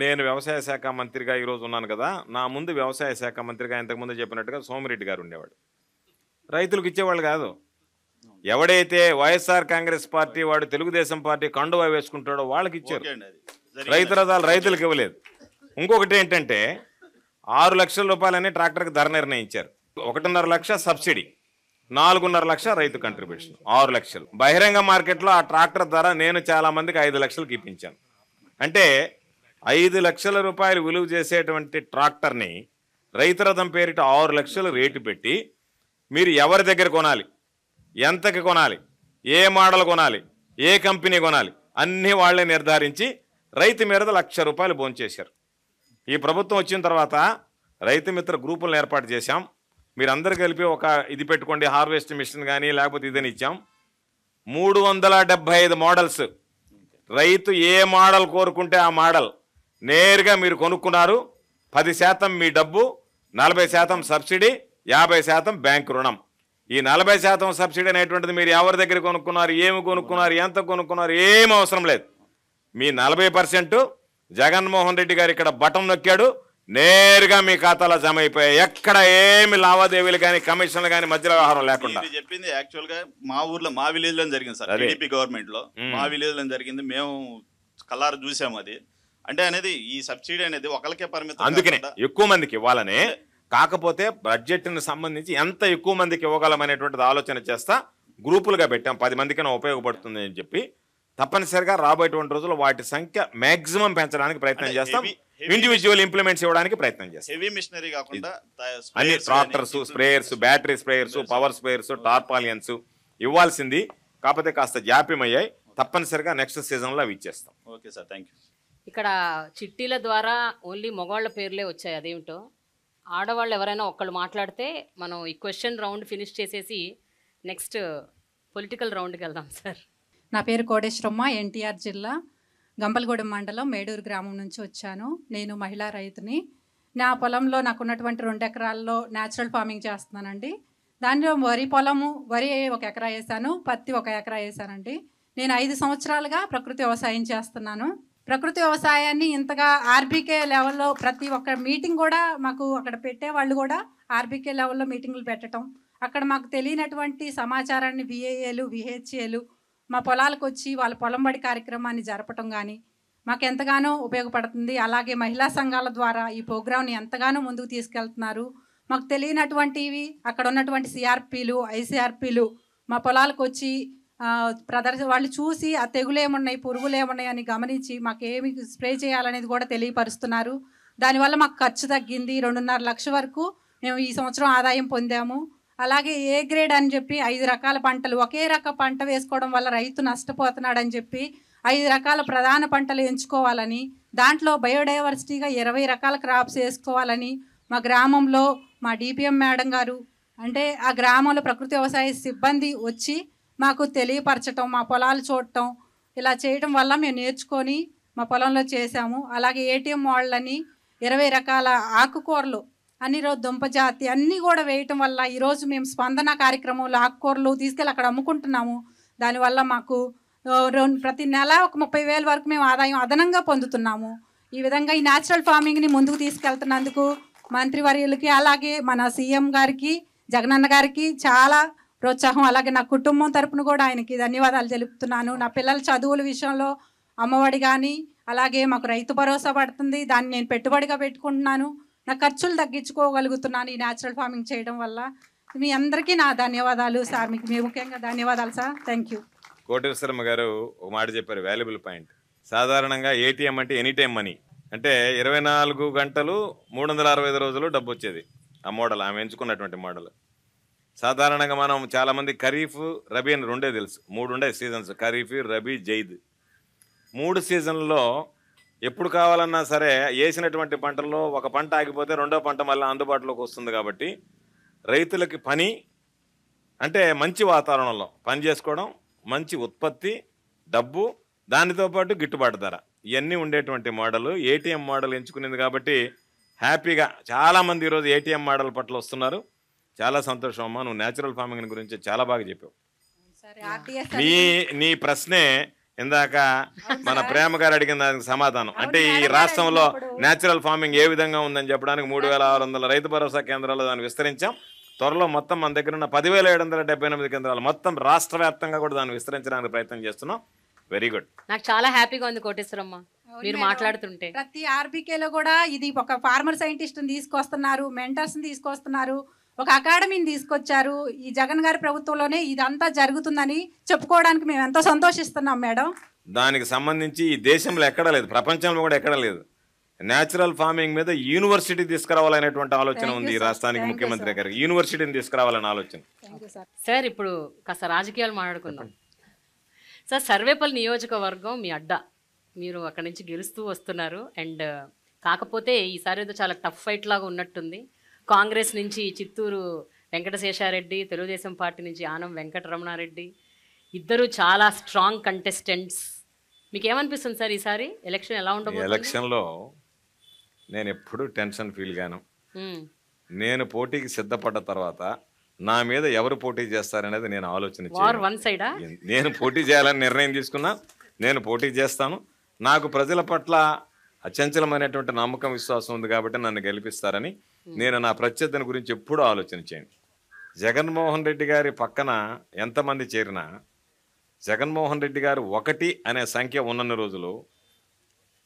నేను వ్యవసాయ శాఖ మంత్రిగా ఈరోజు ఉన్నాను కదా, నా ముందు వ్యవసాయ శాఖ మంత్రిగా ఇంతకుముందు చెప్పినట్టుగా సోమిరెడ్డి గారు ఉండేవాడు. రైతులకు ఇచ్చేవాళ్ళు కాదు. ఎవడైతే వైఎస్ఆర్ కాంగ్రెస్ పార్టీ వాడు తెలుగుదేశం పార్టీ కండువా వేసుకుంటాడో వాళ్ళకి ఇచ్చారు. రైతు రథాలు రైతులకు ఇవ్వలేదు. ఇంకొకటి ఏంటంటే 6 లక్షల రూపాయలని ట్రాక్టర్కి ధర నిర్ణయించారు. 1.5 లక్ష సబ్సిడీ, 4.5 లక్ష రైతు కంట్రిబ్యూషన్, 6 లక్షలు. బహిరంగ మార్కెట్లో ఆ ట్రాక్టర్ ధర నేను చాలా మందికి 5 లక్షలకు ఇప్పించాను. అంటే 5 లక్షల రూపాయలు విలువ చేసేటువంటి ట్రాక్టర్ని రైతు రథం పేరిట 6 లక్షలు రేటు పెట్టి మీరు ఎవరి దగ్గర కొనాలి, ఎంతకి కొనాలి, ఏ మోడల్ కొనాలి, ఏ కంపెనీ కొనాలి అన్నీ వాళ్ళే నిర్ధారించి రైతు మీద 1,00,000 రూపాయలు భోంచేశారు. ఈ ప్రభుత్వం వచ్చిన తర్వాత రైతు మిత్ర గ్రూపులను ఏర్పాటు చేశాం. మీరందరూ కలిపి ఒక ఇది పెట్టుకోండి, హార్వెస్ట్ మిషన్ కానీ లేకపోతే ఇదని ఇచ్చాం. 375 మోడల్స్, రైతు ఏ మోడల్ కోరుకుంటే ఆ మోడల్ నేరుగా మీరు కొనుక్కున్నారు. 10% మీ డబ్బు, 40% సబ్సిడీ, 50% బ్యాంకు రుణం. ఈ 40% సబ్సిడీ అనేటువంటిది మీరు ఎవరి దగ్గర కొనుక్కున్నారు, ఏమి కొనుక్కున్నారు, ఎంత కొనుక్కున్నారు ఏం అవసరం లేదు. మీ 40% జగన్మోహన్ రెడ్డి గారు ఇక్కడ బటన్ నొక్కాడు, నేరుగా మీ ఖాతాలో జమ అయిపోయాయి. ఎక్కడ ఏమి లావాదేవీలు కానీ కమిషన్లు కానీ మధ్యలో వ్యవహారం లేకుండా. చెప్పింది యాక్చువల్ గా మా ఊర్లో మా విలేజ్ లో జరిగింది సార్. టీడీపీ గవర్నమెంట్ లో మా విలేజ్ లో జరిగింది. మేము కల్లారు చూసాము. అది అంటే అనేది ఈ సబ్సిడీ అనేది ఒకరికే పరిమితం, అందుకనే ఎక్కువ మందికి ఇవ్వాలనే. కాకపోతే బడ్జెట్ని సంబంధించి ఎంత ఎక్కువ మందికి ఇవ్వగలమనేటువంటిది ఆలోచన చేస్తా గ్రూపులుగా పెట్టాం. 10 మందికైనా ఉపయోగపడుతుంది అని చెప్పి తప్పనిసరిగా రాబోయేటువంటి రోజుల్లో వాటి సంఖ్య మాక్సిమం పెంచడానికి ప్రయత్నం చేస్తాం. ఇండివిజువల్ ఇంప్లిమెంట్స్ ఇవ్వడానికి ప్రయత్నం చేస్తాం. హెవీ మిషనరీ కాకుండా అన్ని tractors, sprayers, battery sprayers, power sprayers, tarpaulins ఇవ్వాల్సింది. కాకపోతే కాస్త జాప్యమయ్యాయి. తప్పనిసరిగా నెక్స్ట్ సీజన్లో అవి ఇచ్చేస్తాం. Okay sir, thank you. ఇక్కడ చిట్టీల ద్వారా ఓన్లీ మగవాళ్ళ పేర్లే వచ్చాయి. అదేమిటో ఆడవాళ్ళు ఎవరైనా ఒక్కళ్ళు మాట్లాడితే మనం ఈ క్వశ్చన్ రౌండ్ ఫినిష్ చేసేసి నెక్స్ట్ పొలిటికల్ రౌండ్కి వెళ్దాం సార్. నా పేరు కోటేశ్వరమ్మ, ఎన్టీఆర్ జిల్లా గంపలగూడెం మండలం మేడూరు గ్రామం నుంచి వచ్చాను. నేను మహిళా రైతుని. నా పొలంలో నాకున్నటువంటి 2 ఎకరాల్లో న్యాచురల్ ఫార్మింగ్ చేస్తున్నానండి. దానిలో వరి పొలము, వరి 1 ఎకరా వేసాను, పత్తి 1 ఎకరా వేసానండి. నేను 5 సంవత్సరాలుగా ప్రకృతి వ్యవసాయం చేస్తున్నాను. ప్రకృతి వ్యవసాయాన్ని ఇంతగా ఆర్బీకే లెవెల్లో ప్రతి ఒక్క మీటింగ్ కూడా మాకు అక్కడ పెట్టేవాళ్ళు కూడా ఆర్బీకే లెవెల్లో మీటింగులు పెట్టడం, అక్కడ మాకు తెలియనటువంటి సమాచారాన్ని విఏఏలు, విహెచ్ఏలు మా పొలాలకు వచ్చి వాళ్ళ పొలంబడి కార్యక్రమాన్ని జరపటం కానీ మాకు ఎంతగానో ఉపయోగపడుతుంది. అలాగే మహిళా సంఘాల ద్వారా ఈ ప్రోగ్రామ్ని ఎంతగానో ముందుకు తీసుకెళ్తున్నారు. మాకు తెలియనటువంటివి అక్కడ ఉన్నటువంటి సిఆర్పీలు, ఐసీఆర్పీలు మా పొలాలకు వచ్చి వాళ్ళు చూసి ఆ తెగులు ఏమున్నాయి, పురుగులు ఏమున్నాయి అని గమనించి మాకేమి స్ప్రే చేయాలనేది కూడా తెలియపరుస్తున్నారు. దానివల్ల మాకు ఖర్చు తగ్గింది. 2.5 లక్షల వరకు మేము ఈ సంవత్సరం ఆదాయం పొందాము. అలాగే ఏ గ్రేడ్ అని చెప్పి 5 రకాల పంటలు, ఒకే రక పంట వేసుకోవడం వల్ల రైతు నష్టపోతున్నాడని చెప్పి 5 రకాల ప్రధాన పంటలు ఎంచుకోవాలని, దాంట్లో బయోడైవర్సిటీగా 20 రకాల క్రాప్స్ వేసుకోవాలని మా గ్రామంలో మా డిపిఎం మేడం గారు, అంటే ఆ గ్రామంలో ప్రకృతి వ్యవసాయ సిబ్బంది వచ్చి మాకు తెలియపరచటం, మా పొలాలు చూడటం, ఇలా చేయడం వల్ల మేము నేర్చుకొని మా పొలంలో చేసాము. అలాగే ఏటీఎం వాళ్ళని 20 రకాల ఆకుకూరలు అన్ని దుంప జాతి అన్నీ కూడా వేయటం వల్ల ఈరోజు మేము స్పందన కార్యక్రమంలో ఆకుకూరలు తీసుకెళ్ళి అక్కడ అమ్ముకుంటున్నాము. దానివల్ల మాకు ప్రతి నెల ఒక 30,000 వరకు మేము ఆదాయం అదనంగా పొందుతున్నాము. ఈ విధంగా ఈ న్యాచురల్ ఫార్మింగ్ని ముందుకు తీసుకెళ్తున్నందుకు మంత్రివర్యులకి అలాగే మన సీఎం గారికి జగనన్న గారికి చాలా ప్రోత్సాహం. అలాగే నా కుటుంబం తరపున కూడా ఆయనకి ధన్యవాదాలు తెలుపుతున్నాను. నా పిల్లల చదువుల విషయంలో అమ్మఒడి కానీ అలాగే మాకు రైతు భరోసా పడుతుంది, దాన్ని నేను పెట్టుబడిగా పెట్టుకుంటున్నాను. నా ఖర్చులు తగ్గించుకోగలుగుతున్నాను ఈ న్యాచురల్ ఫార్మింగ్ చేయడం వల్ల. మీ అందరికీ నా ధన్యవాదాలు సార్. మీకు ముఖ్యంగా ధన్యవాదాలు సార్. Thank you. కోటేశ్వరమ్మ గారు ఒక మాట చెప్పారు, వాల్యుబుల్ పాయింట్. సాధారణంగా ఏటీఎం అంటే ఎనీ టైం మనీ, అంటే 24 గంటలు 365 రోజులు డబ్బు వచ్చేది. ఆ మోడల్ ఆమె ఎంచుకున్నటువంటి మోడల్. సాధారణంగా మనం చాలామంది ఖరీఫ్ రబీ అని 2 తెలుసు, 3 ఉండే సీజన్స్, ఖరీఫ్ రబీ జైద్. 3 సీజన్లలో ఎప్పుడు కావాలన్నా సరే వేసినటువంటి పంటల్లో ఒక పంట ఆగిపోతే రెండో పంట మళ్ళీ అందుబాటులోకి వస్తుంది. కాబట్టి రైతులకి పని అంటే మంచి వాతావరణంలో పని చేసుకోవడం, మంచి ఉత్పత్తి, డబ్బు, దానితో పాటు గిట్టుబాటు ధర, ఇవన్నీ ఉండేటువంటి మోడల్ ఏటీఎం మోడల్ ఎంచుకునేది. కాబట్టి హ్యాపీగా చాలామంది ఈరోజు ఏటీఎం మోడల్ పట్ల వస్తున్నారు. చాలా సంతోషం అమ్మా. నువ్వు న్యాచురల్ ఫార్మింగ్ గురించి చాలా బాగా చెప్పావు. నీ ప్రశ్నే ఇందాక మన ప్రేమ గారు అడిగిన దానికి సమాధానం. అంటే ఈ రాష్ట్రంలో న్యాచురల్ ఫార్మింగ్ ఏ విధంగా ఉందని చెప్పడానికి 3,600 రైతు భరోసా కేంద్రాలు దాన్ని విస్తరించాం. త్వరలో మొత్తం మన దగ్గర ఉన్న 10,778 కేంద్రాలు మొత్తం రాష్ట్ర వ్యాప్తంగా కూడా దాన్ని విస్తరించడానికి ప్రయత్నం చేస్తున్నాం. Very good. నాకు చాలా హ్యాపీగా ఉంది కోటేశ్వరమ్మ మీరు మాట్లాడుతుంటే. ప్రతి ఆర్బీకేలో కూడా ఇది ఒక ఫార్మర్ సైంటిస్ట్ని తీసుకొస్తున్నారు, మెంటర్స్ని తీసుకొస్తున్నారు, ఒక అకాడమీని తీసుకొచ్చారు. ఈ జగన్ గారి ప్రభుత్వంలోనే ఇదంతా జరుగుతుందని చెప్పుకోవడానికి మేము ఎంతో సంతోషిస్తున్నాం మేడం. దానికి సంబంధించి ఈ దేశంలో ఎక్కడా లేదు, ప్రపంచంలో కూడా ఎక్కడా లేదు. న్యాచురల్ ఫార్మింగ్ మీద యూనివర్సిటీ తీసుకురావాలనేటువంటి ఆలోచన ఉంది ఈ రాష్ట్రానికి. ముఖ్యమంత్రి గారికి యూనివర్సిటీని తీసుకురావాలనే ఆలోచన. సార్ ఇప్పుడు కాస్త రాజకీయాలు మాట్లాడుకుందాం. సార్ సర్వేపల్లి నియోజకవర్గం మీ అడ్డా, మీరు అక్కడి నుంచి గెలుస్తూ వస్తున్నారు. అండ్ కాకపోతే ఈసారి ఏదో చాలా టఫ్ ఫైట్ లాగా ఉన్నట్టుంది. కాంగ్రెస్ నుంచి చిత్తూరు వెంకటశేషారెడ్డి, తెలుగుదేశం పార్టీ నుంచి ఆనం వెంకటరమణారెడ్డి, ఇద్దరు చాలా స్ట్రాంగ్ కంటెస్టెంట్స్. మీకు ఏమనిపిస్తుంది సార్ ఈసారి ఎలక్షన్ ఎలా ఉండబోతుంది? ఎలక్షన్లో నేను ఎప్పుడు టెన్షన్ ఫీల్ గాను. నేను పోటీకి సిద్ధపడ్డ తర్వాత నా మీద ఎవరు పోటీ చేస్తారనేది నేను ఆలోచన చేయాలి. నేను పోటీ చేయాలని నిర్ణయం తీసుకున్నా. నేను పోటీ చేస్తాను. నాకు ప్రజల పట్ల అచంచలమైనటువంటి నమ్మకం, విశ్వాసం ఉంది కాబట్టి నన్ను గెలిపిస్తారని నేను నా ప్రత్యర్థిని గురించి ఎప్పుడూ ఆలోచన చేయను. జగన్మోహన్ రెడ్డి గారి పక్కన ఎంతమంది చేరినా జగన్మోహన్ రెడ్డి గారు 1 అనే సంఖ్య ఉన్నన్ని రోజులు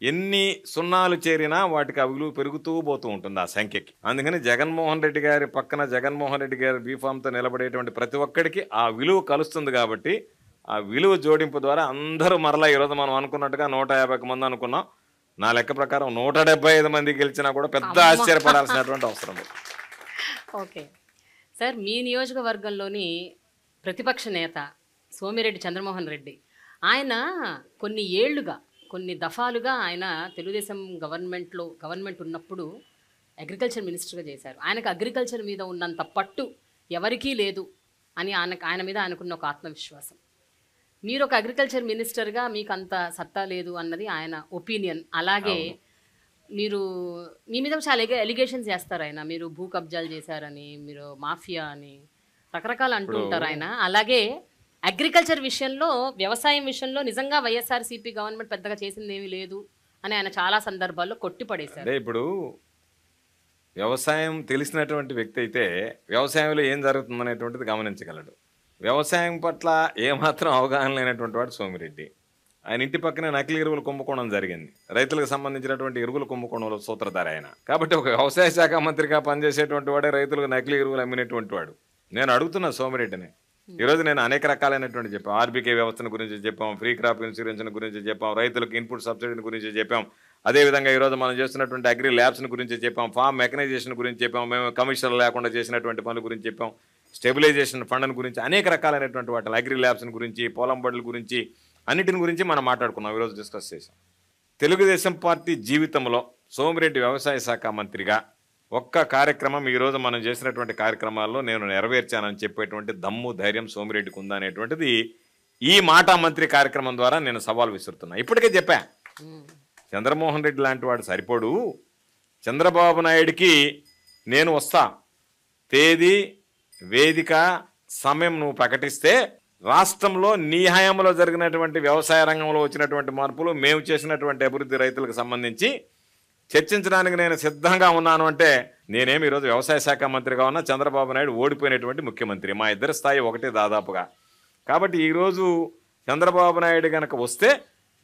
ఎన్ని సున్నాలు చేరినా వాటికి ఆ విలువ పెరుగుతూ పోతూ ఉంటుంది ఆ సంఖ్యకి. అందుకని జగన్మోహన్ రెడ్డి గారి పక్కన జగన్మోహన్ రెడ్డి గారి బీఫామ్తో నిలబడేటువంటి ప్రతి ఒక్కడికి ఆ విలువ కలుస్తుంది. కాబట్టి ఆ విలువ జోడింపు ద్వారా అందరూ మరలా ఈరోజు మనం అనుకున్నట్టుగా 150 మంది అనుకున్నాం. నా లెక్క ప్రకారం 175 మంది గెలిచినా కూడా పెద్ద ఆశ్చర్యపడాల్సినటువంటి అవసరం లేదు. ఓకే సార్, మీ నియోజకవర్గంలోని ప్రతిపక్ష నేత సోమిరెడ్డి చంద్రమోహన్ రెడ్డి, ఆయన కొన్ని దఫాలుగా ఆయన తెలుగుదేశం గవర్నమెంట్ ఉన్నప్పుడు అగ్రికల్చర్ మినిస్టర్గా చేశారు. ఆయనకు అగ్రికల్చర్ మీద ఉన్నంత పట్టు ఎవరికీ లేదు అని ఆయన మీద ఆయనకున్న ఒక ఆత్మవిశ్వాసం. మీరు ఒక అగ్రికల్చర్ మినిస్టర్గా మీకు అంత సత్తా లేదు అన్నది ఆయన ఒపీనియన్. అలాగే మీ మీద చాలా ఎలిగేషన్స్ చేస్తారు ఆయన. మీరు భూ కబ్జాలు చేశారని, మీరు మాఫియా అని రకరకాలు అంటూ ఉంటారు ఆయన. అలాగే అగ్రికల్చర్ విషయంలో, వ్యవసాయం విషయంలో నిజంగా వైఎస్ఆర్సీపీ గవర్నమెంట్ పెద్దగా చేసింది ఏమీ లేదు అని ఆయన చాలా సందర్భాల్లో కొట్టిపడేశారు. ఇప్పుడు వ్యవసాయం తెలిసినటువంటి వ్యక్తి అయితే వ్యవసాయంలో ఏం జరుగుతుందనేటువంటిది గమనించగలడు. వ్యవసాయం పట్ల ఏమాత్రం అవగాహన లేనటువంటి వాడు సోమిరెడ్డి. ఆయన ఇంటి పక్కనే నకిలీ ఎరువులు కుంభకోణం జరిగింది. రైతులకు సంబంధించినటువంటి ఎరువులు కుంభకోణంలో సూత్రధార ఆయన. కాబట్టి ఒక వ్యవసాయ శాఖ మంత్రిగా పనిచేసేటువంటి వాడే రైతులకు నకిలీ ఎరువులు అమ్మినటువంటి వాడు. నేను అడుగుతున్నా సోమిరెడ్డిని. ఈరోజు నేను అనేక రకాలైనటువంటి చెప్పాం. ఆర్బీకే వ్యవస్థను గురించి చెప్పాం, ఫ్రీ క్రాప్ ఇన్సూరెన్స్ గురించి చెప్పాం, రైతులకు ఇన్పుట్ సబ్సిడీని గురించి చెప్పాం. అదేవిధంగా ఈరోజు మనం చేస్తున్నటువంటి అగ్రి ల్యాబ్స్ని గురించి చెప్పాం, ఫార్మ్ మెకనైజేషన్ గురించి చెప్పాం, మేము కమిషన్లు లేకుండా చేసినటువంటి పనుల గురించి చెప్పాం, స్టెబిలైజేషన్ ఫండ్ గురించి, అనేక రకాలైనటువంటి వాటి అగ్రి ల్యాబ్స్ని గురించి, పొలం బడుల గురించి, అన్నిటిని గురించి మనం మాట్లాడుకున్నాం, ఈరోజు డిస్కస్ చేసాం. తెలుగుదేశం పార్టీ జీవితంలో సోమిరెడ్డి వ్యవసాయ శాఖ మంత్రిగా ఒక్క కార్యక్రమం ఈరోజు మనం చేసినటువంటి కార్యక్రమాల్లో నేను నెరవేర్చానని చెప్పేటువంటి దమ్ము, ధైర్యం సోమిరెడ్డికి ఉందనేటువంటిది ఈ మాట మంత్రి కార్యక్రమం ద్వారా నేను సవాల్ విసురుతున్నా. ఇప్పటికే చెప్పా, చంద్రమోహన్ రెడ్డి లాంటి వాడు సరిపోడు, చంద్రబాబు నాయుడికి నేను వస్తా, తేదీ వేదిక సమయం నువ్వు ప్రకటిస్తే రాష్ట్రంలో నీ హయాంలో జరిగినటువంటి వ్యవసాయ రంగంలో వచ్చినటువంటి మార్పులు, మేము చేసినటువంటి అభివృద్ధి రైతులకు సంబంధించి చర్చించడానికి నేను సిద్ధంగా ఉన్నాను అంటే, నేనేమి ఈరోజు వ్యవసాయ శాఖ మంత్రిగా ఉన్నా, చంద్రబాబు నాయుడు ఓడిపోయినటువంటి ముఖ్యమంత్రి, మా ఇద్దరి స్థాయి ఒకటే దాదాపుగా. కాబట్టి ఈరోజు చంద్రబాబు నాయుడు కనుక వస్తే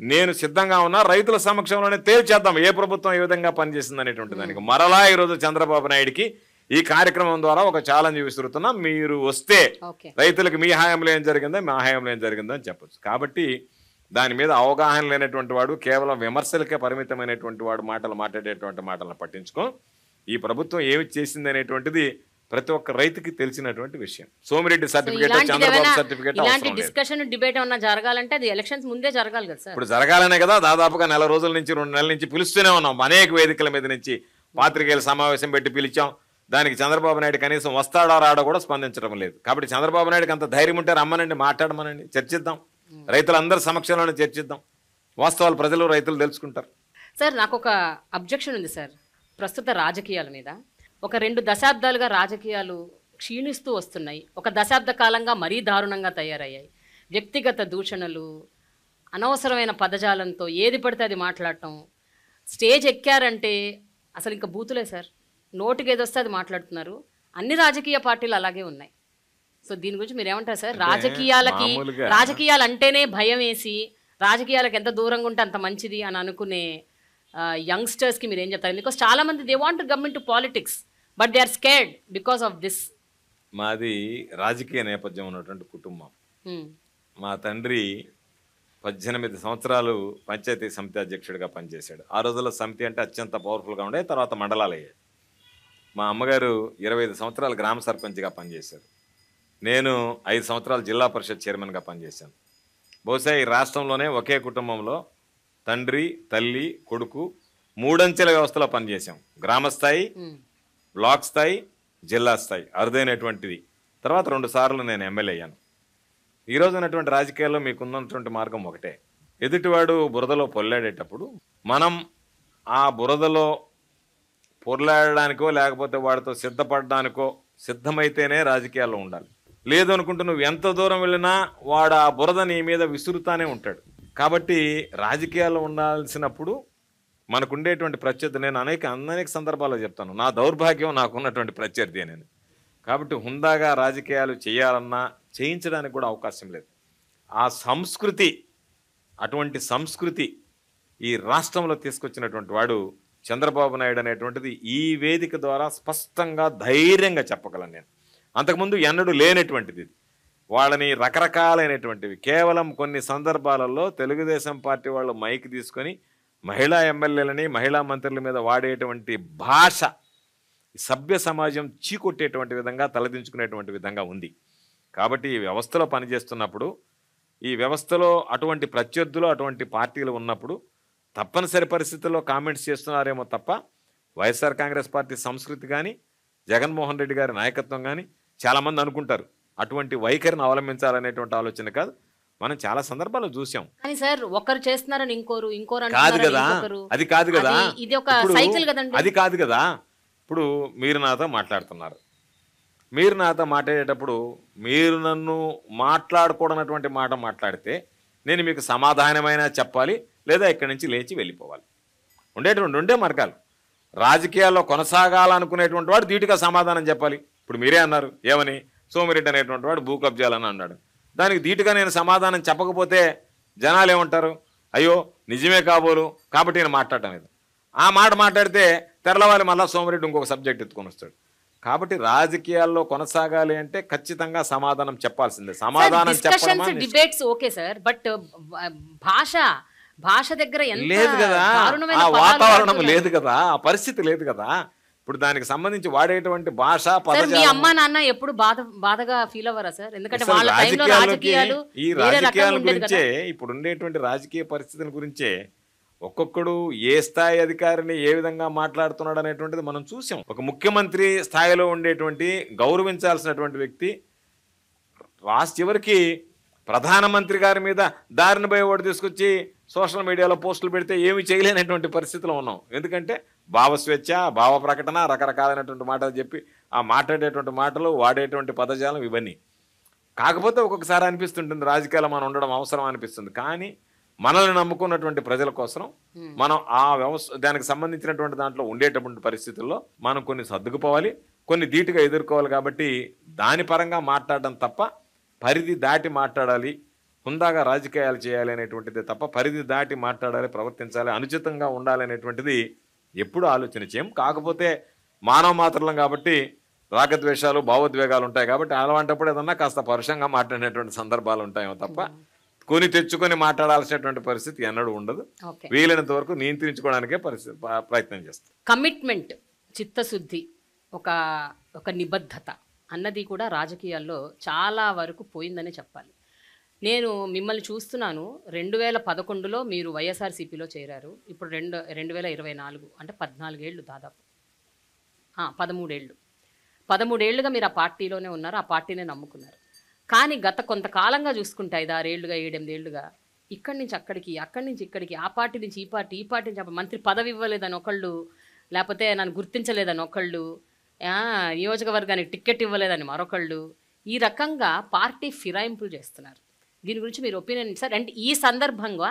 నేను సిద్ధంగా ఉన్నా, రైతుల సమక్షంలోనే తేల్చేద్దాం ఏ ప్రభుత్వం ఏ విధంగా పనిచేసింది అనేటువంటి దానికి. మరలా ఈరోజు చంద్రబాబు నాయుడికి ఈ కార్యక్రమం ద్వారా ఒక ఛాలెంజ్ విసురుతున్నా, మీరు వస్తే రైతులకు మీ హయాంలో ఏం జరిగిందో మా హయాంలో ఏం జరిగిందో అని చెప్పచ్చు. కాబట్టి దాని మీద అవగాహన లేనటువంటి వాడు, కేవలం విమర్శలకే పరిమితమైనటువంటి వాడు మాట్లాడేటువంటి మాటలను పట్టించుకో. ఈ ప్రభుత్వం ఏమి చేసింది అనేటువంటిది ప్రతి ఒక్క రైతుకి తెలిసినటువంటి విషయం. సోమిరెడ్డి సర్టిఫికేట్, చంద్రబాబు సర్టిఫికేట్ ఇలాంటి డిస్కషన్ డిబేట్ ఏమన్నా జరగాలంటే అది ఎలక్షన్స్ ముందే జరగాలి కదా సార్. ఇప్పుడు జరగాలనే కదా దాదాపుగా 4 రోజుల నుంచి 2 నెలల నుంచి పిలుస్తూనే ఉన్నాం. అనేక వేదికల మీద నుంచి పాత్రికేయుల సమావేశం పెట్టి పిలిచాం. దానికి చంద్రబాబు నాయుడు కనీసం వస్తాడో రాడో కూడా స్పందించడం లేదు. కాబట్టి చంద్రబాబు నాయుడుకి అంత ధైర్యం ఉంటే రమ్మనండి, మాట్లాడమనండి, చర్చిద్దాం, రైతులందరి సమక్షంలోనే చర్చిద్దాం. వాస్తవాలు ప్రజలు రైతులు తెలుసుకుంటారు. సార్ నాకు ఒక అబ్జెక్షన్ ఉంది సార్ ప్రస్తుత రాజకీయాల మీద. ఒక 2 దశాబ్దాలుగా రాజకీయాలు క్షీణిస్తూ వస్తున్నాయి. ఒక దశాబ్ద కాలంగా మరీ దారుణంగా తయారయ్యాయి. వ్యక్తిగత దూషణలు, అనవసరమైన పదజాలంతో ఏది పడితే అది మాట్లాడటం, స్టేజ్ ఎక్కారంటే అసలు ఇంకా బూతులే సార్, నోటికి ఏదొస్తే అది మాట్లాడుతున్నారు. అన్ని రాజకీయ పార్టీలు అలాగే ఉన్నాయి. సో దీని గురించి మీరు ఏమంటారు సార్? రాజకీయాలు అంటేనే భయం వేసి, రాజకీయాలకు ఎంత దూరంగా ఉంటే అంత మంచిది అని అనుకునే యంగ్స్టర్స్కి మీరు ఏం చెప్తారు? బికాస్ చాలా మంది they want to come into politics but they are scared because of this. మాది రాజకీయ నేపథ్యం ఉన్నటువంటి కుటుంబం. మా తండ్రి 18 సంవత్సరాలు పంచాయతీ సమితి అధ్యక్షుడిగా పనిచేశాడు. ఆ రోజుల్లో సమితి అంటే అత్యంత పవర్ఫుల్గా ఉండే, తర్వాత మండలాలు అయ్యాయి. మా అమ్మగారు 25 సంవత్సరాలు గ్రామ సర్పంచ్గా పనిచేశారు. నేను 5 సంవత్సరాలు జిల్లా పరిషత్ చైర్మన్గా పనిచేశాను. బహుశా ఈ రాష్ట్రంలోనే ఒకే కుటుంబంలో తండ్రి, తల్లి, కొడుకు 3 అంచెల వ్యవస్థలో పనిచేశాం. గ్రామ స్థాయి, బ్లాక్ స్థాయి, జిల్లా స్థాయి అరుదైనటువంటిది. తర్వాత 2 సార్లు నేను ఎమ్మెల్యే అయ్యాను. ఈరోజు ఉన్నటువంటి రాజకీయాల్లో మీకున్నటువంటి మార్గం ఒకటే. ఎదుటివాడు బురదలో పొల్లాడేటప్పుడు మనం ఆ బురదలో పొర్లాడడానికో లేకపోతే వాడితో సిద్ధపడడానికో సిద్ధమైతేనే రాజకీయాల్లో ఉండాలి. లేదు అనుకుంటూ నువ్వు ఎంత దూరం వెళ్ళినా వాడు ఆ బురద నీ మీద విసురుతానే ఉంటాడు. కాబట్టి రాజకీయాల్లో ఉండాల్సినప్పుడు మనకుండేటువంటి ప్రత్యర్థి, నేను అనేక సందర్భాల్లో చెప్తాను, నా దౌర్భాగ్యం నాకున్నటువంటి ప్రత్యర్థి నేను. కాబట్టి హుందాగా రాజకీయాలు చేయాలన్నా చేయించడానికి కూడా అవకాశం లేదు. ఆ సంస్కృతి, అటువంటి సంస్కృతి ఈ రాష్ట్రంలో తీసుకొచ్చినటువంటి వాడు చంద్రబాబు నాయుడు అనేటువంటిది ఈ వేదిక ద్వారా స్పష్టంగా ధైర్యంగా చెప్పగలను నేను. అంతకుముందు ఎన్నడూ లేనటువంటిది. వాళ్ళని రకరకాలైనటువంటివి కేవలం కొన్ని సందర్భాలలో తెలుగుదేశం పార్టీ వాళ్ళు మైక్ తీసుకొని మహిళా ఎమ్మెల్యేలని, మహిళా మంత్రుల మీద వాడేటువంటి భాష సభ్య సమాజం చీకొట్టేటువంటి విధంగా, తలదించుకునేటువంటి విధంగా ఉంది. కాబట్టి ఈ వ్యవస్థలో పనిచేస్తున్నప్పుడు, ఈ వ్యవస్థలో అటువంటి ప్రత్యర్థులు, అటువంటి పార్టీలు ఉన్నప్పుడు తప్పనిసరి పరిస్థితుల్లో కామెంట్స్ చేస్తున్నారేమో తప్ప వైఎస్ఆర్ కాంగ్రెస్ పార్టీ సంస్కృతి కానీ, జగన్మోహన్ రెడ్డి గారి నాయకత్వం కానీ చాలామంది అనుకుంటారు అటువంటి వైఖరిని అవలంబించాలనేటువంటి ఆలోచన కాదు. మనం చాలా సందర్భాల్లో చూసాం. కానీ సార్ ఒకరు చేస్తున్నారని ఇంకోరు కాదు కదా, అది కాదు కదా, ఇది ఒక సైకిల్ కదండి. అది కాదు కదా. ఇప్పుడు మీరు నాతో మాట్లాడుతున్నారు, మీరు నాతో మాట్లాడేటప్పుడు మీరు నన్ను మాట్లాడకూడనటువంటి మాట మాట్లాడితే నేను మీకు సమాధానమైనా చెప్పాలి, లేదా ఇక్కడి నుంచి లేచి వెళ్ళిపోవాలి. ఉండేటువంటి 2 మార్గాలు. రాజకీయాల్లో కొనసాగాలనుకునేటువంటి వాడు ధీటుగా సమాధానం చెప్పాలి. ఇప్పుడు మీరే అన్నారు, ఏమని? సోమిరెడ్డి అనేటువంటి వాడు భూ కబ్జాలని అన్నాడు. దానికి ధీటుగా నేను సమాధానం చెప్పకపోతే జనాలు ఏమంటారు? అయ్యో నిజమే కాబోలు, కాబట్టి నేను మాట్లాడటం లేదు. ఆ మాట మాట్లాడితే తెరలవాలి, మళ్ళీ సోమిరెడ్డి ఇంకొక సబ్జెక్ట్ ఎత్తుకొని వస్తాడు. కాబట్టి రాజకీయాల్లో కొనసాగాలి అంటే ఖచ్చితంగా సమాధానం చెప్పాల్సిందే. సమాధానం చెప్పడం డిబేట్స్ ఓకే సార్, బట్ భాష దగ్గర లేదు కదా, ఆ వాతావరణం లేదు కదా, ఆ పరిస్థితి లేదు కదా. ఇప్పుడు దానికి సంబంధించి వాడేటువంటి భాష మీ అమ్మా నాన్న ఎప్పుడు బాధగా ఫీల్ అవ్వరా సార్? ఎందుకంటే వాళ్ళ టైంలో రాజకీయాలు ఈ రాజకీయాల గురించే, ఇప్పుడు ఉండేటువంటి రాజకీయ పరిస్థితుల గురించే ఒక్కొక్కడు ఏ స్థాయి అధికారిని ఏ విధంగా మాట్లాడుతున్నాడు అనేటువంటిది మనం చూసాం. ఒక ముఖ్యమంత్రి స్థాయిలో ఉండేటువంటి గౌరవించాల్సినటువంటి వ్యక్తి చివరికి ప్రధానమంత్రి గారి మీద దారిని పోయి ఓటు తీసుకొచ్చి సోషల్ మీడియాలో పోస్టులు పెడితే ఏమి చేయలేనటువంటి పరిస్థితిలో ఉన్నాం. ఎందుకంటే భావస్వేచ్ఛ, భావ ప్రకటన, రకరకాలైనటువంటి మాటలు చెప్పి ఆ మాట్లాడేటువంటి మాటలు, వాడేటువంటి పదజాలం ఇవన్నీ. కాకపోతే ఒక్కొక్కసారి అనిపిస్తుంటుంది రాజకీయాలు మనం ఉండడం అవసరం అనిపిస్తుంది. కానీ మనల్ని నమ్ముకున్నటువంటి ప్రజల కోసం మనం ఆ దానికి సంబంధించినటువంటి దాంట్లో ఉండేటటువంటి పరిస్థితుల్లో మనం కొన్ని సర్దుకుపోవాలి, కొన్ని ధీటుగా ఎదుర్కోవాలి. కాబట్టి దాని పరంగా మాట్లాడడం తప్ప పరిధి దాటి మాట్లాడాలి, హుందాగా రాజకీయాలు చేయాలి అనేటువంటిది తప్ప పరిధి దాటి మాట్లాడాలి, ప్రవర్తించాలి, అనుచితంగా ఉండాలి అనేటువంటిది ఎప్పుడూ ఆలోచన చేయం. కాకపోతే మానవ మాత్రలం కాబట్టి రాగద్వేషాలు, భావోద్వేగాలు ఉంటాయి. కాబట్టి అలాంటప్పుడు ఏదన్నా కాస్త పరుషంగా మాట్లాడినటువంటి సందర్భాలు ఉంటాయేమో తప్ప కొని తెచ్చుకొని మాట్లాడాల్సినటువంటి పరిస్థితి ఎన్నడూ ఉండదు. వీలైనంత వరకు నియంత్రించుకోవడానికే ప్రయత్నం చేస్తాం. కమిట్మెంట్, చిత్తశుద్ధి, ఒక నిబద్ధత అన్నది కూడా రాజకీయాల్లో చాలా వరకు పోయిందనే చెప్పాలి. నేను మిమ్మల్ని చూస్తున్నాను. 2011లో మీరు వైఎస్ఆర్సీపీలో చేరారు. ఇప్పుడు 2024 అంటే 14 ఏళ్ళు, దాదాపు 13 ఏళ్ళుగా మీరు ఆ పార్టీలోనే ఉన్నారు, ఆ పార్టీనే నమ్ముకున్నారు. కానీ గత కొంతకాలంగా చూసుకుంటే 5-6 ఏళ్ళుగా, 7-8 ఏళ్ళుగా ఇక్కడి నుంచి అక్కడికి, అక్కడి నుంచి ఇక్కడికి, ఆ పార్టీ నుంచి ఈ పార్టీ, ఈ పార్టీ నుంచి మంత్రి పదవి ఇవ్వలేదని ఒకళ్ళు, లేకపోతే నన్ను గుర్తించలేదని ఒకళ్ళు, నియోజకవర్గానికి టికెట్ ఇవ్వలేదని మరొకళ్ళు, ఈ రకంగా పార్టీ ఫిరాయింపులు చేస్తున్నారు. దీని గురించి మీరు ఒపీనియన్ సార్. అండ్ ఈ సందర్భంగా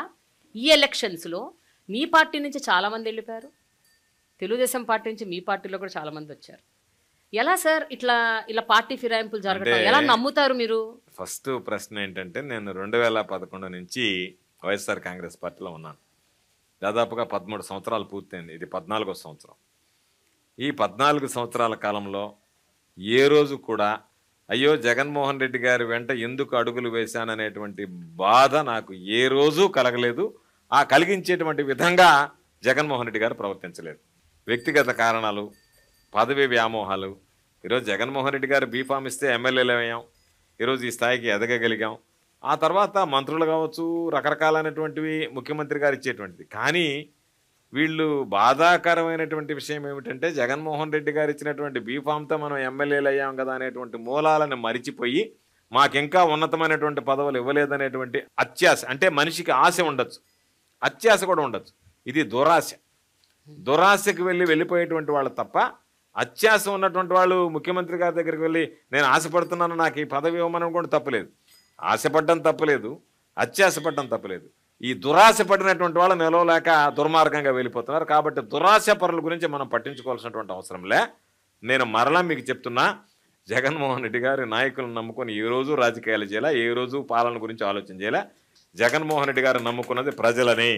ఈ ఎలక్షన్స్లో మీ పార్టీ నుంచి చాలామంది వెళ్ళిపోయారు, తెలుగుదేశం పార్టీ నుంచి మీ పార్టీలో కూడా చాలామంది వచ్చారు. ఎలా సార్ ఇలా పార్టీ ఫిరాయింపులు జరగడం ఎలా నమ్ముతారు మీరు? ఫస్ట్ ప్రశ్న ఏంటంటే, నేను 2011 నుంచి వైఎస్ఆర్ కాంగ్రెస్ పార్టీలో ఉన్నాను. దాదాపుగా 13 సంవత్సరాలు పూర్తయింది. ఇది 14వ సంవత్సరం. ఈ 14 సంవత్సరాల కాలంలో ఏ రోజు కూడా అయ్యో జగన్మోహన్ రెడ్డి గారి వెంట ఎందుకు అడుగులు వేశాననేటువంటి బాధ నాకు ఏ రోజు కలగలేదు. ఆ కలిగించేటువంటి విధంగా జగన్మోహన్ రెడ్డి గారు ప్రవర్తించలేదు. వ్యక్తిగత కారణాలు, పదవి వ్యామోహాలు. ఈరోజు జగన్మోహన్ రెడ్డి గారు బీఫామ్ ఇస్తే ఎమ్మెల్యేలు అయ్యాం, ఈరోజు ఈ స్థాయికి ఎదగగలిగాం. ఆ తర్వాత మంత్రులు కావచ్చు, రకరకాలైనటువంటివి ముఖ్యమంత్రి గారు ఇచ్చేటువంటిది. కానీ వీళ్ళు బాధాకరమైనటువంటి విషయం ఏమిటంటే, జగన్మోహన్ రెడ్డి గారు ఇచ్చినటువంటి బీఫామ్తో మనం ఎమ్మెల్యేలు అయ్యాం కదా అనేటువంటి మూలాలను మరిచిపోయి మాకింకా ఉన్నతమైనటువంటి పదవులు ఇవ్వలేదనేటువంటి అత్యాశ. అంటే మనిషికి ఆశ ఉండొచ్చు, అత్యాశ కూడా ఉండొచ్చు. ఇది దురాశ. దురాశకి వెళ్ళిపోయేటువంటి వాళ్ళు తప్ప అత్యాశ ఉన్నటువంటి వాళ్ళు ముఖ్యమంత్రి గారి దగ్గరికి వెళ్ళి నేను ఆశపడుతున్నాను, నాకు ఈ పదవి ఇవ్వమని కూడా తప్పలేదు. ఆశపడడం తప్పలేదు, అత్యాశపడడం తప్పలేదు. ఈ దురాశ పడినటువంటి వాళ్ళు నిలవలేక దుర్మార్గంగా వెళ్ళిపోతున్నారు. కాబట్టి దురాశ పరుల గురించి మనం పట్టించుకోవాల్సినటువంటి అవసరంలే. నేను మరలా మీకు చెప్తున్నా, జగన్మోహన్ రెడ్డి గారి నాయకులను నమ్ముకొని ఏ రోజు రాజకీయాలు చేయాలా, ఏ రోజు పాలన గురించి ఆలోచన చేయాలా. జగన్మోహన్ రెడ్డి గారు నమ్ముకున్నది ప్రజలని.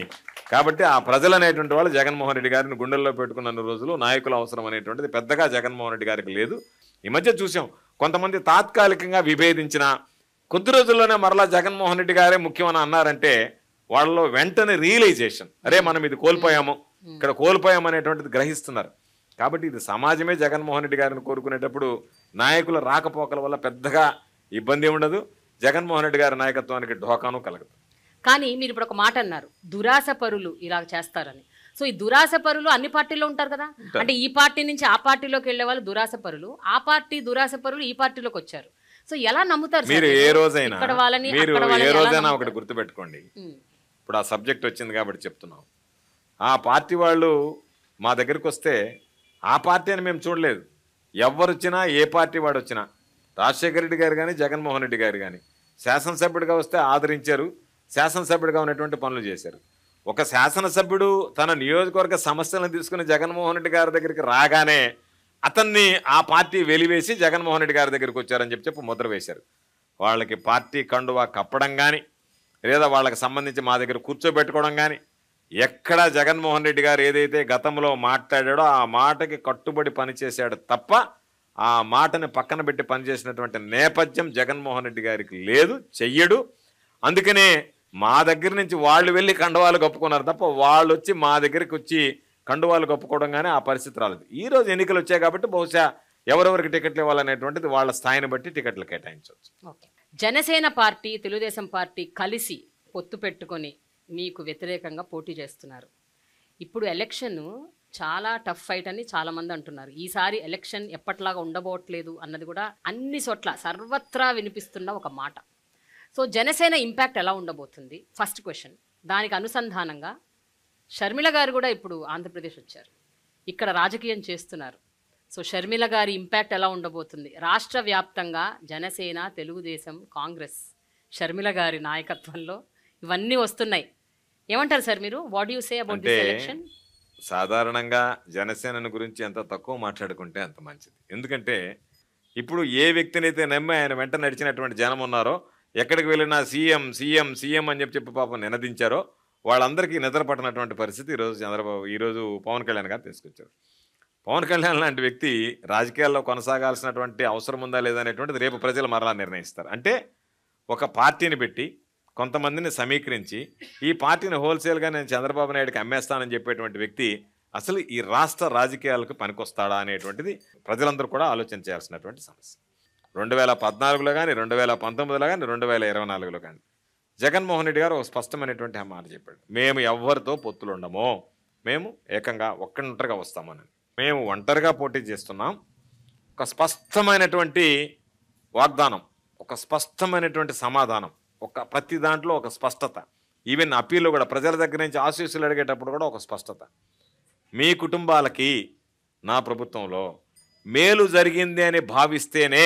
కాబట్టి ఆ ప్రజలు అనేటువంటి వాళ్ళు జగన్మోహన్ రెడ్డి గారిని గుండెల్లో పెట్టుకున్న రోజులు నాయకుల అవసరం అనేటువంటిది పెద్దగా జగన్మోహన్ రెడ్డి గారికి లేదు. ఈ మధ్య చూసాం, కొంతమంది తాత్కాలికంగా విభేదించిన కొద్ది రోజుల్లోనే మరలా జగన్మోహన్ రెడ్డి గారే ముఖ్యమని అన్నారంటే వాళ్ళలో వెంటనే రియలైజేషన్, అరే మనం ఇది కోల్పోయాము, ఇక్కడ కోల్పోయాము అనేటువంటిది గ్రహిస్తున్నారు. కాబట్టి ఇది సమాజమే జగన్మోహన్ రెడ్డి గారిని కోరుకునేటప్పుడు నాయకుల రాకపోకల వల్ల పెద్దగా ఇబ్బంది ఉండదు. జగన్మోహన్ రెడ్డి గారి నాయకత్వానికి ఢోకాను కలగదు. కానీ మీరు ఇప్పుడు ఒక మాట అన్నారు, దురాశ పరులు ఇలా చేస్తారని. సో ఈ దురాశ పరులు అన్ని పార్టీల్లో ఉంటారు కదా. అంటే ఈ పార్టీ నుంచి ఆ పార్టీలోకి వెళ్ళే వాళ్ళు దురాశ పరులు, ఆ పార్టీ దురాశ పరులు ఈ పార్టీలోకి వచ్చారు. సో ఎలా నమ్ముతారు మీరు? ఏ రోజైనా ఏ రోజైనా ఒకటి గుర్తుపెట్టుకోండి. ఇప్పుడు ఆ సబ్జెక్ట్ వచ్చింది కాబట్టి చెప్తున్నాం. ఆ పార్టీ వాళ్ళు మా దగ్గరికి వస్తే ఆ పార్టీ అని మేము చూడలేదు. ఎవరు వచ్చినా, ఏ పార్టీ వాడు వచ్చినా, రాజశేఖర రెడ్డి గారు కానీ జగన్మోహన్ రెడ్డి గారు కానీ శాసనసభ్యుడిగా వస్తే ఆదరించారు, శాసనసభ్యుడిగా ఉన్నటువంటి పనులు చేశారు. ఒక శాసనసభ్యుడు తన నియోజకవర్గ సమస్యలను తీసుకుని జగన్మోహన్ రెడ్డి గారి దగ్గరికి రాగానే అతన్ని ఆ పార్టీ వెలివేసి జగన్మోహన్ రెడ్డి గారి దగ్గరికి వచ్చారని చెప్పి ముద్ర వేశారు. వాళ్ళకి పార్టీ కండువా కప్పడం కానీ, లేదా వాళ్ళకి సంబంధించి మా దగ్గర కూర్చోబెట్టుకోవడం కానీ, ఎక్కడా జగన్మోహన్ రెడ్డి గారు ఏదైతే గతంలో మాట్లాడాడో ఆ మాటకి కట్టుబడి పనిచేశాడు తప్ప ఆ మాటని పక్కన పెట్టి పనిచేసినటువంటి నేపథ్యం జగన్మోహన్ రెడ్డి గారికి లేదు, చెయ్యడు. అందుకనే మా దగ్గర నుంచి వాళ్ళు వెళ్ళి కండువాలు కప్పుకున్నారు తప్ప వాళ్ళు వచ్చి మా దగ్గరికి వచ్చి కండువాలు కప్పుకోవడం కానీ ఆ పరిస్థితి రాలేదు. ఈరోజు ఎన్నికలు వచ్చాయి కాబట్టి బహుశా ఎవరెవరికి టికెట్లు ఇవ్వాలనేటువంటిది వాళ్ళ స్థాయిని బట్టి టికెట్లు కేటాయించవచ్చు. జనసేన పార్టీ, తెలుగుదేశం పార్టీ కలిసి పొత్తు పెట్టుకొని మీకు వ్యతిరేకంగా పోటీ చేస్తున్నారు. ఇప్పుడు ఎలక్షన్ చాలా టఫ్ ఫైట్ అని చాలామంది అంటున్నారు. ఈసారి ఎలక్షన్ ఎప్పట్లాగా ఉండబోట్లేదు అన్నది కూడా అన్ని చోట్ల సర్వత్రా వినిపిస్తున్న ఒక మాట. సో జనసేన ఇంపాక్ట్ ఎలా ఉండబోతుంది ఫస్ట్ క్వశ్చన్. దానికి అనుసంధానంగా షర్మిల గారు కూడా ఇప్పుడు ఆంధ్రప్రదేశ్ వచ్చారు, ఇక్కడ రాజకీయం చేస్తున్నారు. సో షర్మిల గారి ఇంపాక్ట్ ఎలా ఉండబోతుంది రాష్ట్ర వ్యాప్తంగా? జనసేన, తెలుగుదేశం, కాంగ్రెస్, షర్మిల గారి నాయకత్వంలో ఇవన్నీ వస్తున్నాయి. ఏమంటారు సార్ మీరు? What you say about this election? సాధారణంగా జనసేన గురించి ఎంత తక్కువ మాట్లాడుకుంటే అంత మంచిది. ఎందుకంటే ఇప్పుడు ఏ వ్యక్తినైతే నమ్మి ఆయన వెంట నడిచినటువంటి జనం ఉన్నారో, ఎక్కడికి వెళ్ళినా సీఎం సీఎం సీఎం అని చెప్పి పాపం నినదించారో వాళ్ళందరికీ నిద్ర పట్టినటువంటి పరిస్థితి ఈరోజు పవన్ కళ్యాణ్ గారు తీసుకొచ్చారు. పవన్ కళ్యాణ్ లాంటి వ్యక్తి రాజకీయాల్లో కొనసాగాల్సినటువంటి అవసరం ఉందా లేదా అనేటువంటిది రేపు ప్రజలు మరలా నిర్ణయిస్తారు. అంటే ఒక పార్టీని పెట్టి కొంతమందిని సమీకరించి ఈ పార్టీని హోల్సేల్గా నేను చంద్రబాబు నాయుడుకి అమ్మేస్తానని చెప్పేటువంటి వ్యక్తి అసలు ఈ రాష్ట్ర రాజకీయాలకు పనికొస్తాడా అనేటువంటిది ప్రజలందరూ కూడా ఆలోచన చేయాల్సినటువంటి సమస్య. 2014లో కానీ, 2019లో కానీ, 2024లో కానీ జగన్మోహన్ రెడ్డి గారు ఒక స్పష్టమైనటువంటి మాట చెప్పాడు. మేము ఎవరితో పొత్తులు ఉండము, మేము ఏకంగా ఒంటరిగా వస్తామని. మేము ఒంటరిగా పోటీ చేస్తున్నాం. ఒక స్పష్టమైనటువంటి వాగ్దానం, ఒక స్పష్టమైనటువంటి సమాధానం, ప్రతి దాంట్లో ఒక స్పష్టత. ఈవెన్ అప్పీల్లో కూడా ప్రజల దగ్గర నుంచి ఆశీస్సులు అడిగేటప్పుడు కూడా ఒక స్పష్టత. మీ కుటుంబాలకి నా ప్రభుత్వంలో మేలు జరిగింది అని భావిస్తేనే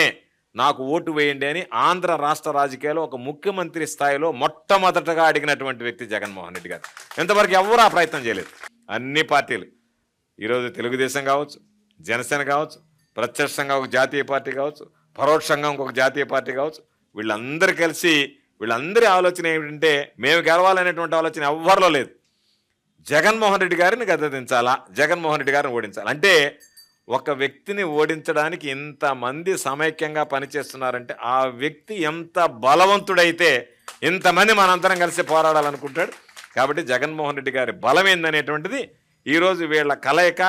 నాకు ఓటు వేయండి అని ఆంధ్ర రాష్ట్ర రాజకీయాల్లో ఒక ముఖ్యమంత్రి స్థాయిలో మొట్టమొదటగా అడిగినటువంటి వ్యక్తి జగన్మోహన్ రెడ్డి గారు. ఇంతవరకు ఎవరు ఆ ప్రయత్నం చేయలేదు. అన్ని పార్టీలు ఈరోజు తెలుగుదేశం కావచ్చు, జనసేన కావచ్చు, ప్రత్యక్షంగా ఒక జాతీయ పార్టీ కావచ్చు, పరోక్షంగా ఇంకొక జాతీయ పార్టీ కావచ్చు, వీళ్ళందరూ కలిసి వీళ్ళందరి ఆలోచన ఏమిటంటే మేము గెలవాలనేటువంటి ఆలోచన ఎవ్వరిలో లేదు. జగన్మోహన్ రెడ్డి గారిని గద్దెదించాలా, జగన్మోహన్ రెడ్డి గారిని ఓడించాలి. అంటే ఒక వ్యక్తిని ఓడించడానికి ఇంతమంది సమైక్యంగా పనిచేస్తున్నారంటే ఆ వ్యక్తి ఎంత బలవంతుడైతే ఇంతమంది మనందరం కలిసి పోరాడాలనుకుంటాడు. కాబట్టి జగన్మోహన్ రెడ్డి గారి బలం ఏందనేటువంటిది ఈరోజు వీళ్ళ కలయిక,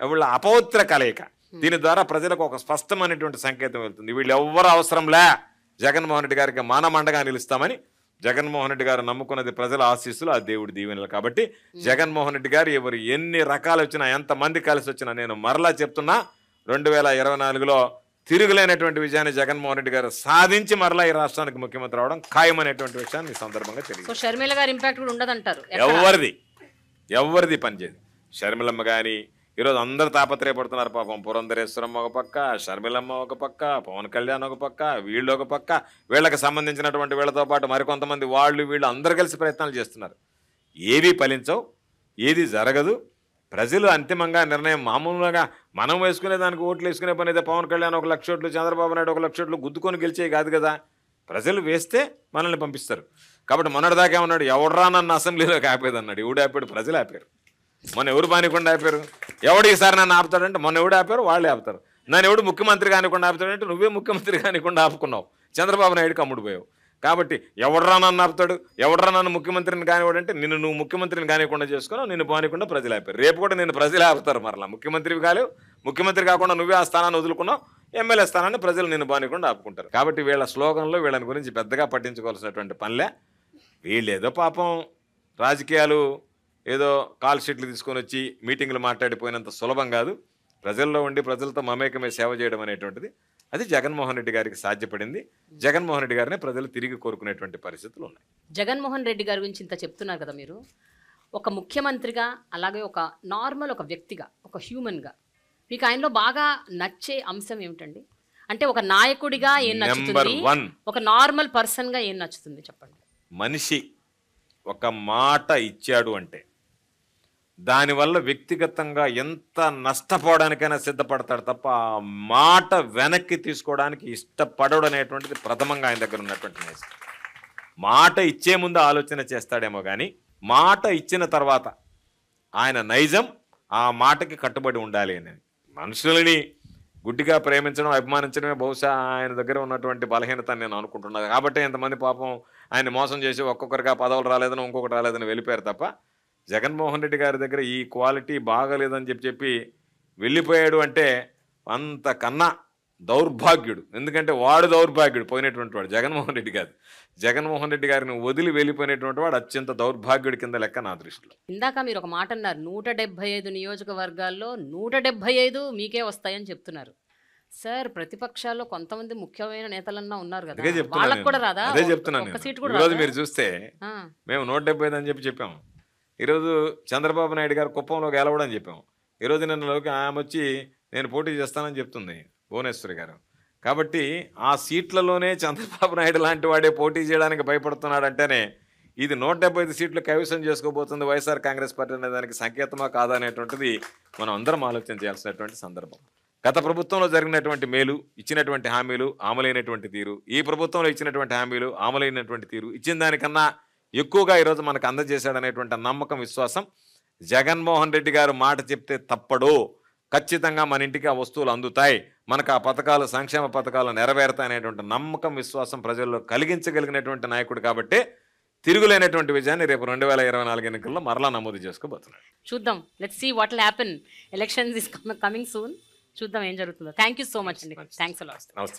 వీళ్ళ అపవిత్ర కలయిక, దీని ద్వారా ప్రజలకు ఒక స్పష్టమైనటువంటి సంకేతం వెళ్తుంది. వీళ్ళు ఎవ్వరు అవసరంలే, జగన్మోహన్ రెడ్డి గారికి మానమండగా నిలుస్తామని. జగన్మోహన్ రెడ్డి గారు నమ్ముకున్నది ప్రజల ఆశీస్సులు, ఆ దేవుడి దీవెనలు. కాబట్టి జగన్మోహన్ రెడ్డి గారు ఎవరు ఎన్ని రకాలు వచ్చినా, ఎంతమంది కలిసి వచ్చినా, నేను మరలా చెప్తున్నా 2024లో తిరుగులేనటువంటి విజయాన్ని జగన్మోహన్ రెడ్డి గారు సాధించి మరలా ఈ రాష్ట్రానికి ముఖ్యమంత్రి అవడం ఖాయమనేటువంటి విషయాన్ని ఈ సందర్భంగా తెలియదు. సో షర్మిల గారి ఇంపాక్ట్ కూడా ఉండదంటారు? ఎవరిది పనిచేయదు. షర్మిలమ్మ కానీ ఈరోజు అందరూ తాపత్రయపడుతున్నారు పాపం. పురంధరేశ్వరమ్మ ఒక పక్క, షర్మిలమ్మ ఒక పక్క, పవన్ కళ్యాణ్ ఒక పక్క, వీళ్ళు ఒక పక్క, వీళ్ళకి సంబంధించినటువంటి వీళ్ళతో పాటు మరికొంతమంది వీళ్ళు అందరూ కలిసి ప్రయత్నాలు చేస్తున్నారు. ఏవి ఫలించవు, ఏది జరగదు. ప్రజలు అంతిమంగా నిర్ణయం, మామూలుగా మనం వేసుకునే దానికి ఓట్లు వేసుకునే పని అయితే పవన్ కళ్యాణ్ 1 లక్ష ఓట్లు, చంద్రబాబు నాయుడు 1 లక్ష ఓట్లు గుద్దుకొని గెలిచేవి కాదు కదా. ప్రజలు వేస్తే మనల్ని పంపిస్తారు. కాబట్టి మొన్నటిదాకా ఉన్నాడు, ఎవడరా నన్ను అసెంబ్లీలోకి ఆపేది అన్నాడు. ఎవడు ఆపాడు? ప్రజలు ఆపారు. మొన్న ఎవరు బానికుండా ఆపారు? ఎవడు ఈసారి నన్ను ఆపుతాడంటే మొన్న ఎవడు ఆపారు? వాళ్ళే ఆపుతారు. నన్ను ఎవడు ముఖ్యమంత్రి కానికుండా ఆపుతాడంటే నువ్వే ముఖ్యమంత్రి కానికుండా ఆపుకున్నావు, చంద్రబాబు నాయుడుకి అమ్ముడుపోయావు. కాబట్టి ఎవడరా నన్ను ఆపుతాడు, ఎవడరా నన్ను ముఖ్యమంత్రిని కానివాడంటే నువ్వు ముఖ్యమంత్రిని కానికుండా చేసుకున్నావు, నిన్ను బానికుండా ప్రజలు ఆపారు. రేపు కూడా నేను ప్రజలు ఆపుతారు. మరలా ముఖ్యమంత్రివి కాలేవు, ముఖ్యమంత్రి కాకుండా నువ్వే ఆ స్థానాన్ని వదులుకున్నావు, ఎమ్మెల్యే స్థానాన్ని ప్రజలు నిన్ను బానికుండా ఆపుకుంటారు. కాబట్టి వీళ్ళ స్లోగన్లో వీళ్ళని గురించి పెద్దగా పట్టించుకోవాల్సినటువంటి పనిలే. వీళ్ళేదో పాపం రాజకీయాలు ఏదో కాల్ షీట్లు తీసుకొని వచ్చి మీటింగ్లు మాట్లాడిపోయినంత సులభం కాదు. ప్రజల్లో ఉండి ప్రజలతో మమేకమే సేవ చేయడం అనేటువంటిది అది జగన్మోహన్ రెడ్డి గారికి సాధ్యపడింది. జగన్మోహన్ రెడ్డి గారిని ప్రజలు తిరిగి కోరుకునేటువంటి పరిస్థితులు ఉన్నాయి. జగన్మోహన్ రెడ్డి గారి గురించి ఇంత చెప్తున్నారు కదా మీరు, ఒక ముఖ్యమంత్రిగా, అలాగే ఒక నార్మల్ ఒక వ్యక్తిగా, ఒక హ్యూమన్గా మీకు ఆయనలో బాగా నచ్చే అంశం ఏమిటండి? అంటే ఒక నాయకుడిగా ఏం నచ్చుతుంది, ఒక నార్మల్ పర్సన్గా ఏం నచ్చుతుంది చెప్పండి. మనిషి ఒక మాట ఇచ్చాడు అంటే దానివల్ల వ్యక్తిగతంగా ఎంత నష్టపోవడానికైనా సిద్ధపడతాడు తప్ప ఆ మాట వెనక్కి తీసుకోవడానికి ఇష్టపడడు అనేటువంటిది ప్రథమంగా ఆయన దగ్గర ఉన్నటువంటి నైజం. మాట ఇచ్చే ముందు ఆలోచన చేస్తాడేమో కానీ మాట ఇచ్చిన తర్వాత ఆయన నైజం ఆ మాటకి కట్టుబడి ఉండాలి అనేది. మనుషులని గుడ్డిగా ప్రేమించడం, అభిమానించడమే బహుశా ఆయన దగ్గర ఉన్నటువంటి బలహీనత నేను అనుకుంటున్నాను. కాబట్టి ఎంతమంది పాపం ఆయన మోసం చేసి ఒక్కొక్కరిగా పదవులు రాలేదని ఇంకొకటి రాలేదని వెళ్ళిపోయారు తప్ప జగన్మోహన్ రెడ్డి గారి దగ్గర ఈ క్వాలిటీ బాగలేదని చెప్పి వెళ్ళిపోయాడు అంటే అంతకన్నా దౌర్భాగ్యుడు. ఎందుకంటే వాడు దౌర్భాగ్యుడు, పోయినటువంటి వాడు జగన్మోహన్ రెడ్డి కాదు. జగన్మోహన్ రెడ్డి గారిని వదిలి వెళ్ళిపోయినటువంటి వాడు అత్యంత దౌర్భాగ్యుడి కింద లెక్క నా దృష్టిలో. ఇందాక మీరు ఒక మాట అన్నారు, 175 నియోజకవర్గాల్లో 175 మీకే వస్తాయని చెప్తున్నారు. సార్ ప్రతిపక్షాల్లో కొంతమంది ముఖ్యమైన నేతలన్నా ఉన్నారు కదా, అదే చెప్తున్నాను వాళ్ళకి కూడా రాదా? అదే చెప్తున్నాను ఒక్క నేను. సీట్ కూడా ఈరోజు రాదా? మీరు చూస్తే ఆ, మేము 175 అని చెప్పాము. ఈరోజు చంద్రబాబు నాయుడు గారు కుప్పంలో గెలవడని చెప్పాము. ఈరోజు నిన్నలోకి ఆమె వచ్చి నేను పోటీ చేస్తానని చెప్తుంది భువనేశ్వరి గారు. కాబట్టి ఆ సీట్లలోనే చంద్రబాబు నాయుడు లాంటి వాడే పోటీ చేయడానికి భయపడుతున్నాడంటేనే ఇది 175 సీట్లు కైవసం చేసుకోబోతుంది వైఎస్ఆర్ కాంగ్రెస్ పార్టీ అనే దానికి సంకేతమా కాదా అనేటువంటిది మనం అందరం ఆలోచన చేయాల్సినటువంటి సందర్భం. గత ప్రభుత్వంలో జరిగినటువంటి మేలు, ఇచ్చినటువంటి హామీలు, అమలైనటువంటి తీరు, ఈ ప్రభుత్వంలో ఇచ్చినటువంటి హామీలు, అమలైనటువంటి తీరు, ఇచ్చిన దానికన్నా ఎక్కువగా ఈరోజు మనకు అందజేశాడనేటువంటి నమ్మకం, విశ్వాసం, జగన్మోహన్ రెడ్డి గారు మాట చెప్తే తప్పడో, ఖచ్చితంగా మన ఇంటికి ఆ వస్తువులు అందుతాయి, మనకు ఆ పథకాలు, సంక్షేమ పథకాలు నెరవేరుతాయి అనేటువంటి నమ్మకం, విశ్వాసం ప్రజల్లో కలిగించగలిగినటువంటి నాయకుడు కాబట్టి తిరుగులేనటువంటి విజయాన్ని రేపు 2024 ఎన్నికల్లో మరలా నమోదు చేసుకోబోతున్నాడు. చూద్దాం. Let's see what will happen. Elections is coming soon. చూద్దాం ఏం జరుగుతుందో. థ్యాంక్ యూ సో మచ్ అండి. Thanks a lot. నమస్తే.